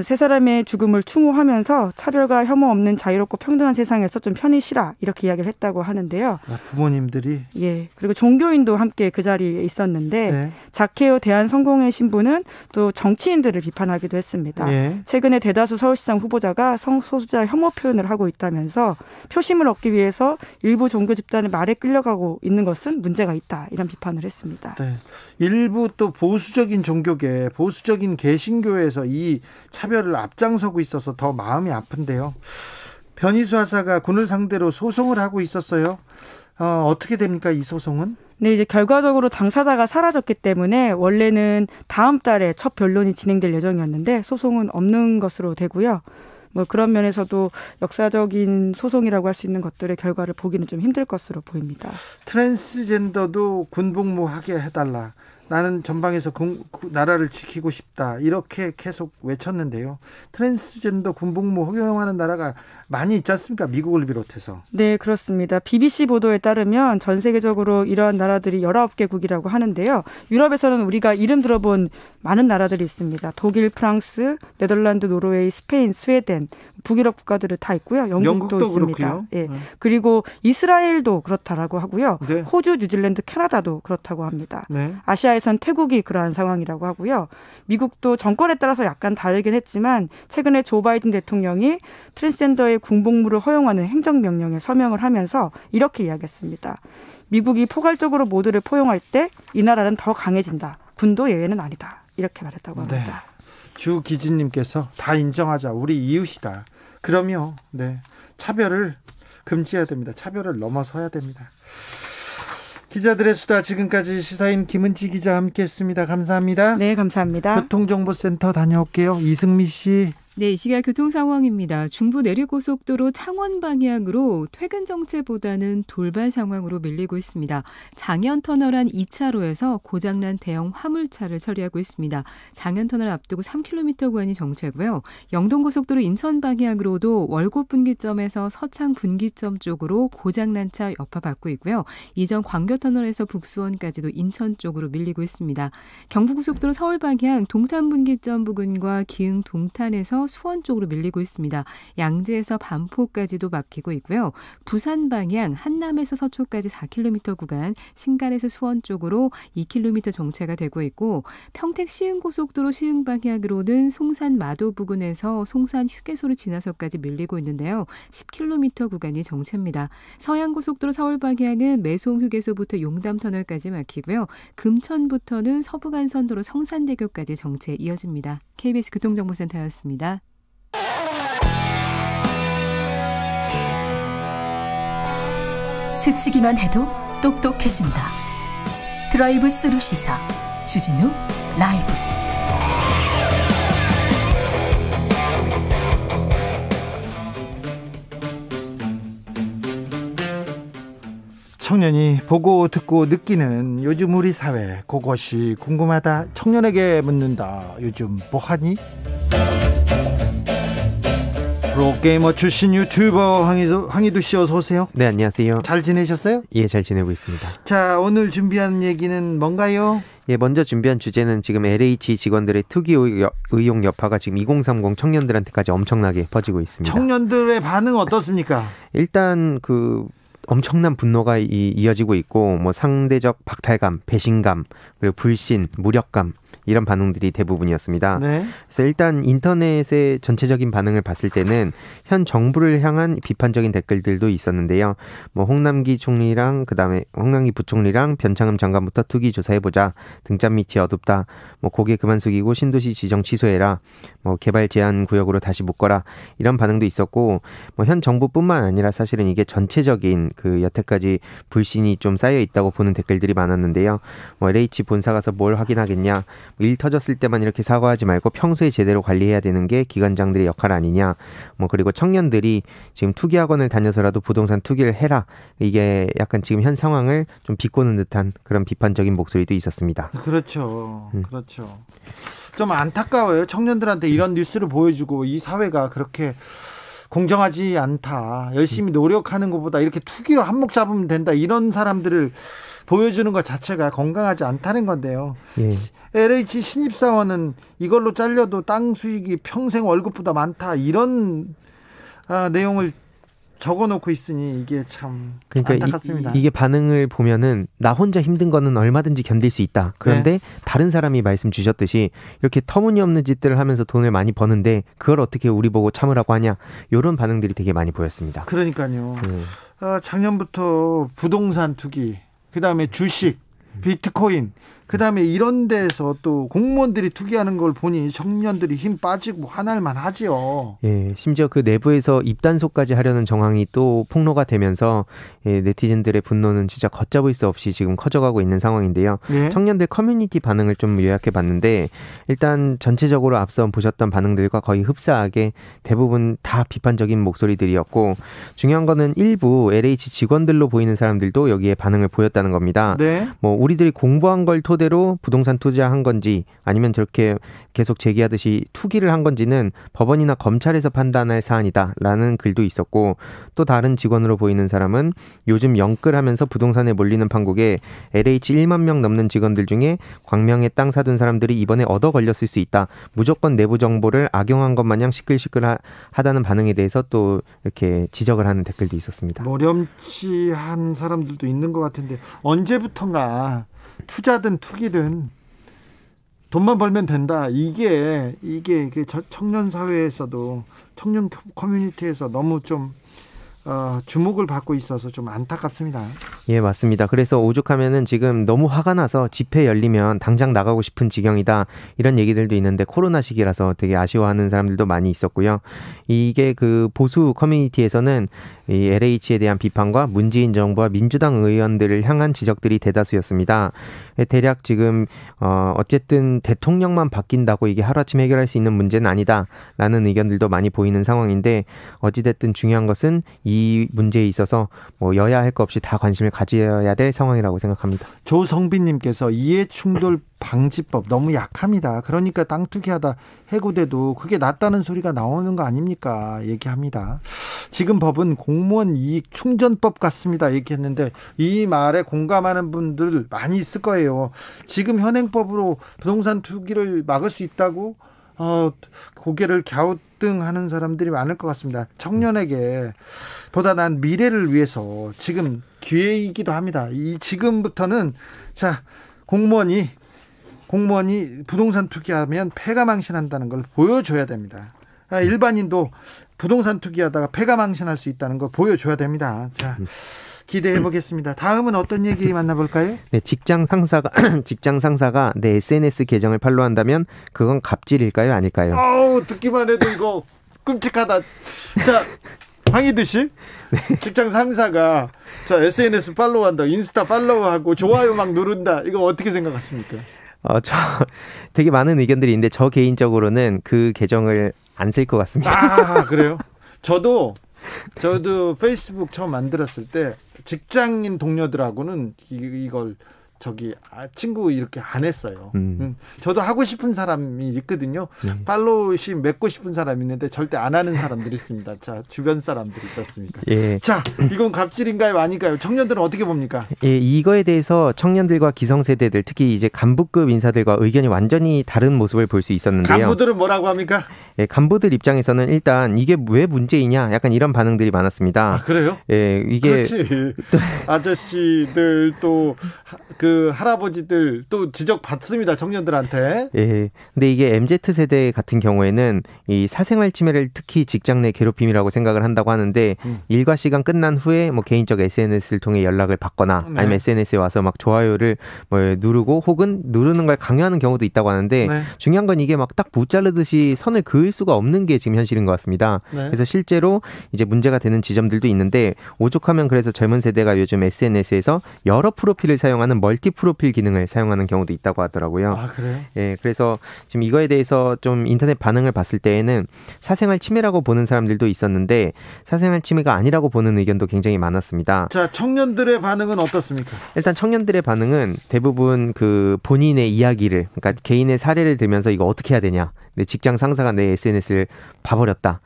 세 사람의 죽음을 추모하면서 차별과 혐오 없는 자유롭고 평등한 세상에서 좀 편히 쉬라 이렇게 이야기를 했다고 하는데요. 부모님들이 예 그리고 종교인도 함께 그 자리에 있었는데 네. 자케오 대한성공회 신부는 또 정치인들을 비판하기도 했습니다. 예. 최근에 대다수 서울시장 후보자가 성소수자 혐오 표현을 하고 있다면서 표심을 얻기 위해서 일부 종교 집단의 말에 끌려가고 있는 것은 문제가 있다 이런 비판을 했습니다. 네. 일부 또 보수적인 종교계, 보수적인 개신교에서 이 차별을 앞장서고 있어서 더 마음이 아픈데요. 변희수 하사가 군을 상대로 소송을 하고 있었어요. 어떻게 됩니까, 이 소송은? 네, 이제 결과적으로 당사자가 사라졌기 때문에 원래는 다음 달에 첫 변론이 진행될 예정이었는데 소송은 없는 것으로 되고요. 뭐 그런 면에서도 역사적인 소송이라고 할 수 있는 것들의 결과를 보기는 좀 힘들 것으로 보입니다. 트랜스젠더도 군복무하게 해달라. 나는 전방에서 나라를 지키고 싶다. 이렇게 계속 외쳤는데요. 트랜스젠더 군복무 허용하는 나라가 많이 있지 않습니까? 미국을 비롯해서. 네, 그렇습니다. BBC 보도에 따르면 전 세계적으로 이러한 나라들이 19개국이라고 하는데요. 유럽에서는 우리가 이름 들어본 많은 나라들이 있습니다. 독일, 프랑스, 네덜란드, 노르웨이, 스페인, 스웨덴, 북유럽 국가들은 다 있고요. 영국도 있습니다. 예. 그리고 이스라엘도 그렇다라고 하고요. 네. 호주, 뉴질랜드, 캐나다도 그렇다고 합니다. 네. 아시아에선 태국이 그러한 상황이라고 하고요. 미국도 정권에 따라서 약간 다르긴 했지만 최근에 조 바이든 대통령이 트랜스젠더의 군복무를 허용하는 행정명령에 서명을 하면서 이렇게 이야기했습니다. 미국이 포괄적으로 모두를 포용할 때 이 나라는 더 강해진다. 군도 예외는 아니다. 이렇게 말했다고 합니다. 네. 주 기진님께서 다 인정하자. 우리 이웃이다. 그러면 네, 차별을 금지해야 됩니다. 차별을 넘어서야 됩니다. 기자들의 수다, 지금까지 시사인 김은지 기자 함께했습니다. 감사합니다. 네, 감사합니다. 교통정보센터 다녀올게요. 이승미 씨. 네, 이 시각 교통 상황입니다. 중부 내륙고속도로 창원 방향으로 퇴근 정체보다는 돌발 상황으로 밀리고 있습니다. 장현터널 안 2차로에서 고장난 대형 화물차를 처리하고 있습니다. 장현터널 앞두고 3km 구간이 정체고요. 영동고속도로 인천 방향으로도 월곶 분기점에서 서창 분기점 쪽으로 고장난 차 여파받고 있고요. 이전 광교터널에서 북수원까지도 인천 쪽으로 밀리고 있습니다. 경부고속도로 서울 방향 동탄 분기점 부근과 기흥 동탄에서 수원 쪽으로 밀리고 있습니다. 양재에서 반포까지도 막히고 있고요. 부산 방향 한남에서 서초까지 4km 구간, 신갈에서 수원 쪽으로 2km 정체가 되고 있고, 평택 시흥고속도로 시흥 방향으로는 송산 마도 부근에서 송산 휴게소를 지나서까지 밀리고 있는데요. 10km 구간이 정체입니다. 서양고속도로 서울 방향은 매송 휴게소부터 용담터널까지 막히고요. 금천부터는 서부간선도로 성산대교까지 정체 이어집니다. KBS 교통정보센터였습니다. 스치기만 해도 똑똑해진다. 드라이브 스루 시사 주진우 라이브. 청년이 보고 듣고 느끼는 요즘 우리 사회, 그것이 궁금하다. 청년에게 묻는다. 요즘 뭐하니? 프로게이머 출신 유튜버 황희두 씨, 어서 오세요. 네, 안녕하세요. 잘 지내셨어요? 예, 잘 지내고 있습니다. 자, 오늘 준비한 얘기는 뭔가요? 예, 먼저 준비한 주제는 지금 LH 직원들의 투기 의혹 여파가 지금 2030 청년들한테까지 엄청나게 퍼지고 있습니다. 청년들의 반응 어떻습니까? 일단 엄청난 분노가 이어지고 있고, 뭐 상대적 박탈감, 배신감, 그리고 불신, 무력감, 이런 반응들이 대부분이었습니다. 네. 그래서 일단 인터넷의 전체적인 반응을 봤을 때는 현 정부를 향한 비판적인 댓글들도 있었는데요. 뭐 홍남기 총리랑 그다음에 홍남기 부총리랑 변창흠 장관부터 투기 조사해보자. 등잔 밑이 어둡다. 뭐 고개 그만 숙이고 신도시 지정 취소해라. 뭐 개발 제한 구역으로 다시 묶어라. 이런 반응도 있었고 뭐 현 정부뿐만 아니라 사실은 이게 전체적인 그 여태까지 불신이 좀 쌓여 있다고 보는 댓글들이 많았는데요. 뭐 LH 본사 가서 뭘 확인하겠냐. 일 터졌을 때만 이렇게 사과하지 말고 평소에 제대로 관리해야 되는 게 기관장들의 역할 아니냐. 뭐 그리고 청년들이 지금 투기학원을 다녀서라도 부동산 투기를 해라. 이게 약간 지금 현 상황을 좀 비꼬는 듯한 그런 비판적인 목소리도 있었습니다. 그렇죠. 그렇죠. 좀 안타까워요. 청년들한테 이런 뉴스를 보여주고 이 사회가 그렇게 공정하지 않다. 열심히 노력하는 것보다 이렇게 투기로 한몫 잡으면 된다. 이런 사람들을 보여주는 것 자체가 건강하지 않다는 건데요. 예. LH 신입사원은 이걸로 잘려도 땅 수익이 평생 월급보다 많다. 이런 내용을 적어놓고 있으니 이게 참 그러니까 안타깝습니다. 이게 반응을 보면은 나 혼자 힘든 거는 얼마든지 견딜 수 있다. 그런데 다른 사람이 말씀 주셨듯이 이렇게 터무니없는 짓들을 하면서 돈을 많이 버는데 그걸 어떻게 우리 보고 참으라고 하냐. 이런 반응들이 되게 많이 보였습니다. 그러니까요. 작년부터 부동산 투기, 그다음에 주식, 비트코인, 그다음에 이런 데서 또 공무원들이 투기하는 걸 보니 청년들이 힘 빠지고 화날만 하지요. 예, 심지어 그 내부에서 입단속까지 하려는 정황이 또 폭로가 되면서 네티즌들의 분노는 진짜 걷잡을 수 없이 지금 커져가고 있는 상황인데요. 예? 청년들 커뮤니티 반응을 좀 요약해 봤는데 일단 전체적으로 앞서 보셨던 반응들과 거의 흡사하게 대부분 다 비판적인 목소리들이었고 중요한 거는 일부 LH 직원들로 보이는 사람들도 여기에 반응을 보였다는 겁니다. 네. 뭐 우리들이 공부한 걸 토대로 부동산 투자한 건지 아니면 저렇게 계속 제기하듯이 투기를 한 건지는 법원이나 검찰에서 판단할 사안이다라는 글도 있었고 또 다른 직원으로 보이는 사람은 요즘 영끌하면서 부동산에 몰리는 판국에 LH 1만 명 넘는 직원들 중에 광명에 땅 사둔 사람들이 이번에 얻어 걸렸을 수 있다. 무조건 내부 정보를 악용한 것 마냥 시끌시끌하다는 반응에 대해서 또 이렇게 지적을 하는 댓글도 있었습니다. 모렴치한 사람들도 있는 것 같은데 언제부턴가 투자든 투기든 돈만 벌면 된다. 이게 청년 사회에서도 청년 커뮤니티에서 너무 좀 주목을 받고 있어서 좀 안타깝습니다. 예, 맞습니다. 그래서 오죽하면은 지금 너무 화가 나서 집회 열리면 당장 나가고 싶은 지경이다. 이런 얘기들도 있는데 코로나 시기라서 되게 아쉬워하는 사람들도 많이 있었고요. 이게 그 보수 커뮤니티에서는 이 LH에 대한 비판과 문재인 정부와 민주당 의원들을 향한 지적들이 대다수였습니다. 대략 지금 어쨌든 대통령만 바뀐다고 이게 하루아침 해결할 수 있는 문제는 아니다라는 의견들도 많이 보이는 상황인데 어찌됐든 중요한 것은 이 문제에 있어서 뭐 여야 할 거 없이 다 관심을 가져야 될 상황이라고 생각합니다. 조성빈님께서 이해충돌 방지법 너무 약합니다. 그러니까 땅 투기하다 해고돼도 그게 낫다는 소리가 나오는 거 아닙니까? 얘기합니다. 지금 법은 공무원 이익 충전법 같습니다. 얘기했는데 이 말에 공감하는 분들 많이 있을 거예요. 지금 현행법으로 부동산 투기를 막을 수 있다고 고개를 갸우뚱하는 사람들이 많을 것 같습니다. 청년에게 보다 난 미래를 위해서 지금 기회이기도 합니다. 이 지금부터는 자 공무원이 부동산 투기하면 패가망신한다는 걸 보여줘야 됩니다. 일반인도 부동산 투기하다가 패가망신할 수 있다는 걸 보여줘야 됩니다. 자, 기대해 보겠습니다. 다음은 어떤 얘기 만나볼까요? 네, 직장 상사가 내 SNS 계정을 팔로우한다면 그건 갑질일까요, 아닐까요? 듣기만 해도 이거 끔찍하다. 자, 황희두 씨, 네. 직장 상사가 자 SNS 팔로우한다, 인스타 팔로우하고 좋아요 막 누른다. 이거 어떻게 생각하십니까? 저 되게 많은 의견들이 있는데 저 개인적으로는 그 계정을 안 쓸 것 같습니다. 그래요? 저도 페이스북 처음 만들었을 때 직장인 동료들하고는 이걸 친구 이렇게 안 했어요. 저도 하고 싶은 사람이 있거든요. 팔로우시 맺고 싶은 사람이 있는데 절대 안 하는 사람들이 있습니다. 자, 주변 사람들이 있지 않습니까? 예. 자, 이건 갑질인가요, 아닌가요? 청년들은 어떻게 봅니까? 예, 이거에 대해서 청년들과 기성세대들, 특히 이제 간부급 인사들과 의견이 완전히 다른 모습을 볼 수 있었는데요. 간부들은 뭐라고 합니까? 예, 간부들 입장에서는 일단 이게 왜 문제이냐, 약간 이런 반응들이 많았습니다. 그래요? 예, 이게 그렇지. 아저씨들 또 그 할아버지들 또 지적 받습니다. 청년들한테. 예. 근데 이게 MZ 세대 같은 경우에는 이 사생활 침해를 특히 직장 내 괴롭힘이라고 생각을 한다고 하는데 일과 시간 끝난 후에 뭐 개인적 SNS를 통해 연락을 받거나 아니면 SNS에 와서 막 좋아요를 뭐 누르고 혹은 누르는 걸 강요하는 경우도 있다고 하는데 중요한 건 이게 막 딱 무자르듯이 선을 그을 수가 없는 게 지금 현실인 것 같습니다. 그래서 실제로 이제 문제가 되는 지점들도 있는데 오죽하면 그래서 젊은 세대가 요즘 SNS에서 여러 프로필을 사용하는 멀티 프로필 기능을 사용하는 경우도 있다고 하더라고요. 아, 그래요? 예, 그래서 지금 이거에 대해서 좀 인터넷 반응을 봤을 때에는 사생활 침해라고 보는 사람들도 있었는데 사생활 침해가 아니라고 보는 의견도 굉장히 많았습니다. 자, 청년들의 반응은 어떻습니까? 일단 청년들의 반응은 대부분 그 본인의 이야기를, 그러니까 개인의 사례를 들면서 이거 어떻게 해야 되냐. 내 직장 상사가 내 SNS를 봐버렸다.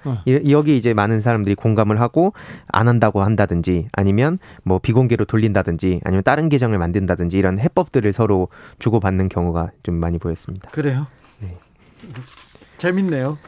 여기 이제 많은 사람들이 공감을 하고 안 한다고 한다든지 아니면 뭐 비공개로 돌린다든지 아니면 다른 계정을 만든다든지 이런 해법들을 서로 주고받는 경우가 좀 많이 보였습니다. 그래요? 네. 재밌네요.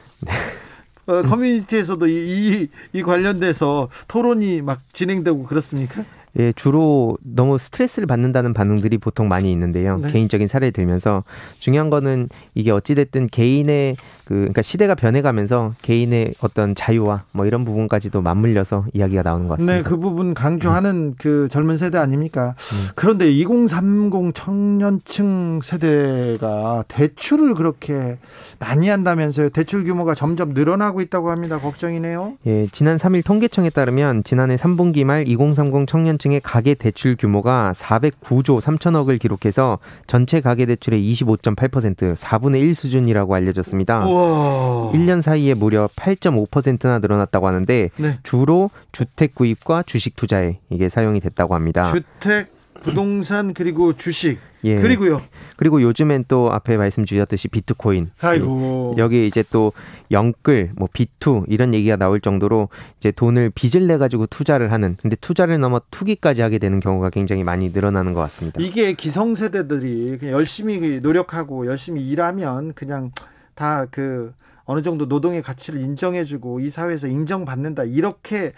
커뮤니티에서도 이 관련돼서 토론이 막 진행되고 그렇습니까? 예, 주로 너무 스트레스를 받는다는 반응들이 보통 많이 있는데요. 개인적인 사례를 들면서 중요한 거는 이게 어찌됐든 개인의 그러니까 시대가 변해가면서 개인의 어떤 자유와 뭐 이런 부분까지도 맞물려서 이야기가 나오는 것 같습니다. 네, 그 부분 강조하는 그 젊은 세대 아닙니까? 그런데 2030 청년층 세대가 대출을 그렇게 많이 한다면서요? 대출 규모가 점점 늘어나고 있다고 합니다. 걱정이네요. 예, 지난 3일 통계청에 따르면 지난해 3분기 말 2030 청년층의 가계 대출 규모가 409조 3천억을 기록해서 전체 가계 대출의 25.8%, 4분의 1 수준이라고 알려졌습니다. 우와. 1년 사이에 무려 8.5%나 늘어났다고 하는데 주로 주택 구입과 주식 투자에 이게 사용이 됐다고 합니다. 주택, 부동산 그리고 주식. 예. 그리고 요즘엔 또 앞에 말씀 주셨듯이 비트코인. 아이고. 여기 이제 또 영끌, 뭐 비투 이런 얘기가 나올 정도로 이제 돈을 빚을 내 가지고 투자를 하는. 근데 투자를 넘어 투기까지 하게 되는 경우가 굉장히 많이 늘어나는 것 같습니다. 이게 기성세대들이 그냥 열심히 노력하고 열심히 일하면 그냥 다 그 어느 정도 노동의 가치를 인정해주고 이 사회에서 인정받는다 이렇게.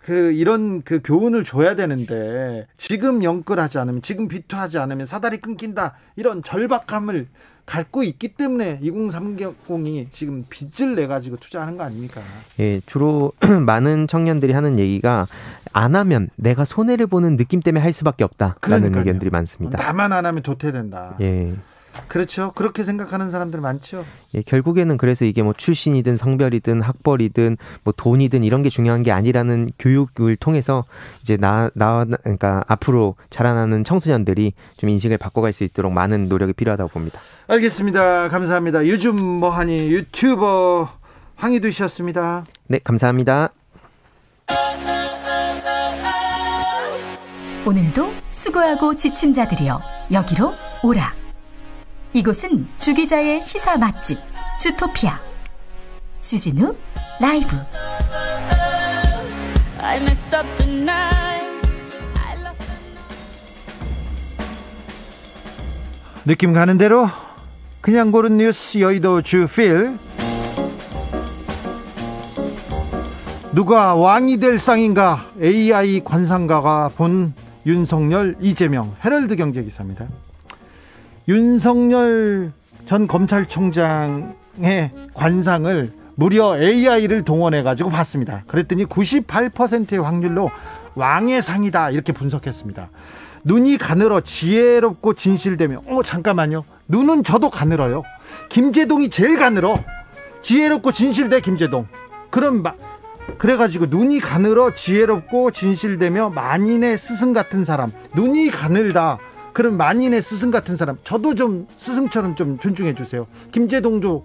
이런 교훈을 줘야 되는데 지금 영끌하지 않으면 지금 비투하지 않으면 사다리 끊긴다 이런 절박함을 갖고 있기 때문에 2030이 지금 빚을 내 가지고 투자하는 거 아닙니까? 예, 주로 많은 청년들이 하는 얘기가 안 하면 내가 손해를 보는 느낌 때문에 할 수밖에 없다라는 의견들이 많습니다. 나만 안 하면 도태된다. 예. 그렇죠. 그렇게 생각하는 사람들 많죠. 예, 결국에는 그래서 이게 뭐 출신이든 성별이든 학벌이든 뭐 돈이든 이런 게 중요한 게 아니라는 교육을 통해서 이제 그러니까 앞으로 자라나는 청소년들이 좀 인식을 바꿔갈 수 있도록 많은 노력이 필요하다고 봅니다. 알겠습니다. 감사합니다. 요즘 뭐하니 유튜버 황희두 씨였습니다. 네, 감사합니다. 오늘도 수고하고 지친 자들이여 여기로 오라. 이곳은 주기자의 시사 맛집 주토피아 주진우 라이브. 느낌 가는 대로 그냥 고른 뉴스 여의도 주필. 누가 왕이 될 상인가? AI 관상가가 본 윤석열, 이재명. 헤럴드 경제 기사입니다. 윤석열 전 검찰총장의 관상을 무려 AI를 동원해가지고 봤습니다. 그랬더니 98%의 확률로 왕의 상이다 이렇게 분석했습니다. 눈이 가늘어 지혜롭고 진실되며 잠깐만요. 눈은 저도 가늘어요. 김제동이 제일 가늘어. 지혜롭고 진실돼 김제동. 그래가지고 눈이 가늘어 지혜롭고 진실되며 만인의 스승 같은 사람. 눈이 가늘다. 그럼 만인의 스승 같은 사람. 저도 좀 스승처럼 좀 존중해 주세요. 김제동도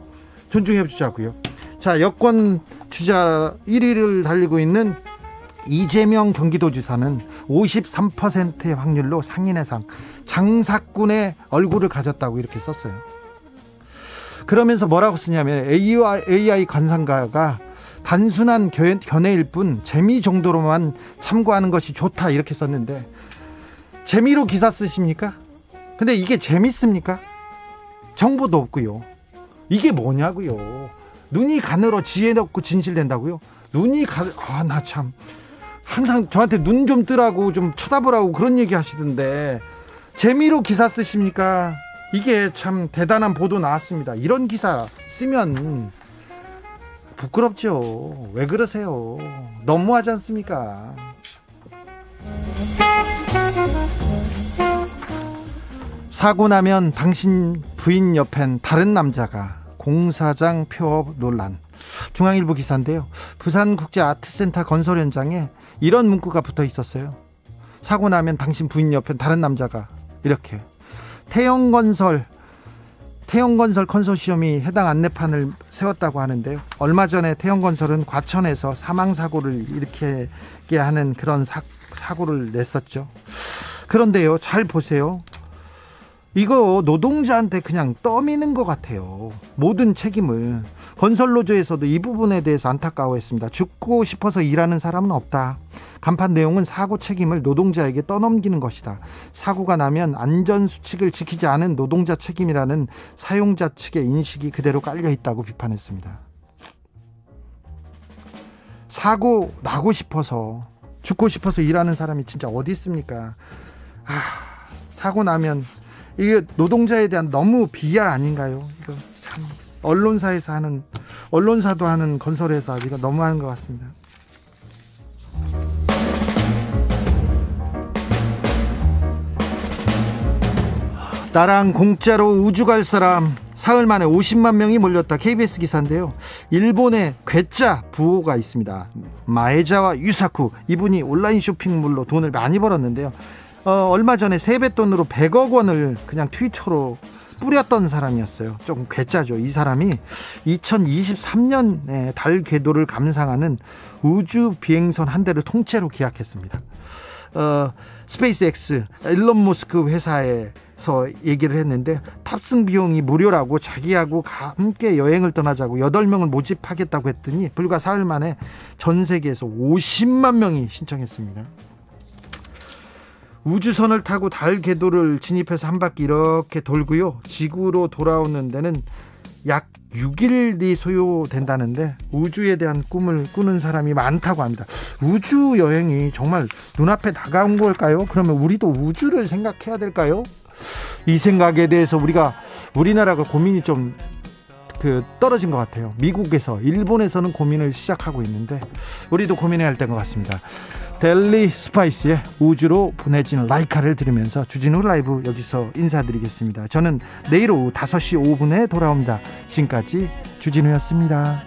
존중해 주자고요. 자, 여권 주자 1위를 달리고 있는 이재명 경기도지사는 53%의 확률로 상인의 상, 장사꾼의 얼굴을 가졌다고 이렇게 썼어요. 그러면서 뭐라고 쓰냐면 AI 관상가가 단순한 견해일 뿐 재미 정도로만 참고하는 것이 좋다 이렇게 썼는데, 재미로 기사 쓰십니까? 근데 이게 재밌습니까? 정보도 없고요. 이게 뭐냐고요. 눈이 가늘어 지혜롭고 진실된다고요? 눈이 나 참 항상 저한테 눈 좀 뜨라고 좀 쳐다보라고 그런 얘기 하시던데 재미로 기사 쓰십니까? 이게 참 대단한 보도 나왔습니다. 이런 기사 쓰면 부끄럽죠. 왜 그러세요? 너무하지 않습니까? 사고 나면 당신 부인 옆엔 다른 남자가, 공사장 폐업 논란. 중앙일보 기사인데요. 부산국제아트센터 건설 현장에 이런 문구가 붙어 있었어요. 사고 나면 당신 부인 옆엔 다른 남자가. 이렇게. 태영건설 컨소시엄이 해당 안내판을 세웠다고 하는데요. 얼마 전에 태영건설은 과천에서 사망사고를 일으키게 하는 그런 사고를 냈었죠. 그런데요, 잘 보세요. 이거 노동자한테 그냥 떠미는 것 같아요. 모든 책임을. 건설노조에서도 이 부분에 대해서 안타까워했습니다. 죽고 싶어서 일하는 사람은 없다. 간판 내용은 사고 책임을 노동자에게 떠넘기는 것이다. 사고가 나면 안전수칙을 지키지 않은 노동자 책임이라는 사용자 측의 인식이 그대로 깔려있다고 비판했습니다. 사고 나고 싶어서, 죽고 싶어서 일하는 사람이 진짜 어디 있습니까? 사고 나면 이게 노동자에 대한 너무 비하 아닌가요? 이거 참 언론사도 하는 건설회사, 이거 너무하는 것 같습니다. 나랑 공짜로 우주 갈 사람, 사흘 만에 50만 명이 몰렸다. KBS 기사인데요. 일본의 괴짜 부호가 있습니다. 마에자와 유사쿠, 이분이 온라인 쇼핑몰로 돈을 많이 벌었는데요. 얼마 전에 세뱃돈으로 100억 원을 그냥 트위터로 뿌렸던 사람이었어요. 좀 괴짜죠. 이 사람이 2023년에 달 궤도를 감상하는 우주 비행선 한 대를 통째로 계약했습니다. 스페이스X, 일론 머스크 회사에서 얘기를 했는데 탑승 비용이 무료라고, 자기하고 함께 여행을 떠나자고 8명을 모집하겠다고 했더니 불과 사흘 만에 전 세계에서 50만 명이 신청했습니다. 우주선을 타고 달 궤도를 진입해서 한 바퀴 이렇게 돌고요, 지구로 돌아오는 데는 약 6일이 소요된다는데 우주에 대한 꿈을 꾸는 사람이 많다고 합니다. 우주 여행이 정말 눈앞에 다가온 걸까요? 그러면 우리도 우주를 생각해야 될까요? 이 생각에 대해서 우리나라가 고민이 좀 떨어진 것 같아요. 미국에서, 일본에서는 고민을 시작하고 있는데 우리도 고민해야 할 때인 것 같습니다. 델리 스파이스의 우주로 보내진 라이카를 들으면서 주진우 라이브 여기서 인사드리겠습니다. 저는 내일 오후 5시 5분에 돌아옵니다. 지금까지 주진우였습니다.